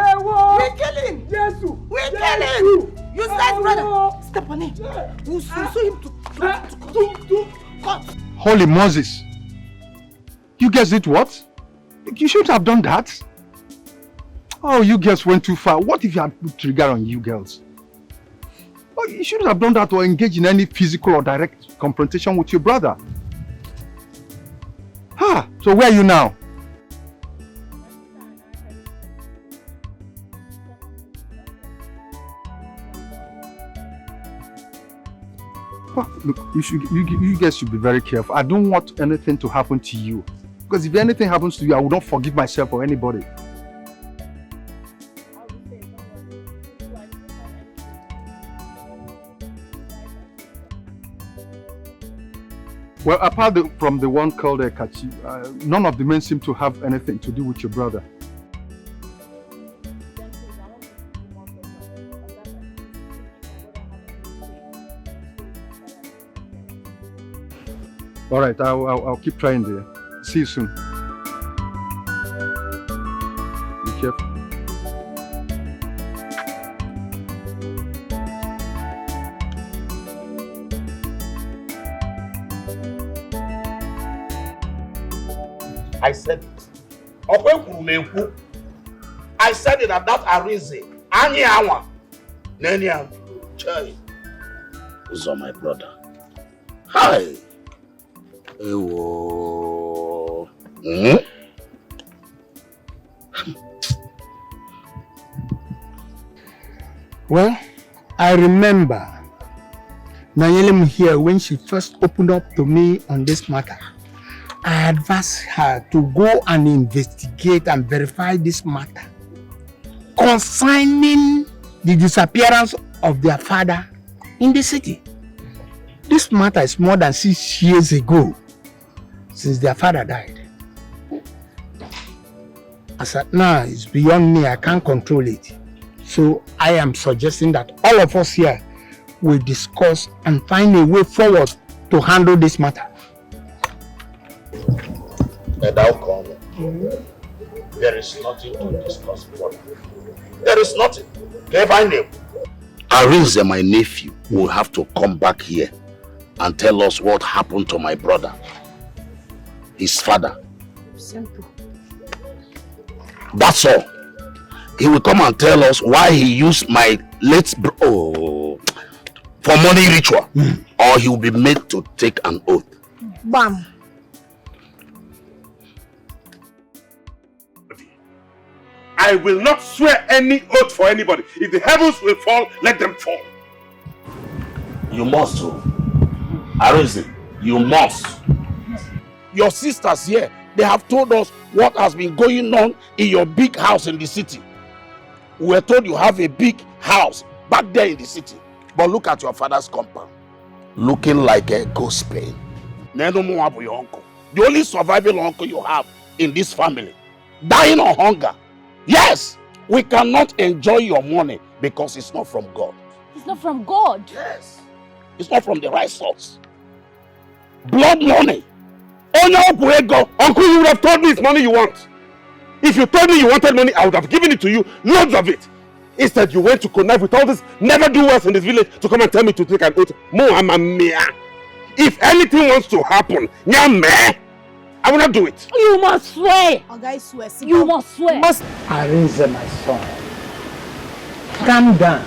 We kill him. Yes, we kill him. You said, brother. Step on him. We'll sue him to cut. Holy Moses! You guys did what? You shouldn't have done that. Oh, you girls went too far. What if you had put trigger on you girls? Oh, you shouldn't have done that or engage in any physical or direct confrontation with your brother. So where are you now? Well, look, you guys should be very careful. I don't want anything to happen to you. Because if anything happens to you, I will not forgive myself or anybody. Well, apart from the one called Kachi, none of the men seem to have anything to do with your brother. All right, I'll keep trying there. See you soon. Be careful. I said it. I said it at that Arinze. Anyawa. Nenya. Chai. Who's on my brother? Hi. Ewo. Well, I remember Nayelem here when she first opened up to me on this matter. I advised her to go and investigate and verify this matter concerning the disappearance of their father in the city. This matter is more than 6 years ago since their father died. As at now, it's beyond me. I can't control it. So I am suggesting that all of us here will discuss and find a way forward to handle this matter. And I'll call them. There is nothing to discuss further. There is nothing. Can I find him? Arinze, my nephew, will have to come back here and tell us what happened to my brother, his father. Simple. That's all. He will come and tell us why he used my late for money ritual, or he will be made to take an oath. Bam. I will not swear any oath for anybody. If the heavens will fall, let them fall. You must, Arinze, you must. Your sisters here, they have told us what has been going on in your big house in the city. We were told you have a big house back there in the city. But look at your father's compound. Looking like a ghost pain. Your uncle. The only surviving uncle you have in this family. Dying of hunger. Yes, we cannot enjoy your money because it's not from God. It's not from God. Yes. It's not from the right source. Blood money. Uncle, you would have told me it's money you want. If you told me you wanted money, I would have given it to you, loads of it. Instead, you went to connive with all this never-do-wells in this village to come and tell me to take an oath. If anything wants to happen, I will not do it. You must swear. Okay, swear. You must swear. Arinze, my son. Calm down.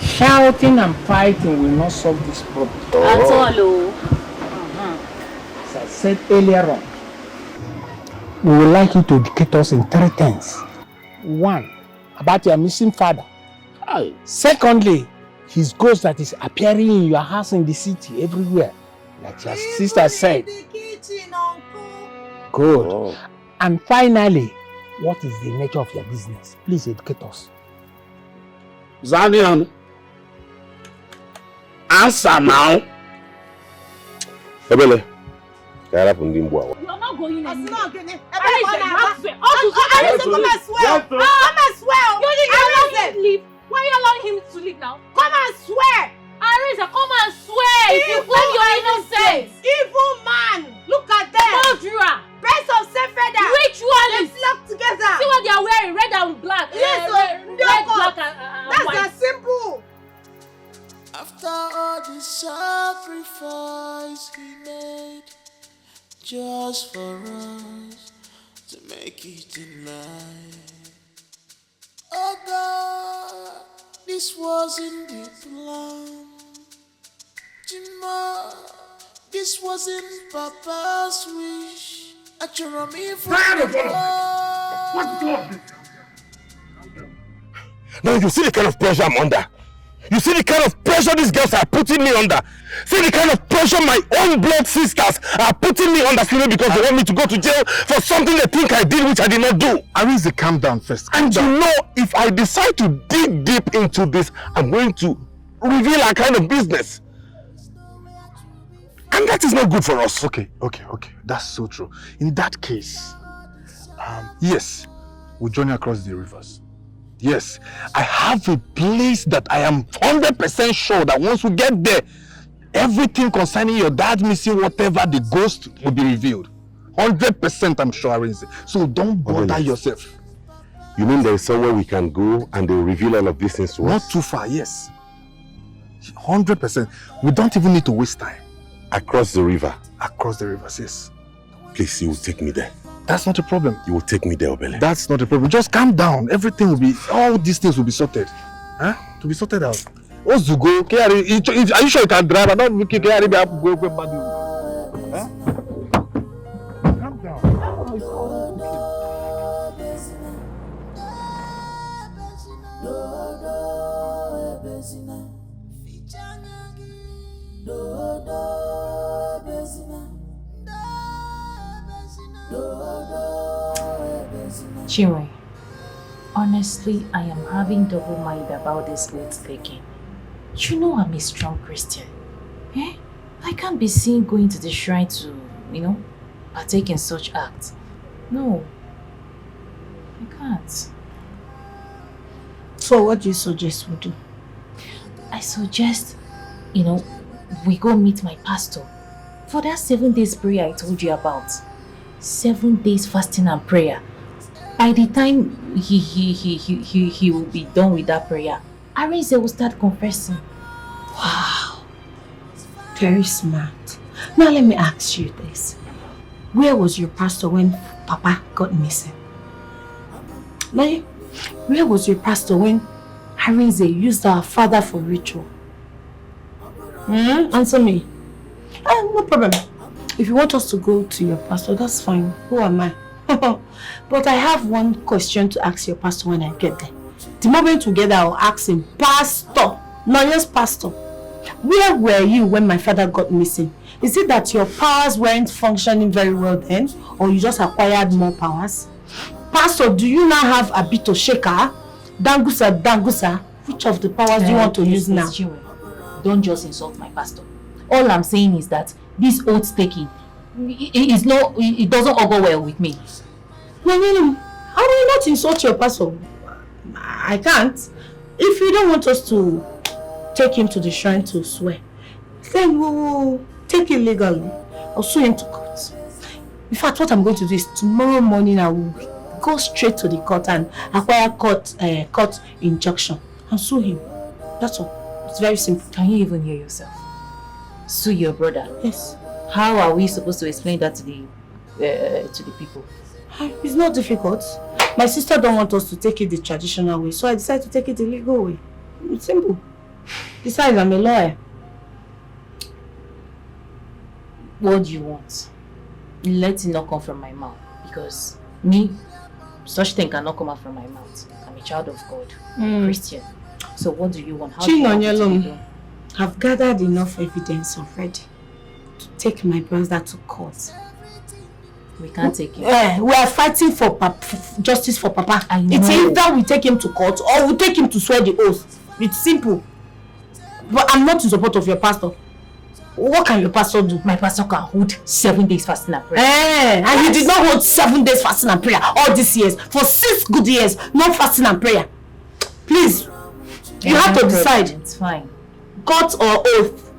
Shouting and fighting will not solve this problem. At all. As I said earlier on, we would like you to educate us in 3 things. 1, about your missing father. Secondly, his ghost that is appearing in your house in the city everywhere, like your sister said. Good. Oh. And finally, what is the nature of your business? Please educate us. Zanian, answer now. Ebele, you're not going anywhere. Come and swear. Come and swear. You leave. Why are you allowing him to leave now? Come and swear. Arisa, come and swear. If you claim you're innocent. Evil man. Look at them. Murderer. Birds of same feather. Ritualist. They flock together. See what they are wearing? Red and black. Yes, red, black, and that's white. That's simple. After all the sacrifice he made, just for us to make it in life. Oh God, this wasn't the plan. Jima, this wasn't Papa's wish. Actually, me for what's wrong? Now you see the kind of pressure I'm under. You see the kind of pressure these girls are putting me under. See the kind of pressure my own blood sisters are putting me under simply because they want me to go to jail for something they think I did which I did not do. Arinze, calm down first. And you know, if I decide to dig deep into this, I'm going to reveal our kind of business. And that is not good for us. Okay. That's so true. In that case, yes, we'll journey across the rivers. Yes, I have a place that I am 100% sure that once we get there, everything concerning your dad missing whatever the ghost will be revealed. 100% I'm sure, Arinze. So don't bother yourself. You mean there is somewhere we can go and they will reveal all of these things to us? Not too far, yes. 100%. We don't even need to waste time. Across the river? Across the rivers, yes. Please, you will take me there. That's not a problem. You will take me there, Obele. That's not a problem. Just calm down. Everything will be, all these things will be sorted. Huh? To be sorted out. Ozugo, are you sure you can drive? I don't look at it. Go back. Huh? Calm down. Chinwe, honestly, I am having double mind about this oath taking. You know I'm a strong Christian. Eh? I can't be seen going to the shrine to, partake in such acts. No, I can't. So what do you suggest we do? I suggest, we go meet my pastor for that 7 days prayer I told you about. 7 days fasting and prayer. By the time he will be done with that prayer, Arinze will start confessing. Wow. Very smart. Now let me ask you this. Where was your pastor when Papa got missing? Now, where was your pastor when Arinze used our father for ritual? Answer me. No problem. If you want us to go to your pastor, that's fine. Who am I? But I have one question to ask your pastor when I get there. The moment together, I'll ask him, Pastor, not just pastor, where were you when my father got missing? Is it that your powers weren't functioning very well then, or you just acquired more powers? Pastor, do you now have a bit of shaker? Dangusa? Which of the powers do you want to use now? Don't just insult my pastor. All I'm saying is that this oath taking, it doesn't augur well with me. No. How do you not insult your pastor? I can't. If you don't want us to take him to the shrine to swear, then we will take it legally. I'll sue him to court. In fact, what I'm going to do is tomorrow morning I will go straight to the court and acquire court injunction and sue him. That's all. It's very simple. Can you even hear yourself? Sue your brother? Yes. How are we supposed to explain that to the people? It's not difficult. My sister don't want us to take it the traditional way, so I decided to take it the legal way. It's simple. Besides, I'm a lawyer. What do you want? Let it not come from my mouth, because me, such thing cannot come out from my mouth. I'm a child of God, Christian. So what do you want? How Chinonyelum, I've gathered enough evidence already to take my brother to court. We can't take it. We are fighting for justice for Papa. I know. It's either we take him to court or we take him to swear the oath. It's simple. But I'm not in support of your pastor. What can your pastor do? My pastor can hold 7 days fasting and prayer. And he did not hold 7 days fasting and prayer all these years. For 6 good years, no fasting and prayer. Please, you have to decide. It's fine. Court or oath?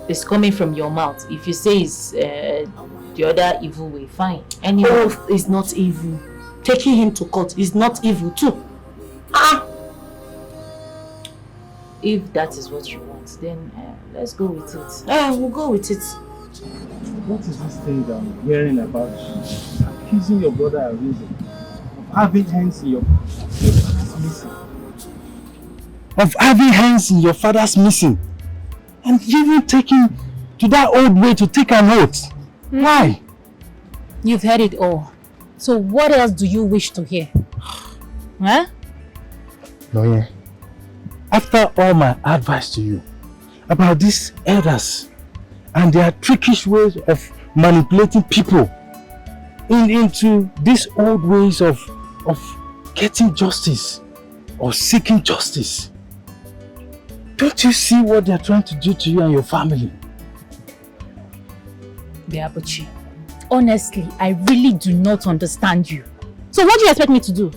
It's coming from your mouth. If you say it's the other evil way, fine. Anyway. Oath is not evil. Taking him to court is not evil too. If that is what you want, then let's go with it. We'll go with it. What is this thing that I'm hearing about accusing your brother Arinze of having hands in your father's missing? Of having hands in your father's missing? And even taking to that old way to take an oath? Why? You've heard it all. So what else do you wish to hear? Huh? Lawyer, after all my advice to you about these elders and their trickish ways of manipulating people into these old ways of getting justice or seeking justice, don't you see what they're trying to do to you and your family? Biabuchi, honestly, I really do not understand you. So what do you expect me to do?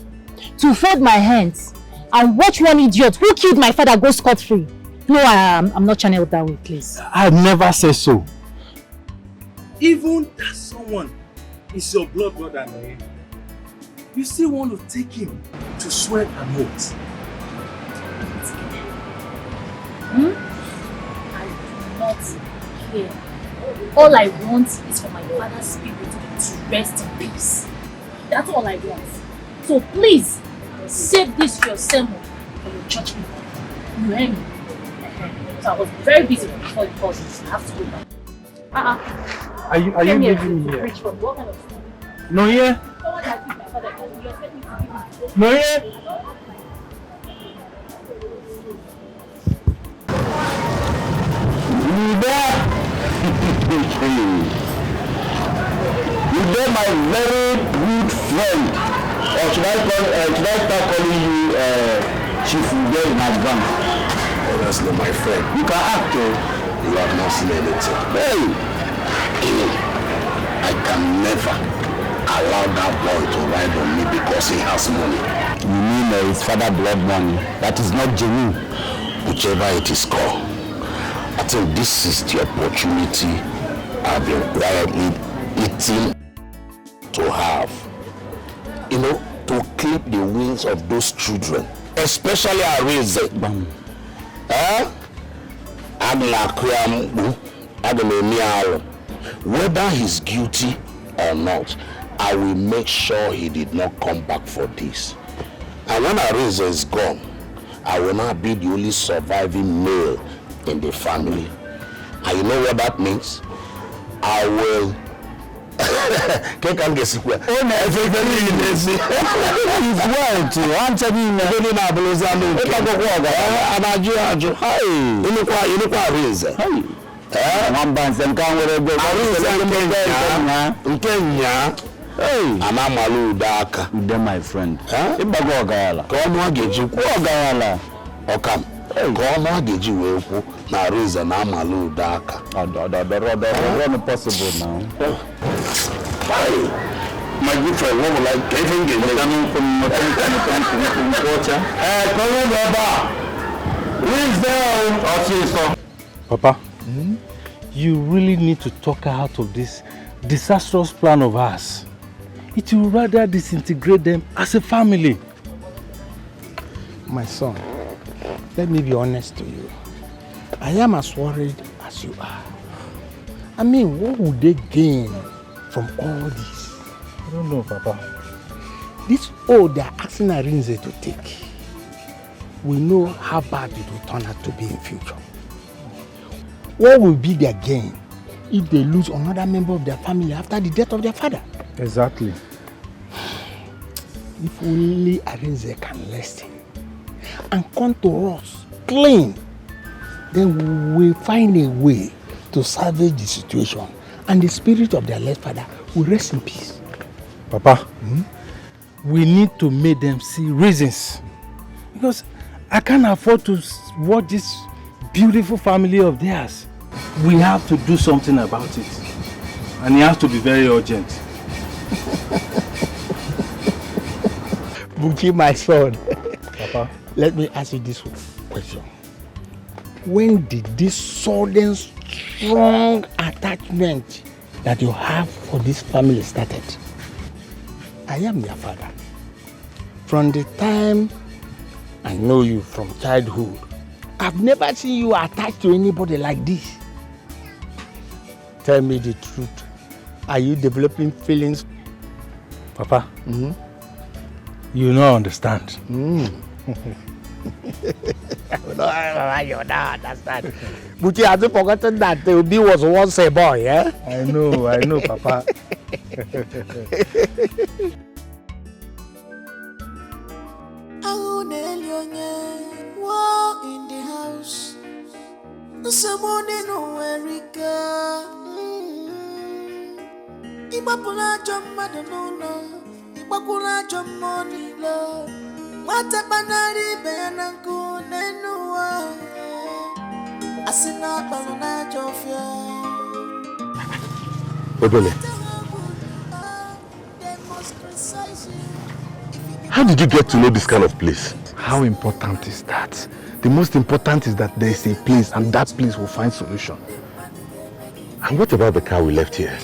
To fold my hands and watch one idiot who killed my father go scot-free? No, I'm not channeled that way, please. I never said so. Even that someone is your blood brother, you still want to take him to swear an oath. I do not care. All I want is for my father's spirit to rest in peace. That's all I want. So please, save this your sermon for your church people. You hear me? So I was very busy before you called me. I have to go back. Are you leaving me here? What kind of stuff? No, yeah? Someone that killed my father, you expect me to give him? No, yeah? You're my very good friend. Or should I start calling you Chief Ude in advance? Honestly, my friend. You can act, you have not seen anything. Hey! I can never allow that boy to ride on me because he has money. You mean his father blood money? That is not genuine. Whichever it is called. I think this is the opportunity I've been quietly eating to have. You know, to clip the wings of those children, especially Arinze. Whether he's guilty or not, I will make sure he did not come back for this. And when Arinze is gone, I will not be the only surviving male in the family. And you know what that means? I will can't guess it. Oh no, everybody is well too. I'm telling you, very now below Zanu. If I go walk, hi. You look what is it? Hi. One band them come with a go. Kenya. Hey. I'm Malu Daka. Then my friend. Huh? If I go Gala. Come on, get you. Go Gala. Or come. Come on, get you. Na reason na Malu Daka. That's possible now. My good friend, what would like anything coming from water? Come on, Baba. Who's there? Papa, you really need to talk her out of this disastrous plan of ours. It will rather disintegrate them as a family. My son, let me be honest to you. I am as worried as you are. I mean, what would they gain from all this? I don't know, Papa. This oath they are asking Arinze to take, we know how bad it will turn out to be in future. What will be their gain if they lose another member of their family after the death of their father? Exactly. If only Arinze can listen and come to us clean, then we will find a way to salvage the situation and the spirit of their late father will rest in peace. Papa, we need to make them see reasons. Because I can't afford to watch this beautiful family of theirs. We have to do something about it. And it has to be very urgent. Buki, my son. Papa. Let me ask you this question. When did this sudden strong attachment that you have for this family started? I am your father. From the time I know you from childhood, I've never seen you attached to anybody like this. Tell me the truth. Are you developing feelings? Papa, you don't understand. You don't understand. But you have forgotten that Obi was once a boy, eh? I know, Papa. War in the house. Somebody know Erika. Ibapula Jomma no. Ibapula Jommoni lo. Watabanari Benaku Nenua. Asina Balona Jofia. Odole, how did you get to know this kind of place? How important is that? The most important is that there is a place and that place will find solution. And what about the car we left here?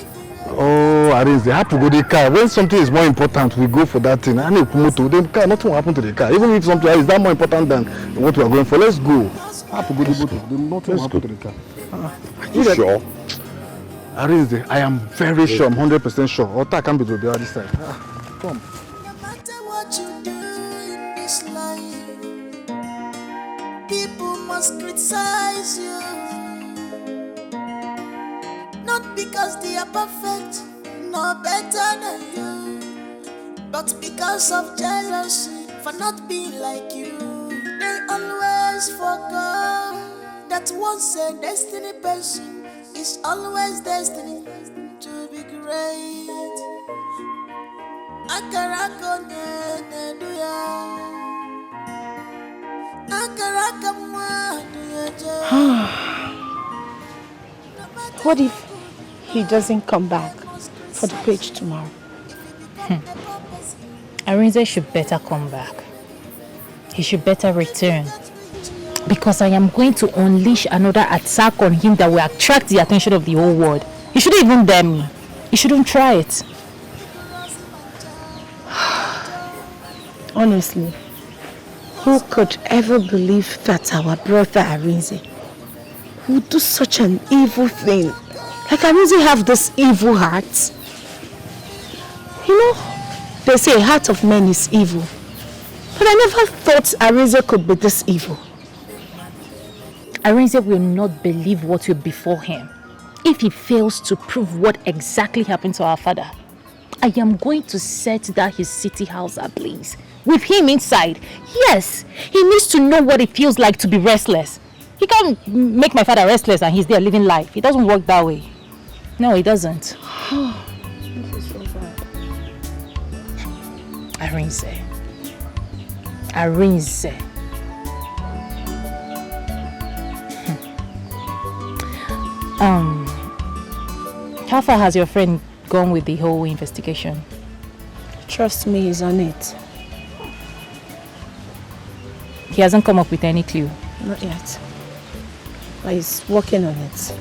Oh, Arinze, they have to go to the car. When something is more important, we go for that thing. I need to to the car. Nothing will happen to the car. Even if something is that more important than what we are going for, let's go. I have to go to the boat. Nothing will happen to the car. Are you sure? Arinze, I am very sure. I'm 100% sure. Ota can be to the other side. Come. What you do in this life, people must criticize you. Not because they are perfect, no better than you, but because of jealousy for not being like you. They always forget that once a destiny person is always destined to be great. Akaraka neduya, akaraka What if he doesn't come back for the page tomorrow? Arinze should better come back. He should better return. Because I am going to unleash another attack on him that will attract the attention of the whole world. He shouldn't even dare me. He shouldn't try it. Honestly, who could ever believe that our brother Arinze would do such an evil thing? Like Arinze have this evil heart. You know, they say a heart of man is evil. But I never thought Arinze could be this evil. Arinze will not believe what will befall him if he fails to prove what exactly happened to our father. I am going to set that his city house ablaze. With him inside. Yes, he needs to know what it feels like to be restless. He can't make my father restless and he's there living life. It doesn't work that way. No, it doesn't. This is so bad. Arinze. Arinze. How far has your friend gone with the whole investigation? Trust me, he's on it. He hasn't come up with any clue? Not yet. But he's working on it.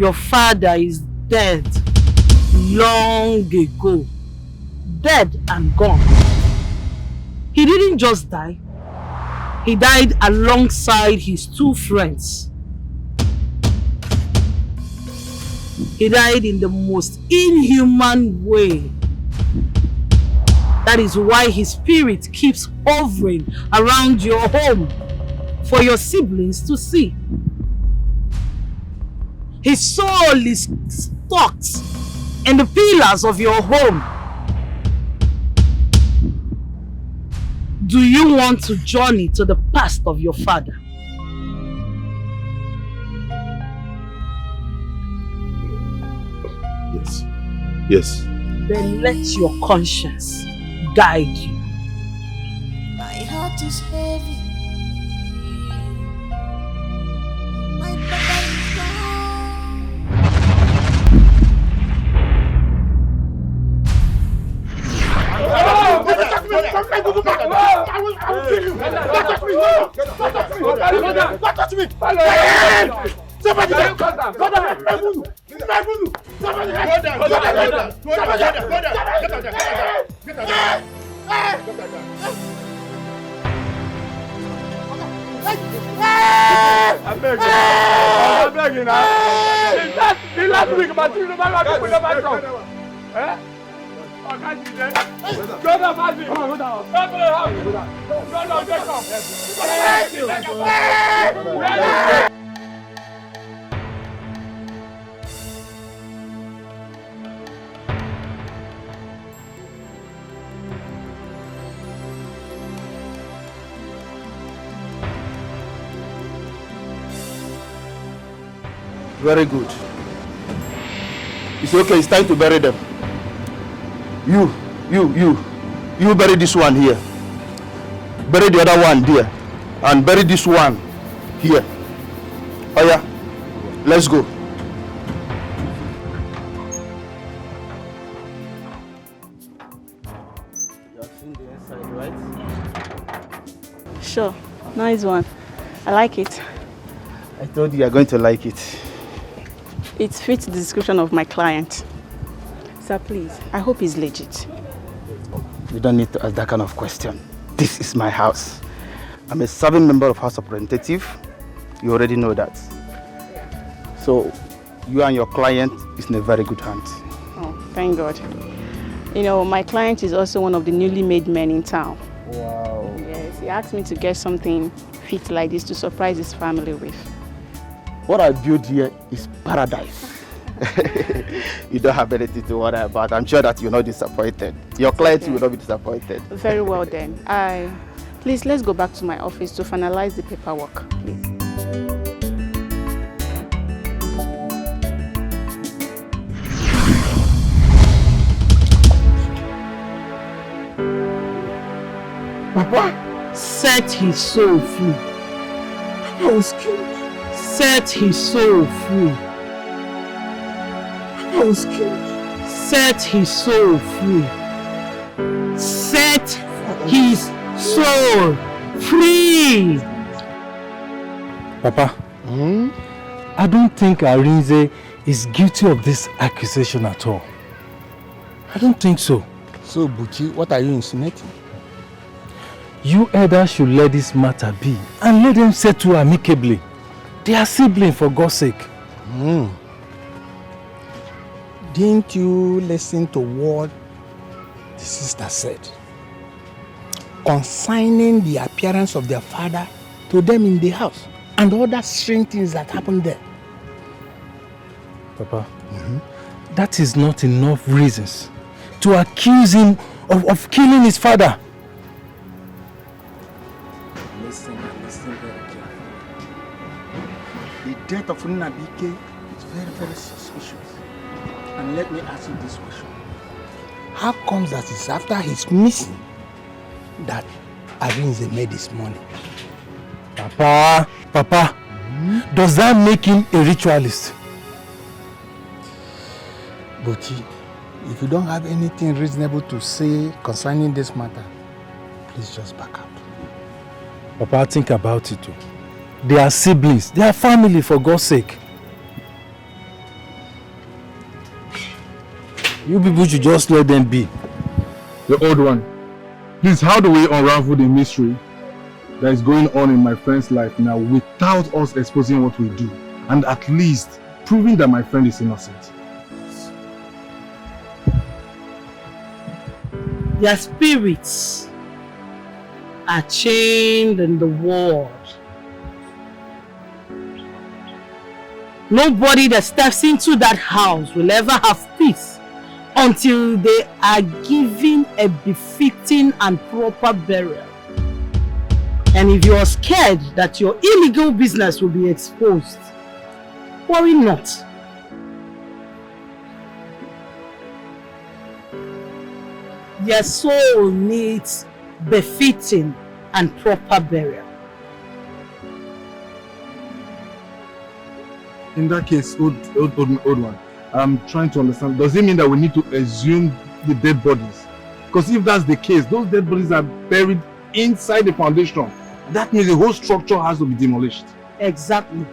Your father is dead long ago. Dead and gone. He didn't just die. He died alongside his 2 friends. He died in the most inhuman way. That is why his spirit keeps hovering around your home for your siblings to see. His soul is stuck in the pillars of your home. Do you want to journey to the past of your father? Yes. Yes. Then let your conscience guide you. My heart is heavy. My papa is gone. I'm begging now. The last week, my children never come. Eh? I can't see them. Go down, Mazi. Go down. Go down, Jacob. Very good. It's okay, it's time to bury them. You bury this one here. Bury the other one there. And bury this one here. Oh yeah, let's go. You have seen the inside, right? Sure, nice one. I like it. I told you you're going to like it. It fits the description of my client. Sir, please, I hope he's legit. You don't need to ask that kind of question. This is my house. I'm a serving member of House of Representative. You already know that. So, you and your client is in a very good hands. Oh, thank God. You know, my client is also one of the newly made men in town. Wow. Yes, he asked me to get something fit like this to surprise his family with. What I built here is paradise. You don't have anything to worry about. I'm sure that you're not disappointed. Your clients will not be disappointed. Very well then. Please, let's go back to my office to finalize the paperwork, please. Papa, set his soul free. Papa was killed. Set his soul free. Papa was killed. Set his soul free. Set his soul free. Papa, I don't think Arinze is guilty of this accusation at all. I don't think so. So, Buchi, what are you insinuating? You elders should let this matter be and let them settle amicably. They are siblings, for God's sake. Didn't you listen to what the sister said concerning the appearance of their father to them in the house and other strange things that happened there? Papa, that is not enough reasons to accuse him of killing his father. Listen very carefully. The death of Nnabike is very, very suspicious. And let me ask you this question. How comes that it's after his missing that Arinze made his money? Papa, does that make him a ritualist? Buchi, if you don't have anything reasonable to say concerning this matter, please just back up. Papa, think about it too. They are siblings. They are family, for God's sake. You people should just let them be. The old one. Please, how do we unravel the mystery that is going on in my friend's life now without us exposing what we do? And at least proving that my friend is innocent. Their spirits are chained in the world. Nobody that steps into that house will ever have peace until they are given a befitting and proper burial. And if you are scared that your illegal business will be exposed, worry not. Their soul needs befitting and proper burial. In that case, old one, I'm trying to understand. Does it mean that we need to exhume the dead bodies? Because if that's the case, those dead bodies are buried inside the foundation. That means the whole structure has to be demolished. Exactly.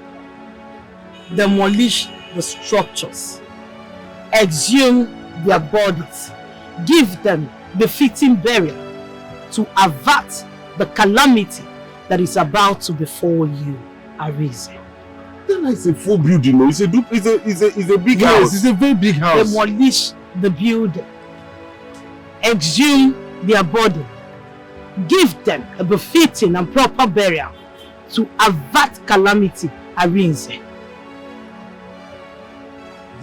Demolish the structures. Exhume their bodies. Give them befitting burial to avert the calamity that is about to befall you, Arise. It's a full building, no? It's a big house. Yes, it's a very big house. Demolish the building. Exhume their body. Give them a befitting and proper burial to avert calamity, Arise.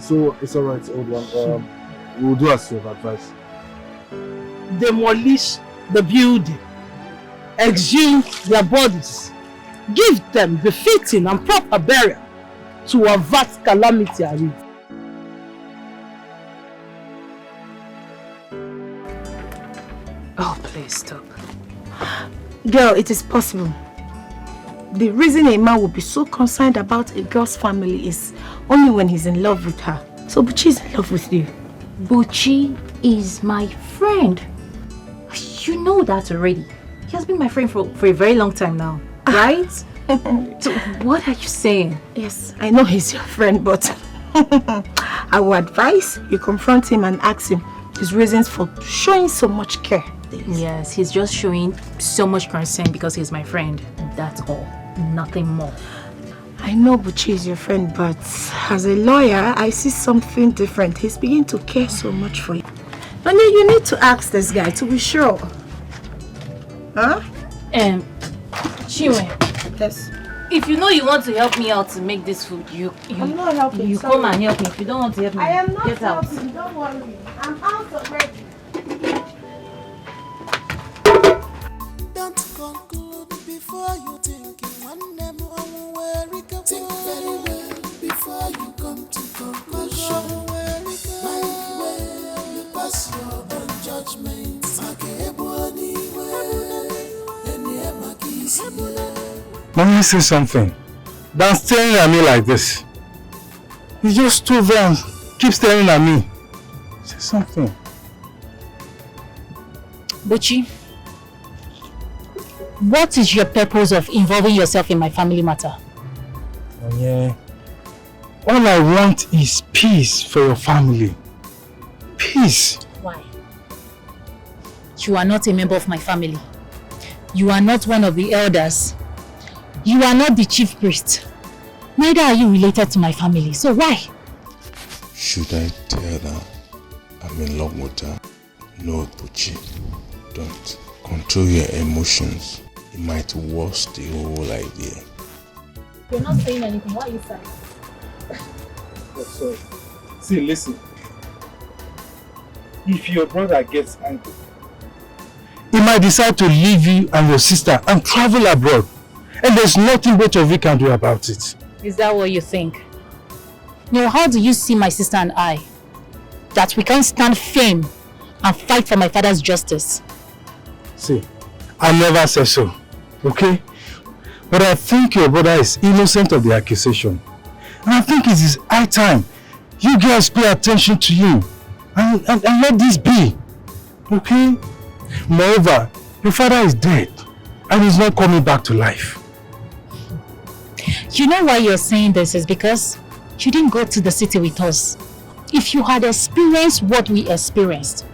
So it's alright, old one. We'll do as you have advised. Demolish the building. Exhume their bodies. Give them befitting and proper burial to avert calamity, Arise. Oh, please stop. Girl, it is possible. The reason a man will be so concerned about a girl's family is only when he's in love with her. So Buchi is in love with you. Buchi is my friend. You know that already. He has been my friend for a very long time now, right? So what are you saying? Yes, I know he's your friend, but I would advise you confront him and ask him his reasons for showing so much care. Yes, he's just showing so much concern because he's my friend. That's all. Nothing more. I know Buchi is your friend, but as a lawyer, I see something different. He's beginning to care so much for you. But you need to ask this guy to be sure. Huh? Chinwe. Yes. If you know you want to help me out to make this food, I'm not helping. You come and help me. If you don't want to help me, I am not get out. helping. Don't worry. I'm out already. Don't conclude before you think. Think very well before you come to conclusion. Mind well, you pass your own judgment. Let me say something. Don't staring at me like this. You just stood there and keep staring at me. Say something. Buchi, what is your purpose of involving yourself in my family matter? Oh, yeah. All I want is peace for your family. Peace. Why? You are not a member of my family. You are not one of the elders. You are not the chief priest. Neither are you related to my family. So why? Should I tell her I'm in love with her? No, Buchi. Don't. Control your emotions. It might worsen the whole idea. You're not saying anything. Why are you silent? Oh, sorry. See, listen. If your brother gets angry, he might decide to leave you and your sister and travel abroad. And there's nothing both of you can do about it. Is that what you think? No, how do you see my sister and I? That we can't stand fame and fight for my father's justice? See, I never said so, okay? But I think your brother is innocent of the accusation. And I think it is high time you girls pay attention to him and let this be, okay? Moreover, your father is dead and he's not coming back to life. You know why you're saying this is because you didn't go to the city with us. If If you had experienced what we experienced,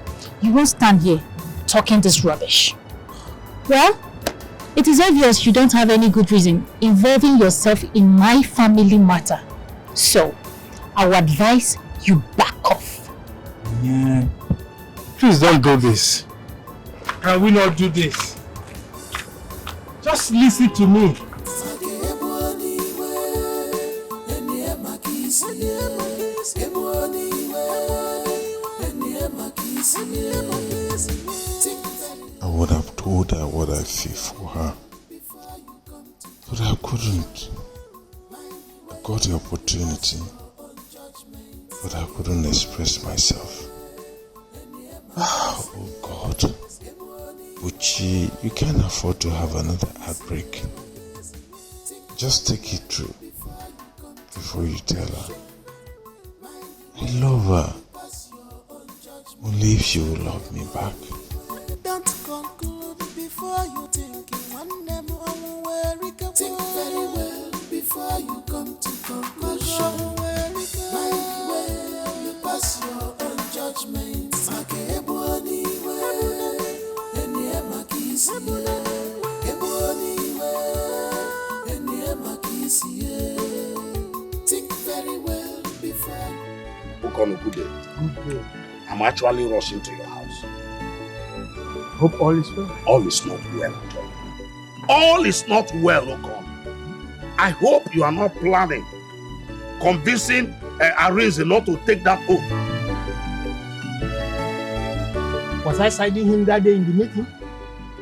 you won't stand here talking this rubbish. Well, it is obvious you don't have any good reason involving yourself in my family matter. So, I would advise you back off. Yeah. Please don't do this. Can we not do this? Just listen to me. I would have told her what I feel for her, but I couldn't. I got the opportunity, but I couldn't express myself. Oh God. Uchi, you can't afford to have another heartbreak. Just take it through before you tell her. I love her. Only if she will love me back. Don't conclude before you think. Think very well before you come to conclusion. Mind well, you pass your own judgment. Think very well before. Good day. Good day. I'm actually rushing to your house. Hope all is well. All is not well at all. All is not well, Okon. I hope you are not planning, convincing Arinze not to take that oath. Was I siding him that day in the meeting?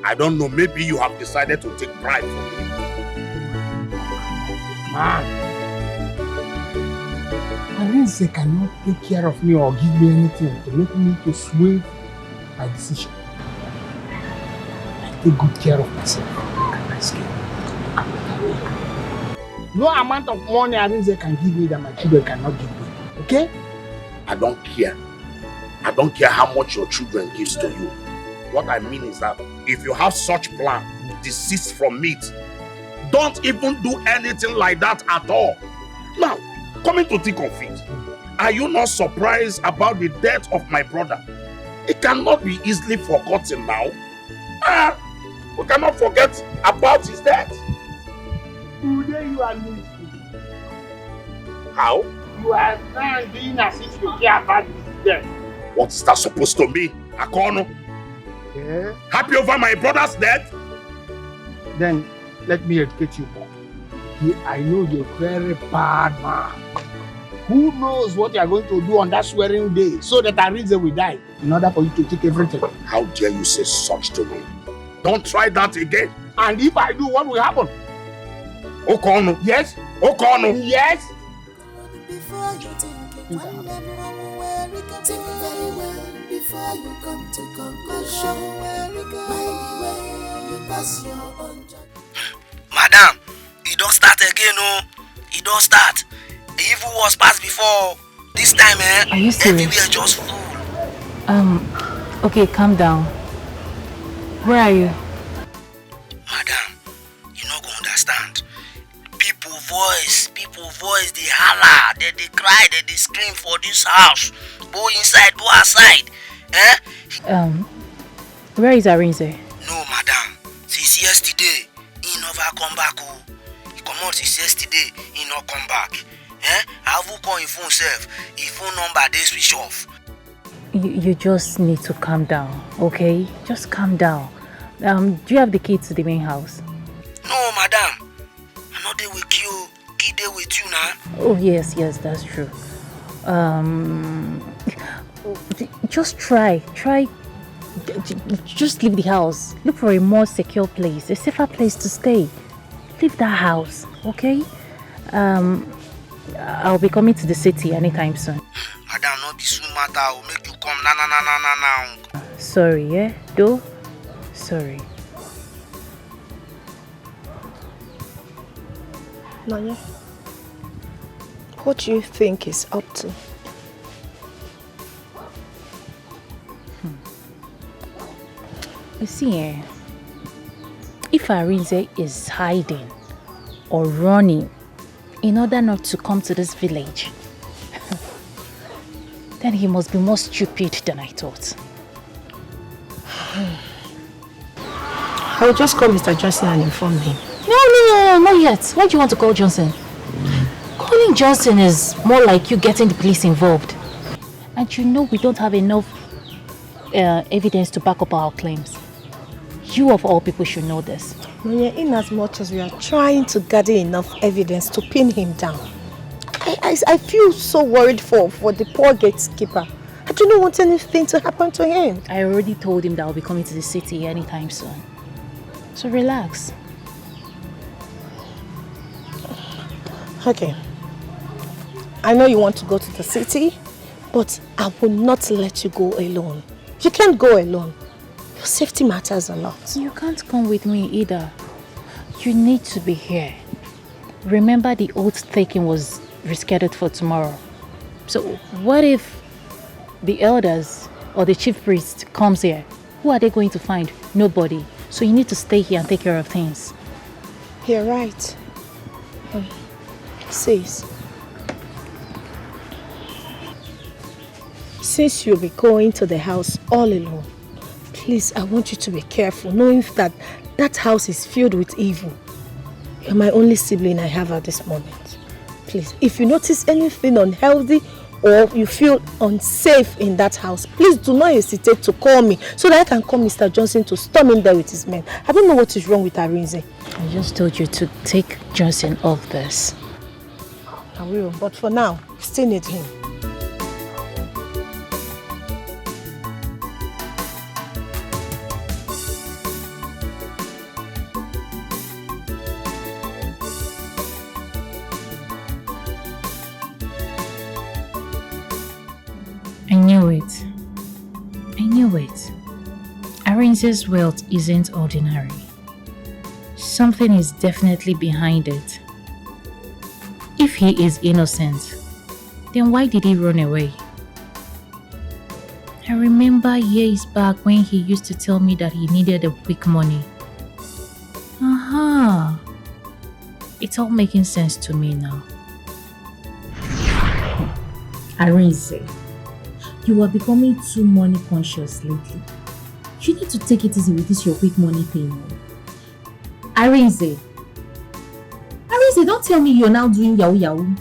I don't know. Maybe you have decided to take bribe from him. Man, Arinze cannot take care of me or give me anything to make me to sway my decision. I take good care of myself. No amount of money Arinze can give me that my children cannot give me. Okay? I don't care. I don't care how much your children gives to you. What I mean is that if you have such plan, desist from it. Don't even do anything like that at all. Now, coming to think of it, are you not surprised about the death of my brother? It cannot be easily forgotten now. We cannot forget about his death. Today you are losing. How? You are now doing as if you care about his death. What is that supposed to mean, Akono? Yeah. Happy over my brother's death? Then let me educate you more. I know you're a very bad man. Who knows what you are going to do on that swearing day so that Arinze will die in order for you to take everything? How dare you say such to me? Don't try that again. And if I do, what will happen? Okono. Yes. Okono. Yes. Before you think very well before you come to conclusion. You pass your own judgment. Madam, you don't start again, no. You don't start. The evil was past before. This time, Are you serious? everywhere just full. Okay, calm down. Where are you? Madam, you not gonna understand. People voice, they holler, they cry, they scream for this house. Go inside, go outside. Where is Arinze? No, madam. Since yesterday, he never come back. He come out since yesterday, he not come back. I have call his phone self. His phone number they switch off. You just need to calm down, okay? Just calm down. Do you have the key to the main house? No, madam. I'm not there with you. Key there with you now. Oh, yes, that's true. Just try. Just leave the house. Look for a more secure place, a safer place to stay. Leave that house, okay? I'll be coming to the city anytime soon. Madam, not be soon matter. I'll make you come now. Sorry, yeah? Though? Sorry. Nanya, what do you think he's up to? You see, if Arinze is hiding or running in order not to come to this village, Then he must be more stupid than I thought. I'll just call Mr. Johnson and inform him. No, not yet. Why do you want to call Johnson? Calling Johnson is more like you getting the police involved. And you know we don't have enough evidence to back up our claims. You of all people should know this. In as much as we are trying to gather enough evidence to pin him down, I feel so worried for the poor gatekeeper. I do not want anything to happen to him. I already told him that I'll be coming to the city anytime soon. So relax. Okay. I know you want to go to the city, but I will not let you go alone. You can't go alone. Your safety matters a lot. You can't come with me either. You need to be here. Remember the oath taking was rescheduled for tomorrow. So what if the elders or the chief priest comes here? Who are they going to find? Nobody. So you need to stay here and take care of things. You're right. Sis, since you'll be going to the house all alone, please, I want you to be careful, knowing that that house is filled with evil. You're my only sibling I have at this moment. Please, if you notice anything unhealthy or you feel unsafe in that house, please do not hesitate to call me so that I can call Mr. Johnson to storm in there with his men. I don't know what is wrong with Arinze. I just told you to take Johnson off this. I will, but for now, we still need him. I knew it. Arinze's wealth isn't ordinary. Something is definitely behind it. If he is innocent, then why did he run away? I remember years back when he used to tell me that he needed a quick money. It's all making sense to me now. Arinze, you are becoming too money conscious lately. You need to take it easy with this your quick money thing. Arinze, don't tell me you're now doing yahoo yahoo.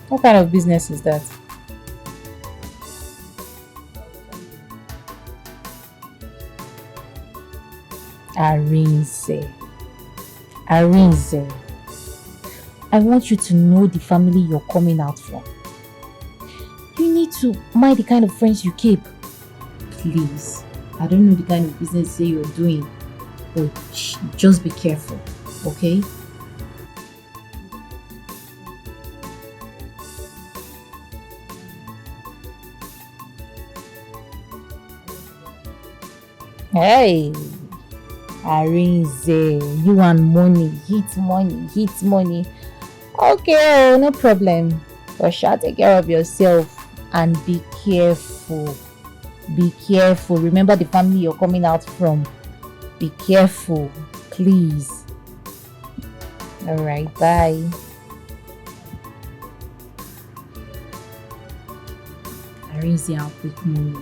What kind of business is that? Arinze, I want you to know the family you're coming out from. You need to mind the kind of friends you keep. Please, I don't know the kind of business you're doing, but just be careful, okay? Hey, Arinze, you want money, hit money. Okay, no problem. But sure, take care of yourself and be careful. Be careful. Remember the family you're coming out from. Be careful, please. Alright, bye. Arinze, I'll quick money.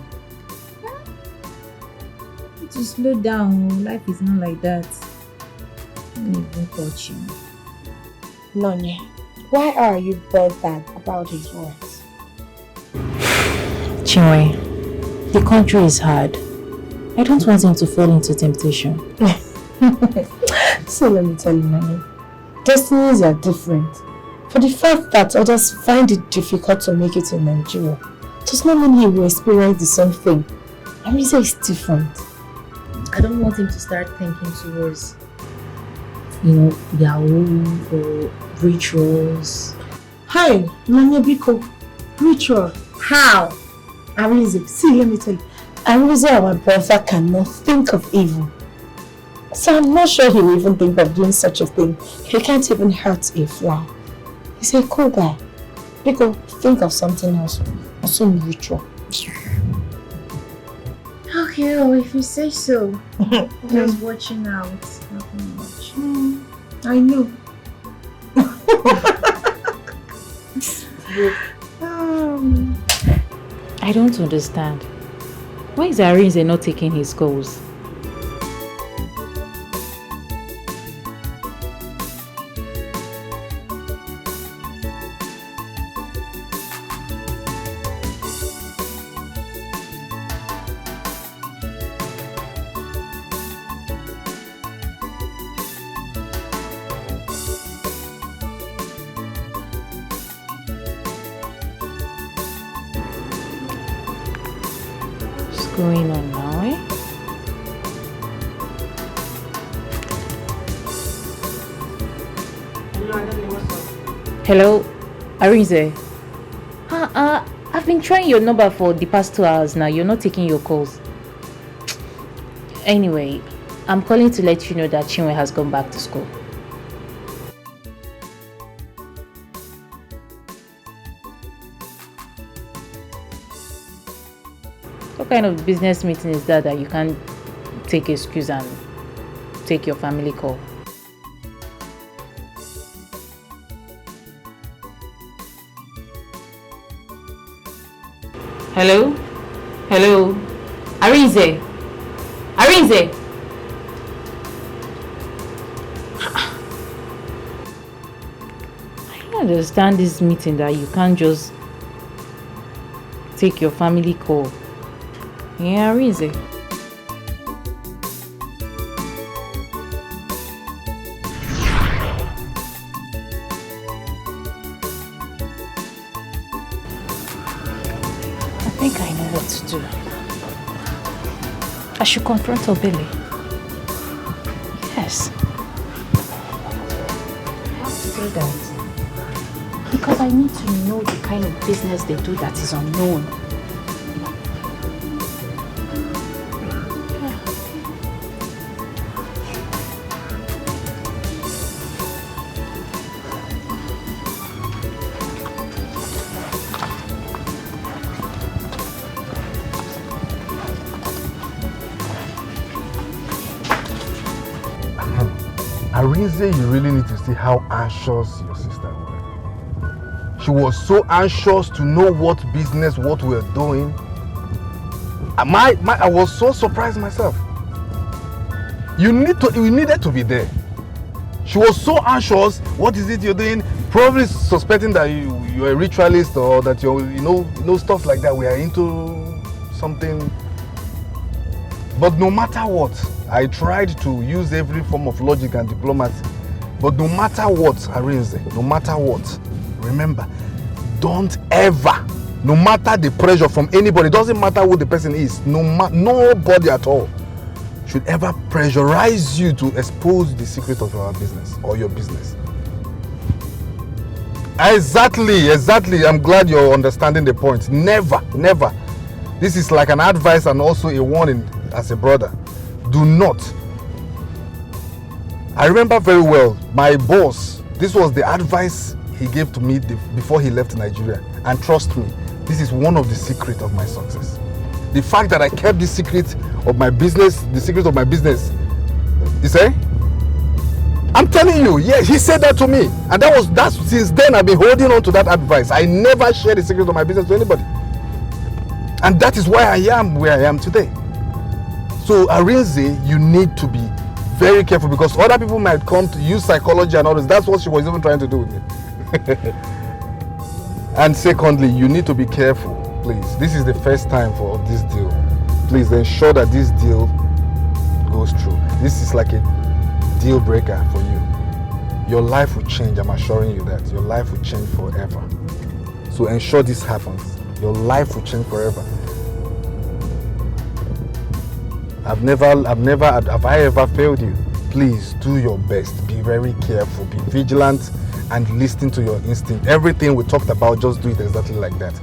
To slow down, life is not like that. I don't even touch you. Nonye, why are you bothered about his words? Chinwe, the country is hard. I don't want him to fall into temptation. So let me tell you, Nonye, destinies are different. For the fact that others find it difficult to make it in Nigeria does not mean he will experience the same thing. Arinze is different. I don't want him to start thinking towards, Yahoo or rituals. Hi, Nanya Biko. Ritual. How? Arinze, see, let me tell you. Arinze, our brother, cannot think of evil. So I'm not sure he will even think of doing such a thing. He can't even hurt a fly. He's a cool guy. Biko, think of something else. Some ritual. Okay, well, if you say so. Just watching out. Nothing much. I know. I don't understand. Why is Arinze not taking his calls? Going on now, eh? Hello, Arinze. I've been trying your number for the past 2 hours now. You're not taking your calls. Anyway, I'm calling to let you know that Chinwe has gone back to school. What kind of business meeting is that you can't take excuse and take your family call? Hello? Hello? Arinze? Arinze? I don't understand this meeting that you can't just take your family call. Yeah, Arinze. I think I know what to do. I should confront Obele. Yes. I have to do that. Because I need to know the kind of business they do that is unknown. Arinze, you really need to see how anxious your sister was. She was so anxious to know what business, what we're doing. I was so surprised myself. You needed to be there. She was so anxious. What is it you're doing? Probably suspecting that you're a ritualist or that you know stuff like that. We are into something. But no matter what, I tried to use every form of logic and diplomacy. But no matter what, Arinze, no matter what, remember, don't ever, no matter the pressure from anybody, doesn't matter who the person is, nobody at all should ever pressurize you to expose the secret of our business or your business. Exactly. I'm glad you're understanding the point. Never. This is like an advice and also a warning as a brother. Do not. I remember very well, my boss, this was the advice he gave to me before he left Nigeria. And trust me, this is one of the secrets of my success. The fact that I kept the secret of my business, you say? I'm telling you, yeah, he said that to me. And that's since then I've been holding on to that advice. I never share the secret of my business to anybody. And that is why I am where I am today. So Arinze, you need to be very careful because other people might come to use psychology and all this. That's what she was even trying to do with me. And secondly, you need to be careful, please. This is the first time for this deal. Please ensure that this deal goes through. This is like a deal breaker for you. Your life will change, I'm assuring you that. Your life will change forever. So ensure this happens. Your life will change forever. Have I ever failed you? Please do your best. Be very careful. Be vigilant and listen to your instinct. Everything we talked about, just do it exactly like that.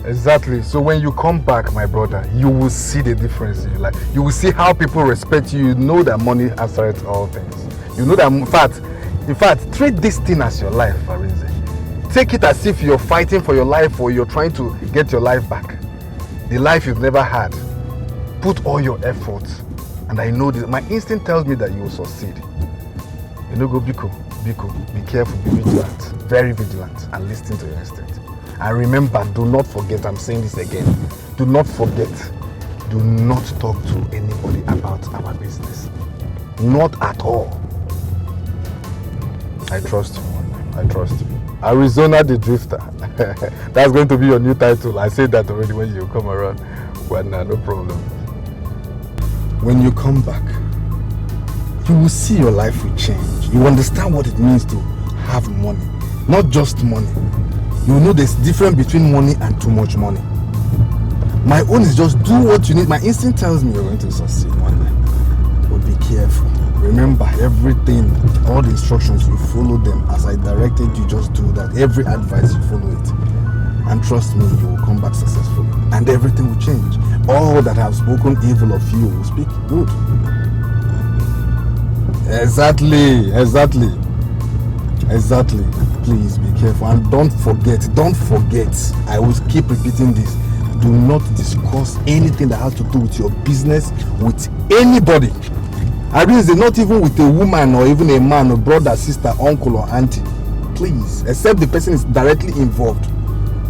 Exactly. So when you come back, my brother, you will see the difference in your life. You will see how people respect you. You know that money answers all things. You know that, in fact, treat this thing as your life, Arinze. Take it as if you're fighting for your life or you're trying to get your life back. The life you've never had. put all your efforts, and I know this. My instinct tells me that you will succeed. You know, go Biko, be careful, be vigilant, very vigilant, and listen to your instinct. And remember, do not forget, I'm saying this again, do not forget, do not talk to anybody about our business. Not at all. I trust you, I trust you. Arizona the Drifter. That's going to be your new title. I said that already when you come around. Well, nah, no problem. When you come back, you will see your life will change. You understand what it means to have money. Not just money. You know there's difference between money and too much money. My own is just do what you need. My instinct tells me you're going to succeed one day. But be careful. Remember everything, all the instructions, you follow them. As I directed you, just do that. Every advice, you follow it. And trust me, you will come back successfully. And everything will change. All that have spoken evil of you will speak good. Exactly. Please be careful. And don't forget. I will keep repeating this. Do not discuss anything that has to do with your business with anybody. I mean, not even with a woman or even a man or brother, sister, uncle or auntie. Please, except the person is directly involved.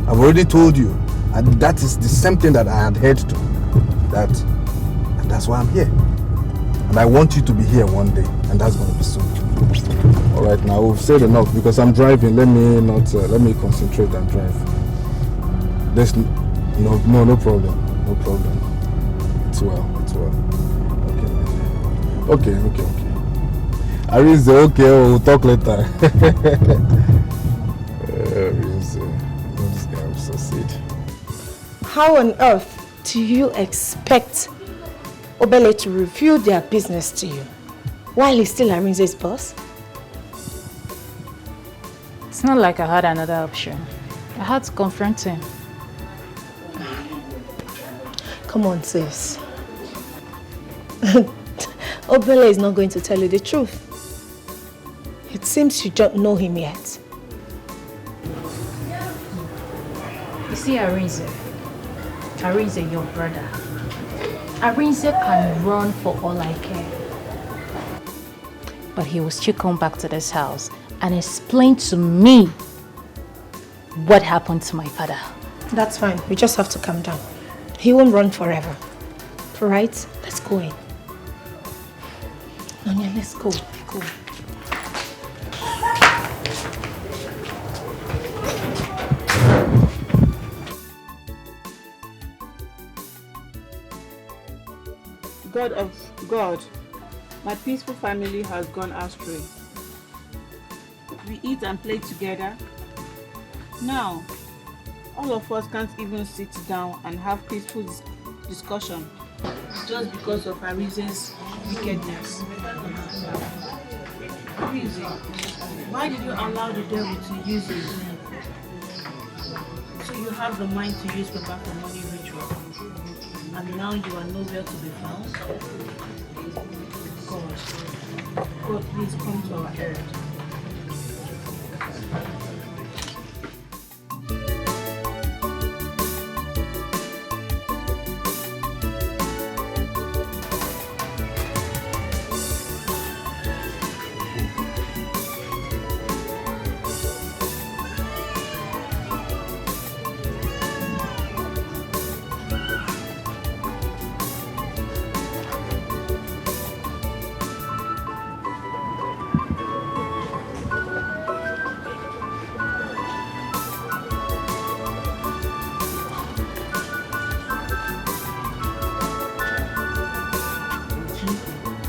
I've already told you, and that is the same thing that I adhered to. And that's why I'm here. And I want you to be here one day, and that's going to be soon. All right, now we've said enough because I'm driving. Let me concentrate and drive. There's no problem. No problem. It's well. Okay. Arinze, okay, we'll talk later. Arinze, this guy will succeed. How on earth do you expect Obele to reveal their business to you while he's still Arinze's boss? It's not like I had another option. I had to confront him. Come on, sis. Obele is not going to tell you the truth. It seems you don't know him yet. You see, Arinze, your brother. Arinze can run for all I care. But he will still come back to this house and explain to me what happened to my father. That's fine. We just have to calm down. He won't run forever. Right? Let's go in. Nonya, let's go. Go. God of God, my peaceful family has gone astray. We eat and play together. Now, all of us can't even sit down and have peaceful discussion just because of Arinze's wickedness. Arinze, why did you allow the devil to use you? So you have the mind to use paper for money ritual, and now you are nowhere to be found? God, please come to our aid.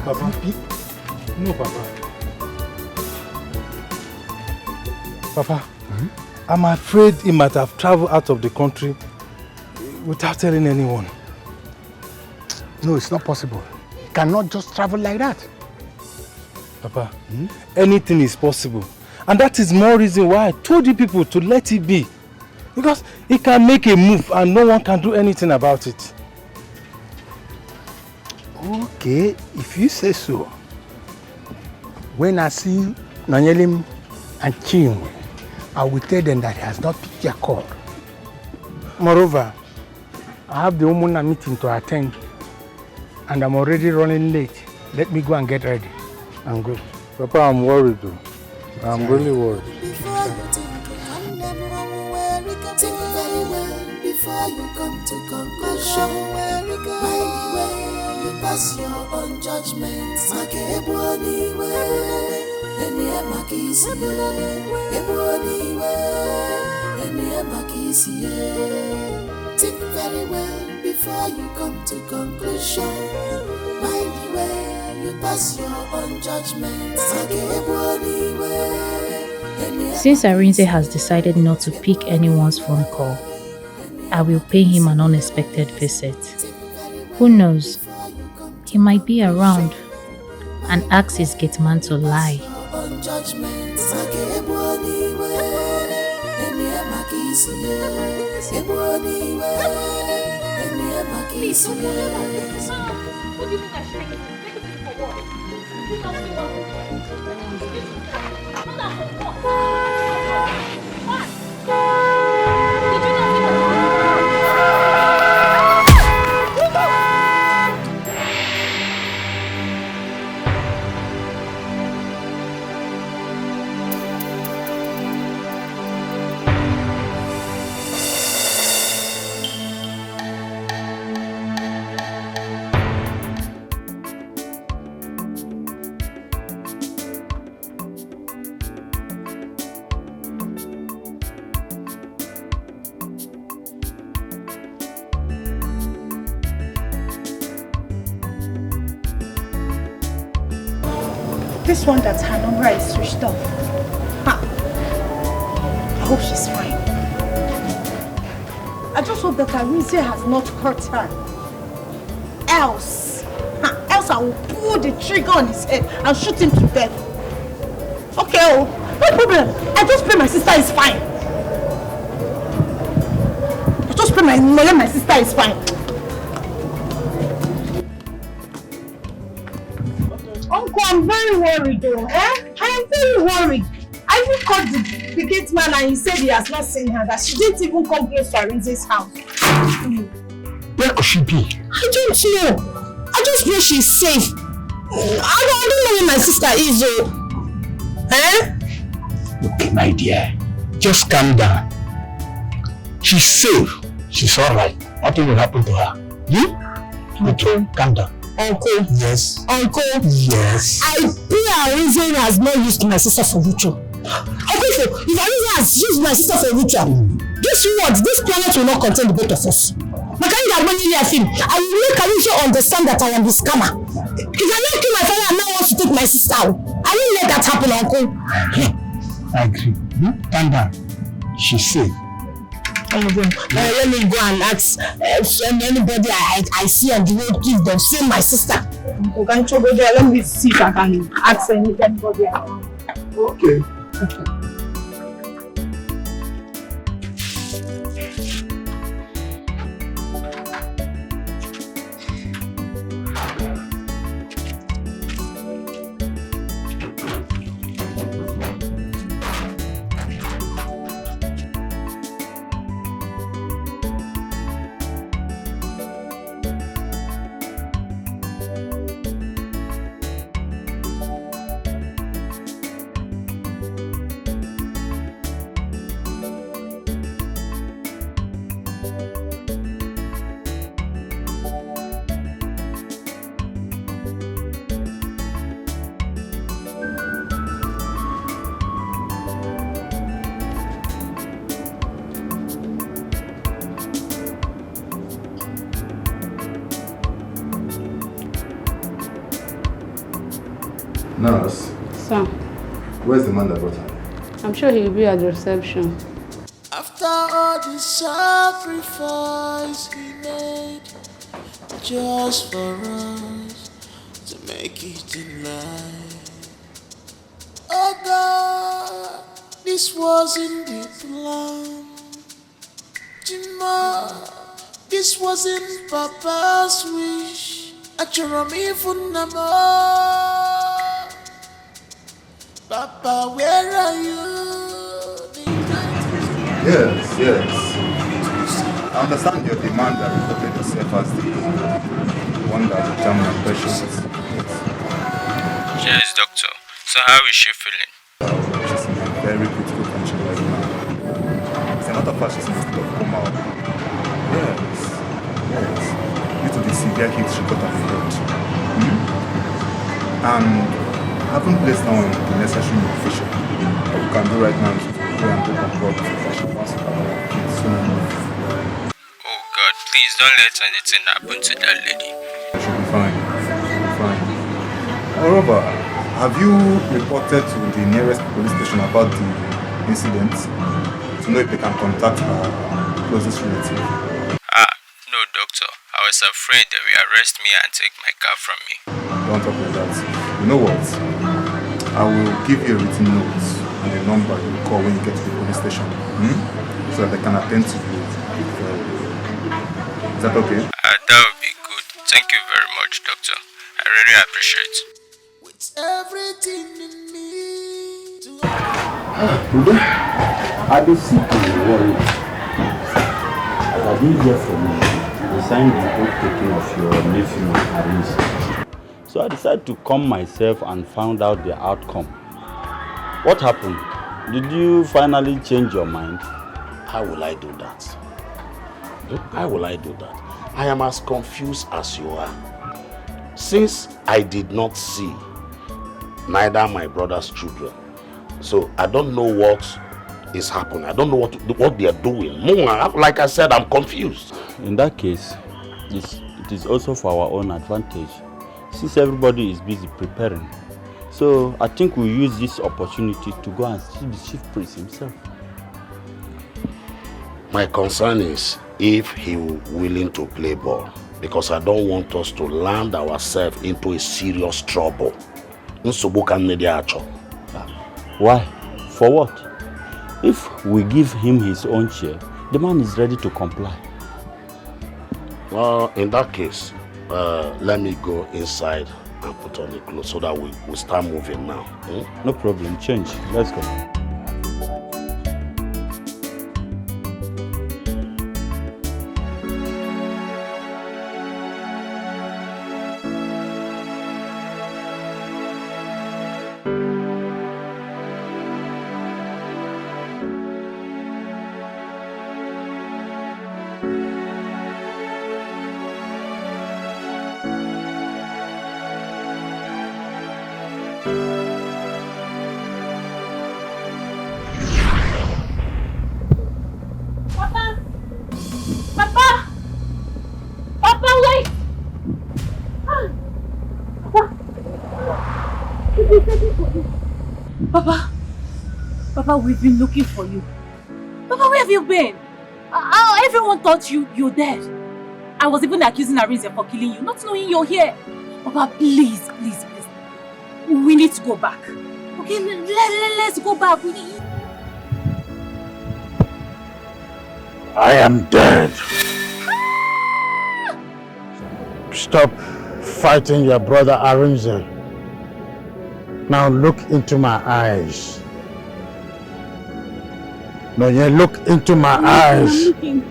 Papa? No, Papa. Papa, I'm afraid he might have traveled out of the country without telling anyone. No, it's not possible. He cannot just travel like that. Papa, anything is possible. And that is more reason why I told you people to let it be. Because he can make a move and no one can do anything about it. Okay, if you say so. When I see Nanyelim and Chinwe, I will tell them that he has not picked their call. Moreover, I have the Omuna meeting to attend and I'm already running late. Let me go and get ready. I'm good. Papa, I'm worried though. I'm really worried. Think very well before you come to conclusion. Mind where you pass your own judgment. Think very well before you come to conclusion. Mind where you pass your own judgment. Since Arinze has decided not to pick anyone's phone call, I will pay him an unexpected visit. Who knows? He might be around and ask his gate man to lie. Please, This one that her number is switched off. Ha. I hope she's fine. I just hope that Arinze has not hurt her. Else I will pull the trigger on his head and shoot him to death. Okay, oh, no problem. I just pray my sister is fine. I just pray my sister is fine. Uncle, I'm very worried though, I am very worried. I even called the gate man and he said he has not seen her, that she didn't even come close to Arinze's house. Where could she be? I don't know. I just know she's safe. I don't know where my sister is though. Okay, my dear. Just calm down. She's safe. She's alright. Nothing will happen to her. Okay, calm down. Uncle. Yes. Uncle. Yes. I pray Arinze has not used my sister for ritual. Okay, so if Arinze has used my sister for ritual, this planet will not contain the both of us. I will make Arinze understand that I am the scammer. He cannot kill my father and now wants to take my sister. I won't let that happen, Uncle. I agree. Calm down. She's safe. Let me go and ask anybody I see on the road, give them, say my sister. Uncle, can you go there? Let me see if I can ask anybody. Okay. Nurse. Sir, Where's the man that brought her? I'm sure he'll be at the reception. After all the sacrifice he made, just for us to make it in life. Oh God, this wasn't the plan. Jima, this wasn't Papa's wish. Achorami funama. Papa, where are you? Yes. I understand your demand that reflected yourself as the one that will determine her precious. Yes, doctor. So how is she feeling? She's in a very critical condition right now. As a matter of fact, she's in a state of coma. Yes. Due to the severe heat she got on the head. And I haven't placed now the necessary medication. What we can do right now is to go and take control of the she wants to have soon. Oh God, please don't let anything happen to that lady. She'll be fine. Moreover, have you reported to the nearest police station about the incident to know if they can contact her closest relative? No, doctor. I was afraid they will arrest me and take my car from me. Don't talk like that. You know what? I will give you a written note and a number you will call when you get to the police station. So that they can attend to you. Is that okay? That would be good. Thank you very much, doctor. I really appreciate it. Everything in me to I've been sick and worried. I didn't hear from you. They signed the oath-taking of your nephew Arinze. So I decided to come myself and found out the outcome. What happened? Did you finally change your mind? How will I do that? How will I do that? I am as confused as you are. Since I did not see neither my brother's children, so I don't know what is happening. I don't know what they are doing. Like I said, I'm confused. In that case, it is also for our own advantage, since everybody is busy preparing. So I think we'll use this opportunity to go and see the chief priest himself. My concern is if he will willing to play ball, because I don't want us to land ourselves into a serious trouble. Why? For what? If we give him his own share, the man is ready to comply. Well, in that case, let me go inside and put on the clothes so that we start moving now. No problem, change. Let's go. Papa, we've been looking for you. Papa, where have you been? Everyone thought you're dead. I was even accusing Arinze for killing you, not knowing you're here. Papa, please. We need to go back. Okay, let's go back. I am dead. Stop fighting your brother Arinze. Now look into my eyes. No, you look into my eyes. Okay.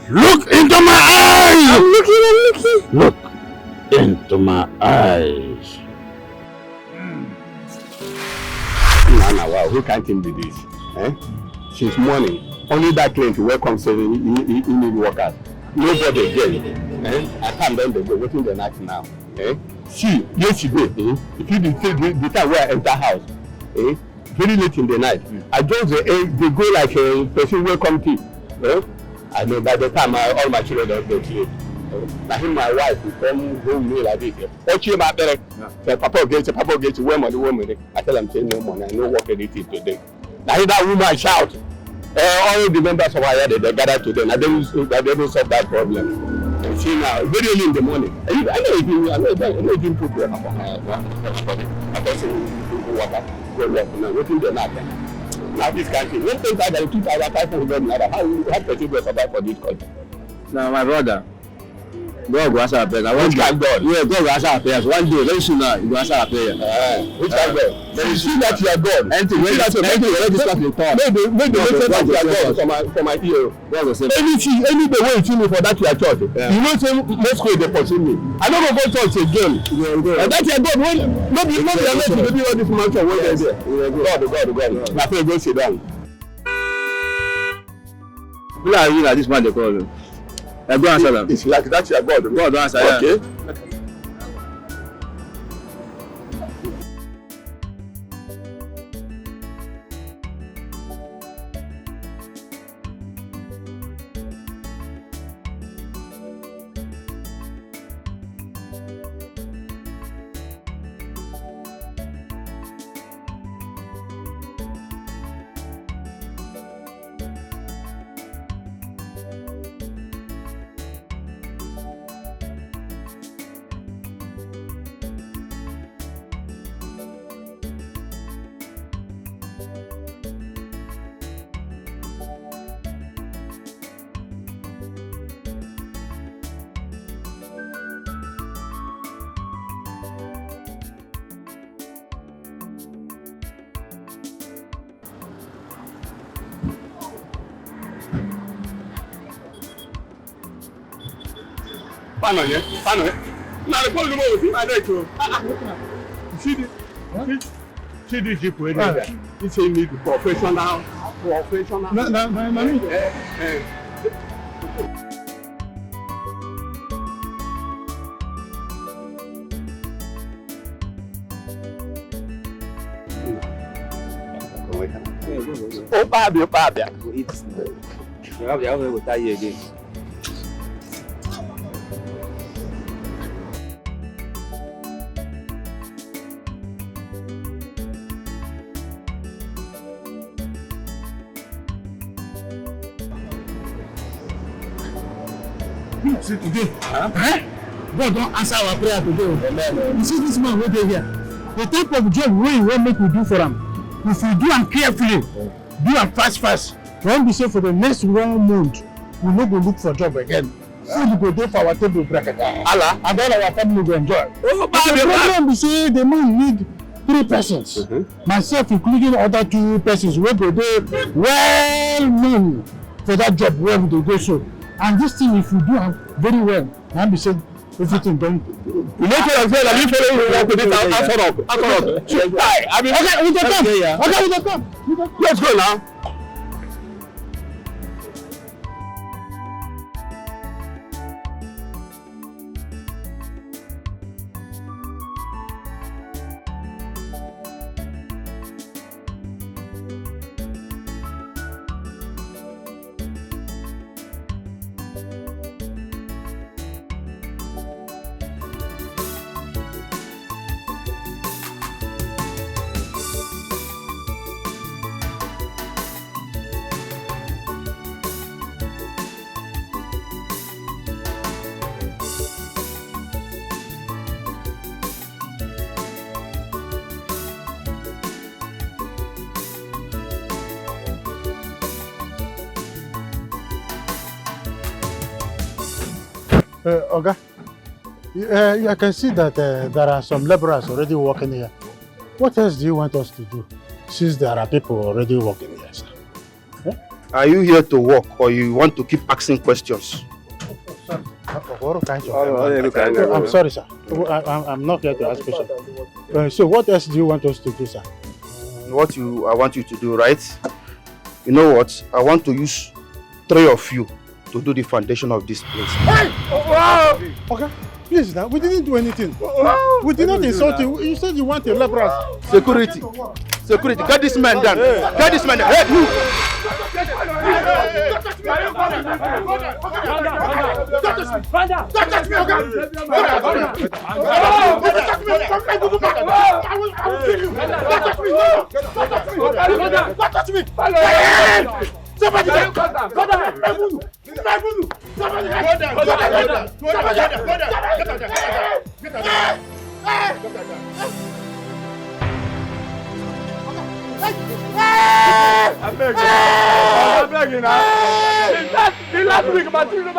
Look into my eyes! I'm looking. Look into my eyes. Now, wow, who can't do this? Since morning, only that client welcome saying he need workers. Nobody again. I can't then they go waiting the night now. See, yesterday, if you the time where I enter house, very late in the night, I just they go like a person welcome tea. I know by the time all my children don't go sleep. I think my wife will come home me like this. What you about there? Papa gets where money. I tell them say no money, I no work anything today. Now that woman shout. All the members of our they gather today, and they don't solve that problem. And see now, very early in the morning. I know if you put your number. I just say water, go work now. Waiting the night. Now this country, when things like that, 2,500 naira, how person will survive for this country? Now, my brother, God will answer our prayers. Which kind God? Yeah, God will answer our prayers. One day, very soon now, He will answer our prayers. Which kind God? You see that you are God. Anything that you already discussed in talk. Maybe say that you are God for my ear. God will say. Any day when you see me for that your church, you know say Moscow dey pursue me. I no go church again. And that your God when maybe alert to be all this mansion wey dey there. God. Na pray go sit down. Who are you that this man dey call you? I go answer them. It's like that you are God. God don't answer. Okay. Pano, now the phone number see my neck. See this jeep way there. He say need professional. No. Oh, Bobby. You have to tie you again. See today, God don't answer our prayer today. You see this man right here. The type of job we will make we do for him. If we do am carefully, do am fast. When we say for the next 1 month, we no go look for job again. Food go dey for our table bracket. Allah, and all our family go enjoy. The problem be say the man need 3 persons. Myself including other 2 persons wey go dey well known for that job where we dey go so. And this thing, if you do very well, and be said everything done. You know what I'm saying? I'm following you work with it. Answer up. I mean, okay, we can come. Let's go now. Oga, I can see that there are some laborers already working here. What else do you want us to do, since there are people already working here, sir? Are you here to work, or you want to keep asking questions? I'm sorry, sir. I'm not here to ask questions. So what else do you want us to do, sir? What I want you to do, right? You know what? I want to use 3 of you to do the foundation of this place. Hey! Okay, please now, we didn't do anything. We did not insult you. You said you want your laborers. Security, get this man down. Get this man down. Hey, you! Somebody get down. I'm begging now. The last week, but you know,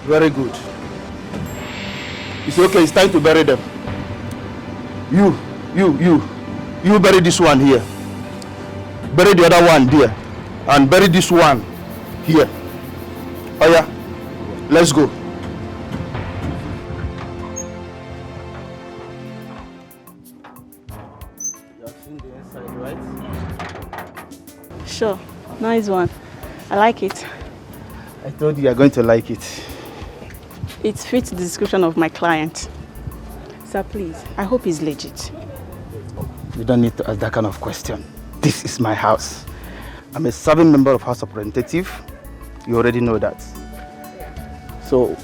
Very good. It's okay, it's time to bury them. You bury this one here. Bury the other one there. And bury this one here. Oh yeah, let's go. You have seen the inside, right? Sure, nice one. I like it. I told you you're going to like it. It fits the description of my client. Sir, please, I hope he's legit. You don't need to ask that kind of question. This is my house. I'm a serving member of House of Representative. You already know that. So,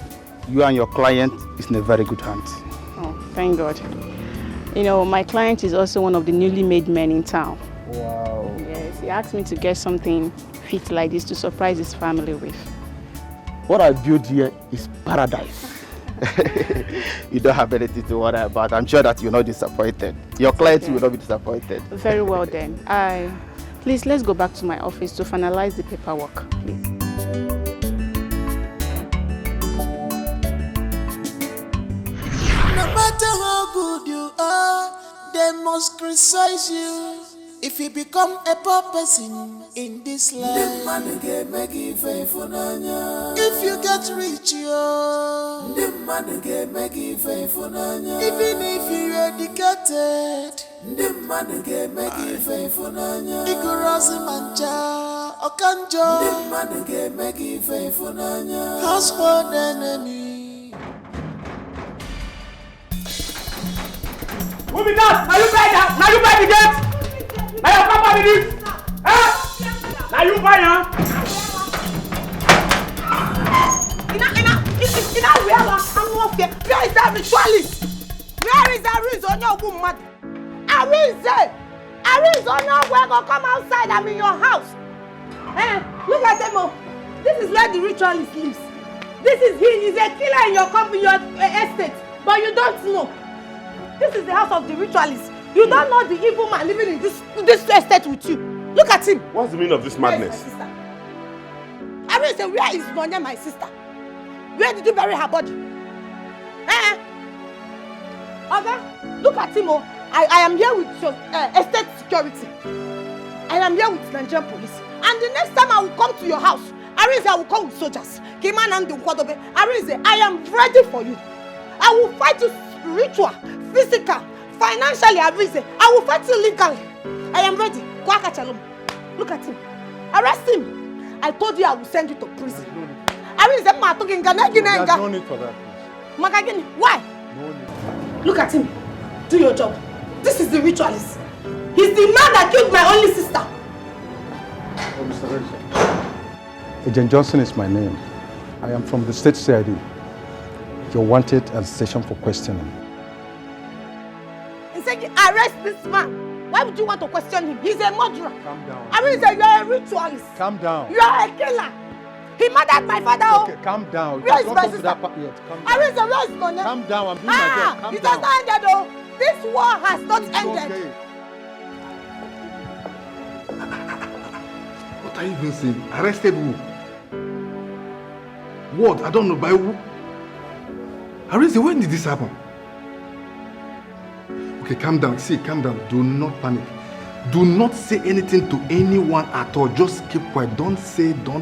you and your client is in a very good hands. Oh, thank God. You know, my client is also one of the newly made men in town. Wow. Yes, he asked me to get something fit like this to surprise his family with. What I built here is paradise. You don't have anything to worry about. I'm sure that you're not disappointed. Your clients will not be disappointed. Very well then. Please, let's go back to my office to finalize the paperwork, please. No matter how good you are, they must criticize you. If you become a poor person in this life, if you get rich, even if you're educated, ignorance mancha, okanjo, household enemy. Move it out! Now you buy that! Now you buy the gate! Now your papa did it! Eh? Now you buy now! Where is that ritualist? Where is that reason your woman? Arinze on your way go come outside. I'm in your house. Eh? Look at them. This is where the ritualist lives. This is he. He's a killer in your company, your estate, but you don't know. This is the house of the ritualist. You don't know the evil man living in this estate with you. Look at him. What's the meaning of this madness? Arinze, where is Nonya, my sister? Where did you bury her body? Eh? Okay, look at him. I am here with your estate security. I am here with Nigerian police. And the next time I will come to your house, Arinze, I will come with soldiers. Arinze, I am ready for you. I will fight you spiritual, physical, financially, Arinze. I will fight you legally. I am ready. Look at him. Arrest him. I told you I will send you to prison. Arinze, there's no need for that, please. Why? No need. Look at him. Do your job. This is the ritualist. He's the man that killed my only sister. Oh, Mr. Rachel. Agent Johnson is my name. I am from the state CID. You're wanted at the station for questioning. He said, arrest this man. Why would you want to question him? He's a murderer. Calm down. Arinze, you are a ritualist. Calm down. You are a killer. He murdered my father. Okay, calm down. Where is Don't my go to sister? that part yet. Calm down. Arinze, where is Nonya? Calm down. I'm doing my job. Calm it down. has not ended though. This war has not ended. Okay. What are you even saying? Arrested who? What? I don't know. By who? Arinze, when did this happen? Okay, calm down. See, calm down. Do not panic. Do not say anything to anyone at all. Just keep quiet. Don't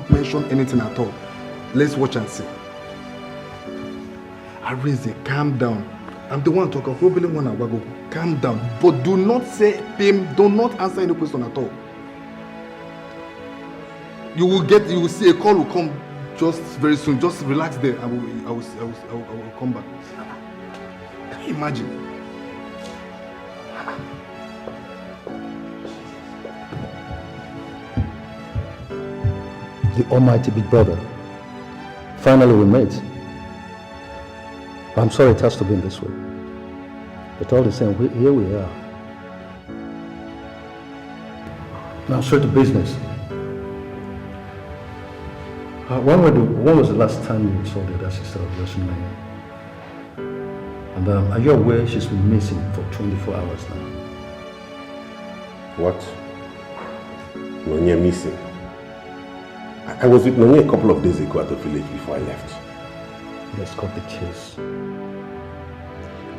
mention anything at all. Let's watch and see. Arinze, calm down. I'm the one talking. Probably one ago. Calm down. But do not say him. Do not answer any question at all. You will see a call will come just very soon. Just relax there. I will come back. Can you imagine? The almighty big brother. Finally we met. I'm sorry it has to be in this way. But all the same, here we are. Now straight to business. When was the last time you saw the other sister of yours, Naya? And are you aware she's been missing for 24 hours now? What? Nonya missing? I was with Nonya a couple of days ago at the village before I left. Let's cut the chase.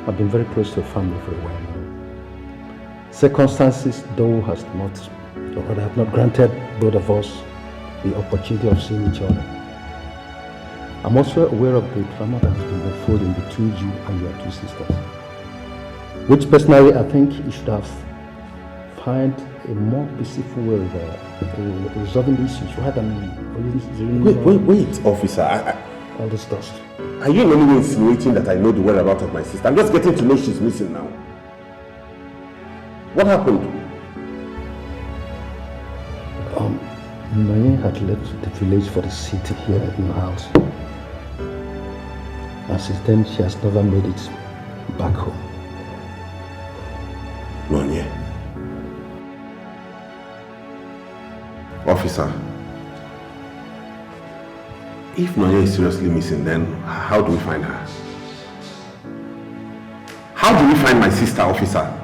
I've been very close to her family for a while now. Circumstances, though, have not granted both of us the opportunity of seeing each other. I'm also aware of the trauma that has been unfolding between you and your two sisters. Which personally, I think you should have find a more peaceful way of resolving the issues rather than... Wait, officer. All this dust. Are you in any way insinuating that I know the whereabouts of my sister? I'm just getting to know she's missing now. What happened? Naya had left the village for the city here in her house. And since then, she has never made it back home. Nanya. Officer, if Nanya is seriously missing, then how do we find her? How do we find my sister, officer?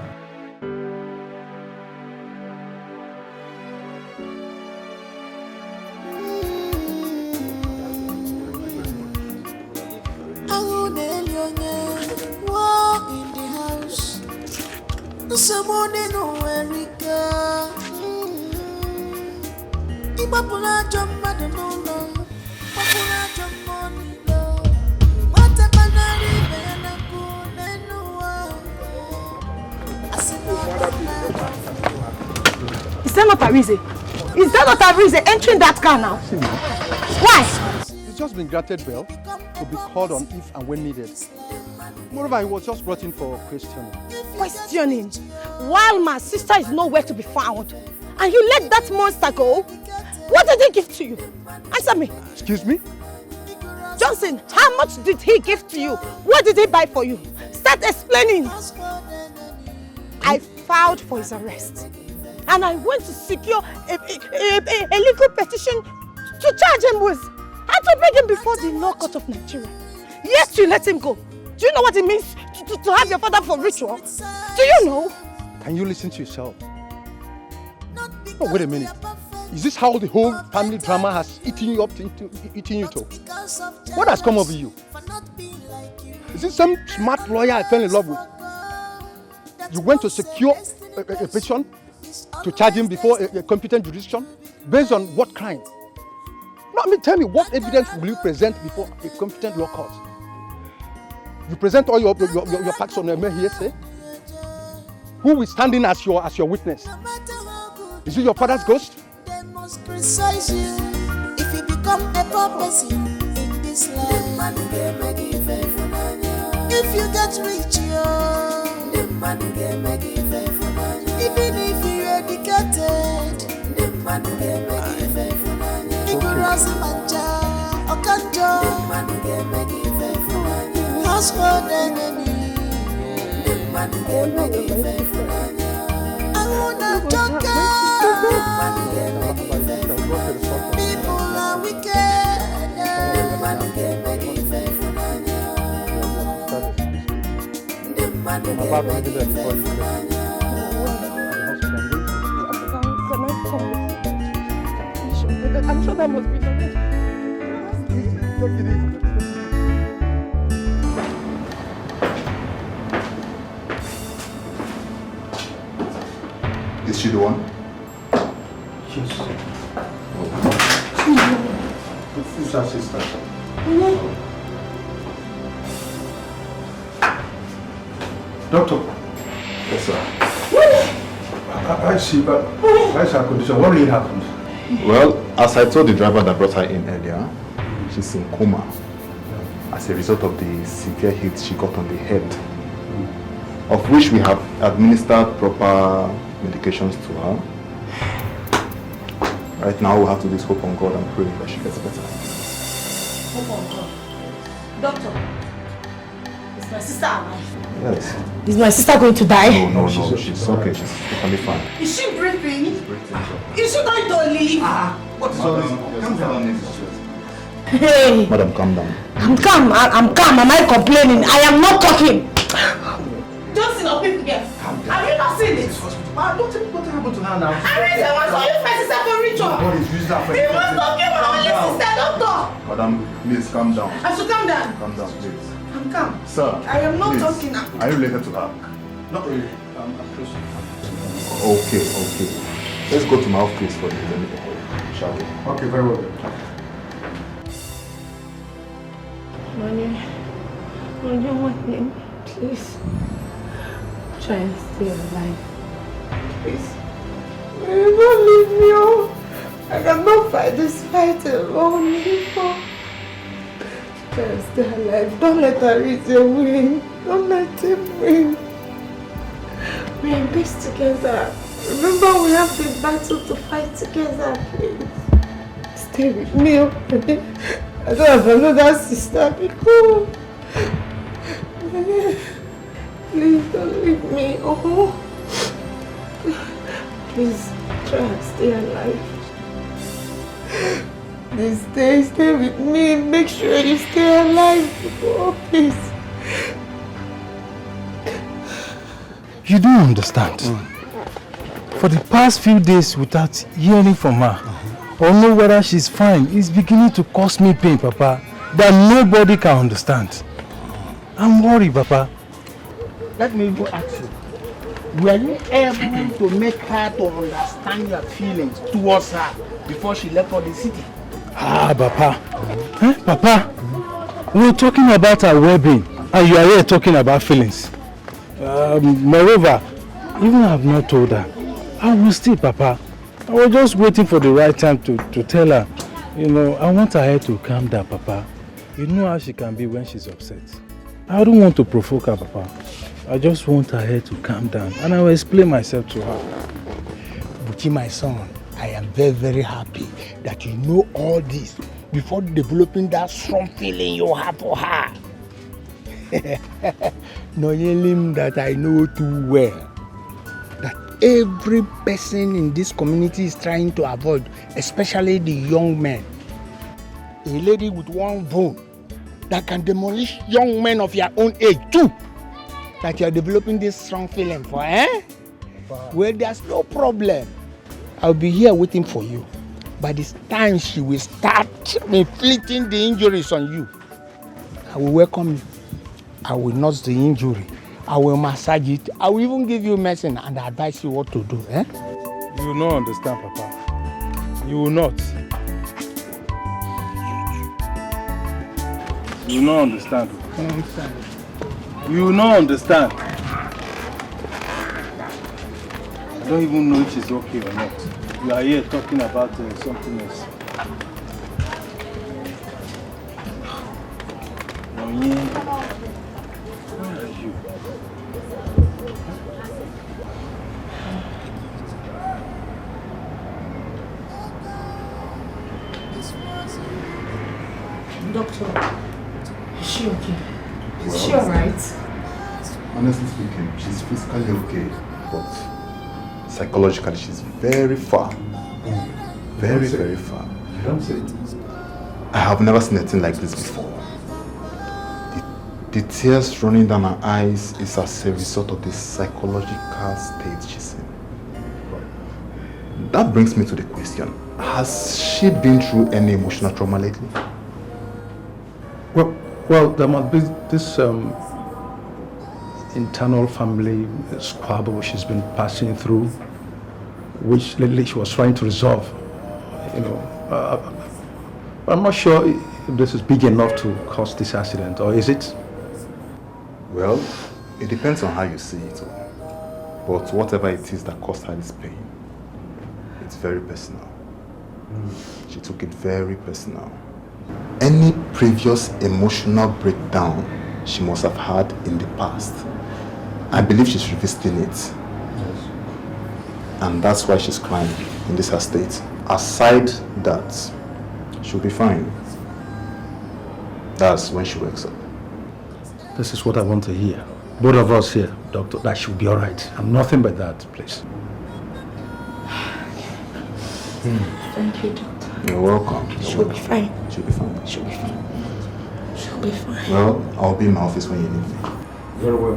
Is that not a reason entering that car now? Why? He's just been granted bail to be called on if and when needed. Moreover, he was just brought in for questioning. Questioning? While my sister is nowhere to be found, and you let that monster go? What did he give to you? Answer me. Excuse me? Johnson, how much did he give to you? What did he buy for you? Start explaining. I filed for his arrest. And I went to secure a legal petition to charge him with and to bring him before the law court of Nigeria. Yes, you let him go. Do you know what it means to have your father for ritual? Do you know? Can you listen to yourself? Oh, wait a minute. Is this how the whole family drama has eaten you up, eaten you too? What has come over you? Is this some smart lawyer I fell in love with? You went to secure a petition to charge him before a competent jurisdiction? Based on what crime? No, I mean, tell me, what evidence will you present before a competent law court? You present all your facts on a mere hearsay? Who is standing as your witness? Is it your father's ghost? They must criticize you if you become a poor person in this life. If you get rich, even if you're educated, ignorance manja, okanjo, household enemy. I wanna talk. People are wicked. I'm sure that must be the Is she the one? Yes. Who's her sister? Doctor. Yes, sir. I see, but why is her condition? What really happened? Well, as I told the driver that brought her in earlier, she's in coma as a result of the severe hit she got on the head, of which we have administered proper medications to her. Right now, we have to just hope on God and pray that she gets better. Hope on God. Doctor, it's my sister alive? Yes. Is my sister going to die? No, she's okay. She's totally fine. Is she breathing? Is she going to leave? What's all this? Hey! Madam, calm down. I'm calm. I'm calm. Am I complaining? I am not talking. Just in a quick again. Have you not seen it? What happened to her now? I wants to use my sister for ritual. What is using that for? He wants to give my sister, doctor. Madam, please calm down. I should calm down. Calm down, please. I'm calm. Sir. I am not please. talking now. Are you related to her? Not really. I'm close. Okay. Let's go to my office for the shall we? Okay, very well. Money, please. Try and stay alive. Please. Don't leave me on. I cannot fight this fight alone anymore. Try and stay alive. Don't let Arisa win. Don't let him win. We are in this together. Remember, we have the battle to fight together, please. Stay with me, okay? I don't have another sister because... Please don't leave me. Oh. Please try and stay alive. Please stay with me. Make sure you stay alive. Oh, please. You don't understand. For the past few days without hearing from her, or know whether she's fine, it's beginning to cause me pain, Papa, that nobody can understand. I'm worried, Papa. Let me go ask you. Were you able to make her to understand your feelings towards her before she left for the city? Papa. Papa, we're talking about her well-being, and you are here talking about feelings. Moreover, even I have not told her. I will still, Papa. I was just waiting for the right time to tell her. You know, I want her head to calm down, Papa. You know how she can be when she's upset. I don't want to provoke her, Papa. I just want her head to calm down, and I will explain myself to her. Buchi, my son, I am very, very happy that you know all this before developing that strong feeling you have for her. Knowing that I know too well that every person in this community is trying to avoid, especially the young men. A lady with one bone that can demolish young men of your own age too. That you are developing this strong feeling for, Well, there's no problem. I'll be here waiting for you. By this time she will start inflicting the injuries on you, I will welcome you. I will nurse the injury. I will massage it. I will even give you medicine and advise you what to do, You will not understand, Papa. You will not. You will not understand. You will not understand. I don't even know if she's okay or not. You are here talking about something else. Where are you? Doctor, is she okay? Is she alright? Honestly speaking, she's physically okay, but psychologically she's very far. Very, very far. Don't say it. I have never seen anything like this before. The tears running down her eyes is as a result of the psychological state she's in. That brings me to the question. Has she been through any emotional trauma lately? Well, there must be this internal family squabble she's been passing through, which lately she was trying to resolve. I'm not sure if this is big enough to cause this accident, or is it? Well, it depends on how you see it. But whatever it is that caused her this pain, it's very personal. She took it very personal. Any previous emotional breakdown she must have had in the past, I believe she's revisiting it. Yes. And that's why she's crying in this her state. Aside that, she'll be fine. That's when she wakes up. This is what I want to hear. Both of us here, doctor, that she'll be all right. I'm nothing but that, please. Thank you, doctor. You're welcome. She'll be fine. She'll be fine. She'll be fine. She'll be fine. Well, I'll be in my office when you need me. Very well,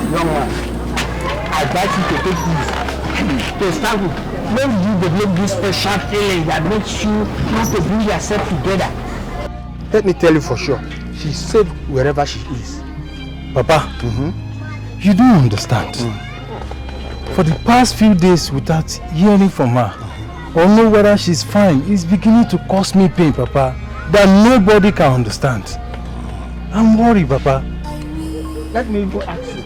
Young man, I advise you to take this. To start with, when you develop this special feeling that makes you want to bring yourself together. Let me tell you for sure, she's safe wherever she is. Papa, you don't understand. For the past few days without hearing from her, or know whether she's fine, it's beginning to cause me pain, Papa, that nobody can understand. I'm worried, Papa. Let me go ask you.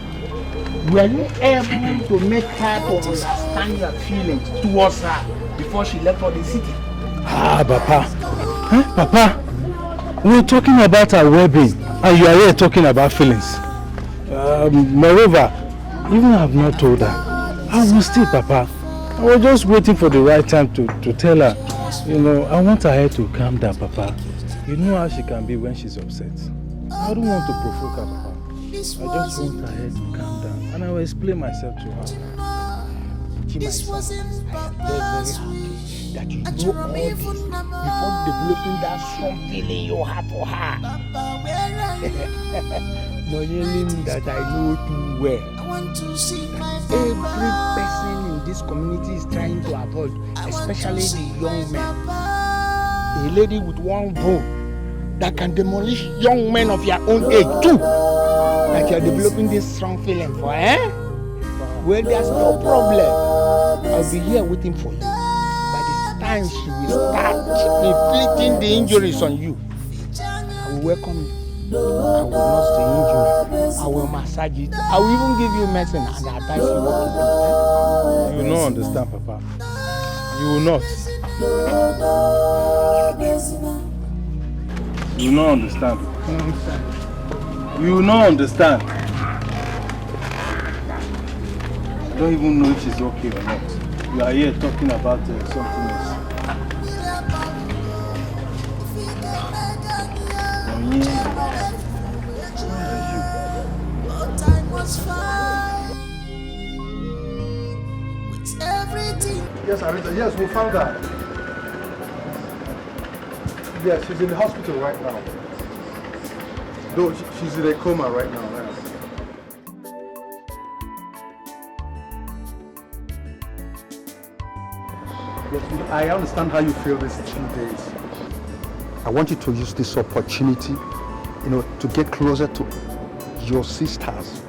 Were you able to make her to understand your feelings towards her before she left for the city? Ah, Papa. Huh? Papa, we're talking about our well-being, and you are here talking about feelings. Moreover, even I have not told her. I will still, Papa. I was just waiting for the right time to tell her. You know, I want her head to calm down, Papa. You know how she can be when she's upset. I don't want to provoke her, Papa. I just want her head to calm down, and I will explain myself to her. This wasn't I am very happy that you know all this before developing that strong feeling you have for her. Knowing that I know too well. Every person in this community is trying to avoid, especially the young men. A lady with one vote that can demolish young men of your own age too. That you are developing this strong feeling for, eh? Well, there's no problem. I'll be here waiting for you. By the time she will start inflicting the injuries on you, I will welcome you. I will nurse the injury. I will massage it. I will even give you medicine and advise you what to do. You will not understand, Papa. You will not. You will not understand. You will not understand. I don't even know if she's okay or not. You are here talking about something else. Yes, Arita, yes, we found her. Yes, she's in the hospital right now. Though she's in a coma right now. Yes, I understand how you feel these few days. I want you to use this opportunity, to get closer to your sisters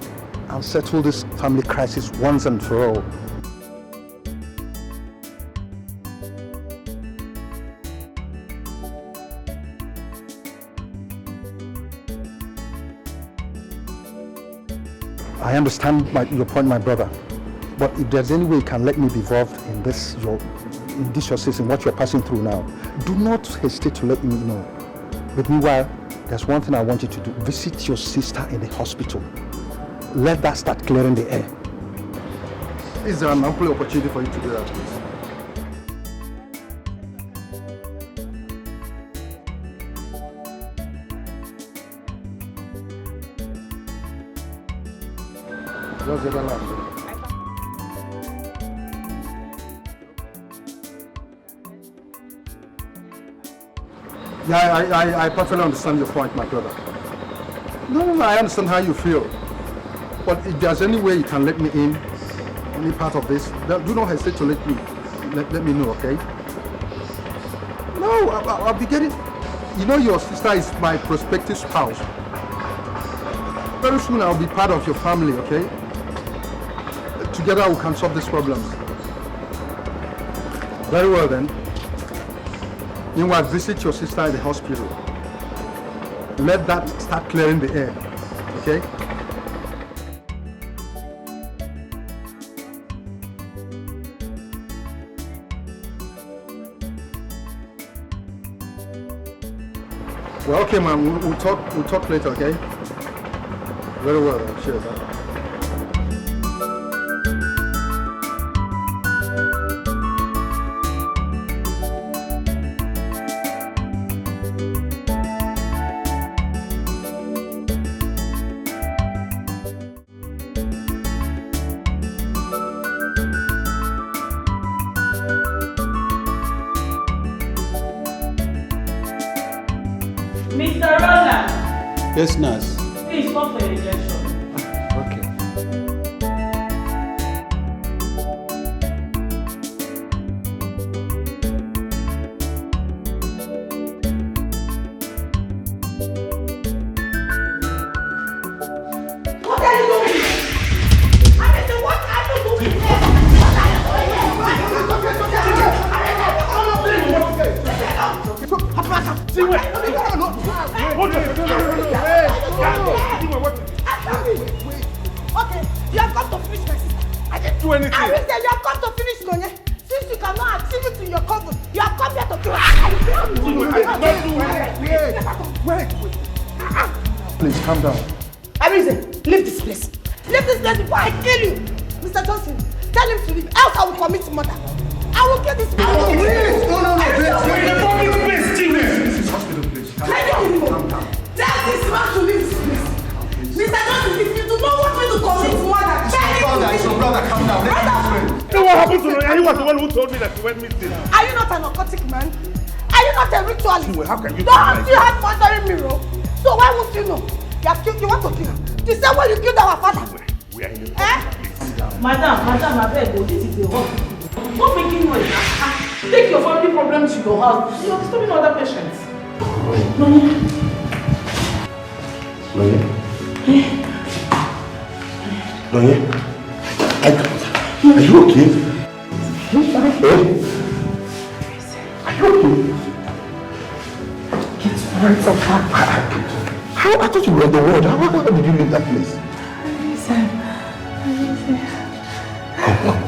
and settle this family crisis once and for all. I understand your point, my brother. But if there's any way you can let me be involved in this your system, what you're passing through now, do not hesitate to let me know. But meanwhile, there's one thing I want you to do. Visit your sister in the hospital. Let that start clearing the air. Is there an ample opportunity for you to do that, please? What's the other line? Yeah, I perfectly understand your point, my brother. No, I understand how you feel. But if there's any way you can let me in, any part of this, do not hesitate to let me know, okay? No, I'll be getting... your sister is my prospective spouse. Very soon I'll be part of your family, okay? Together we can solve these problems. Very well then. Meanwhile, visit your sister at the hospital. Let that start clearing the air, okay? Well, okay, man. We'll talk later, okay? Very well. Cheers. Huh? Mr. Roland, Yes, nurse. please come for injection. Okay. What are you doing? I mean, what are you doing here? Okay, you have come to finish my sister. I didn't do anything. I said you have come to finish Nonye. Since you cannot achieve it in your coven, you have come here to kill her. Wait. Please, calm down. Arinze, leave this place. Leave this place before I kill you. Mr. Johnson, tell him to leave, else I will commit murder. I will kill this man. No, please. This is hospital, please. Calm down. Tell this man to leave this place. Mr. Johnson, if you do not want me to commit murder, tell him to leave. Your brother, calm down. Brother. What happened to Noya? He was the one who told me that he went missing. Are you not an occultic man? Are you not a ritualist? How can you Don't you have murdering me, bro? So why won't you know? You want to kill her. The same way you killed our father. We are in the Madam, I beg you, this is the hospital. Stop making noise. Take your family problems to your house. You're disturbing other patients. Nonye? Are you okay? Are you okay? Get right from her. How? I thought you were in the ward. How did you leave that place?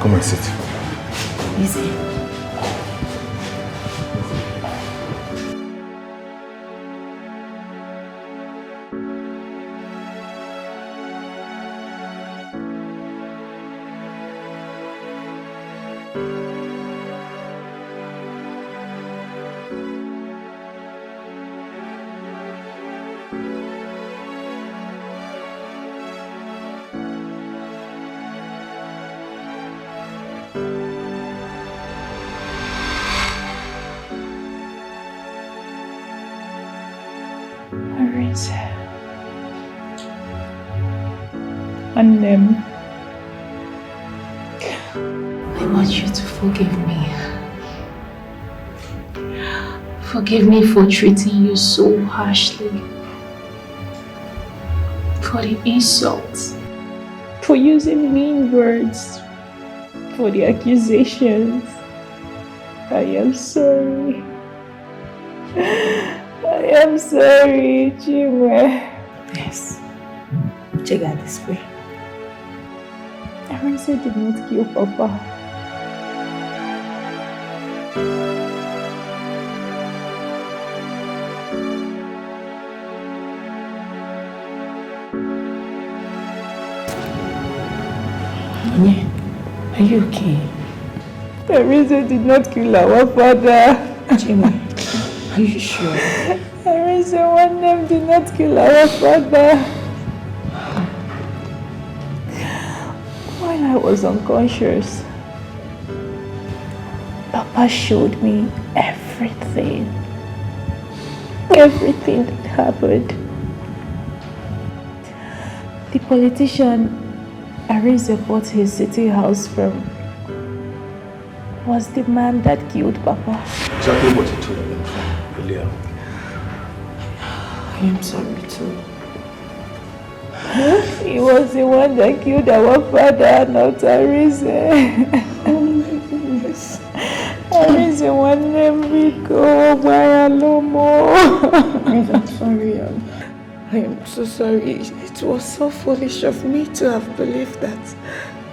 Come and sit. Easy. And I want you to forgive me. Forgive me for treating you so harshly. For the insults. For using mean words. For the accusations. I am sorry. I am sorry, Chima. Yes. Check out this way. Arinze did not kill Papa. Are you okay? Arinze did not kill our father. Chima, are you sure? Arinze one name did not kill our father. While I was unconscious, Papa showed me everything. Everything that happened. The politician Arinze bought his city house from was the man that killed Papa. Exactly what you told me earlier. I am sorry too. He was the one that killed our father, not Arinze. Arinze say one name we go why no more. I'm sorry. I am so sorry. It was so foolish of me to have believed that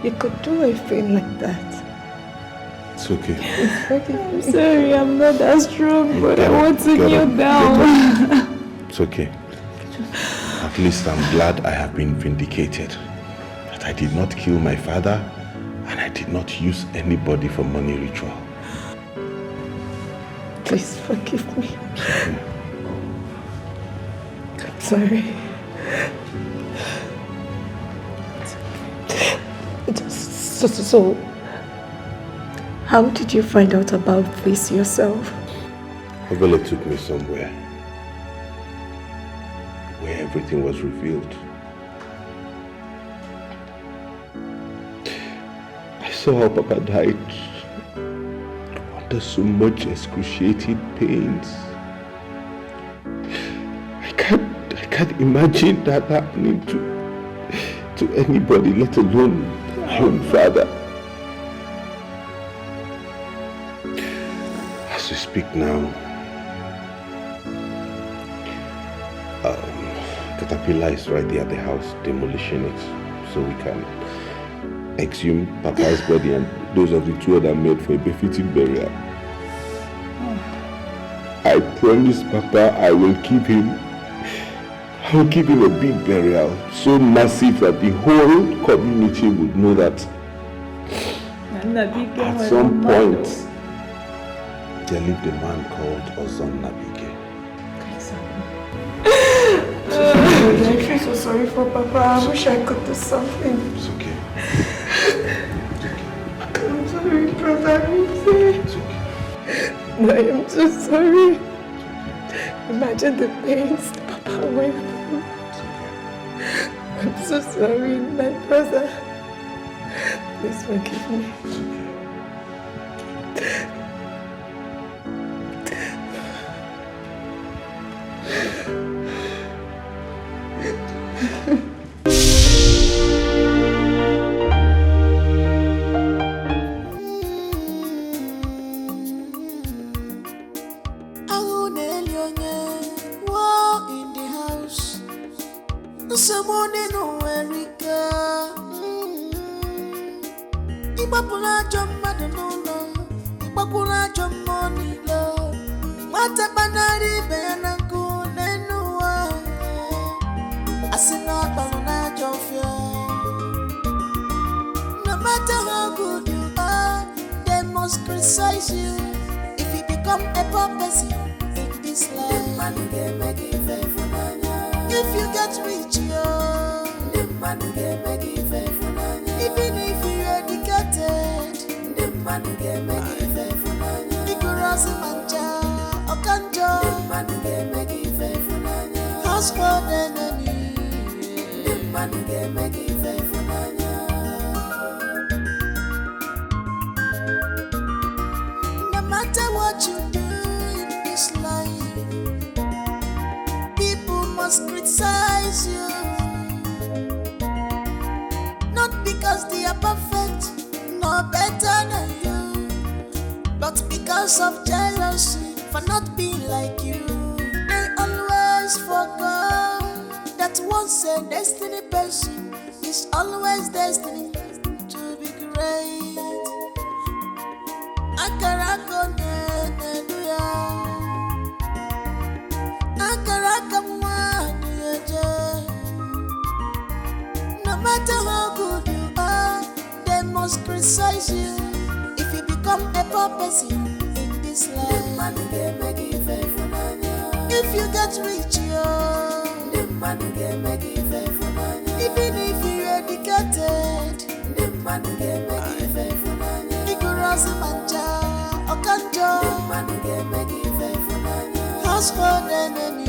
you could do a thing like that. It's okay. I'm sorry, I'm not that strong, but I want to kneel down. It's okay. At least I'm glad I have been vindicated. That I did not kill my father and I did not use anybody for money ritual. Please forgive me. I'm sorry. So, how did you find out about this yourself? Obele took me somewhere where everything was revealed. I saw how Papa died under so much excruciating pains. I can't imagine that happening to anybody, let alone my own father. As we speak now, Caterpillar is right there at the house, demolishing it, so we can exhume Papa's body and those of the two other men for a befitting burial. I promise Papa I will give him a big burial, so massive that the whole community would know that at some point there lived a man called Ozon Nabike. I feel so sorry for Papa. I wish I could do something. It's okay. I'm sorry, brother. It's okay. I am so sorry. Imagine the pains Papa went through. I'm so sorry, my brother. Please forgive me. House for the enemy.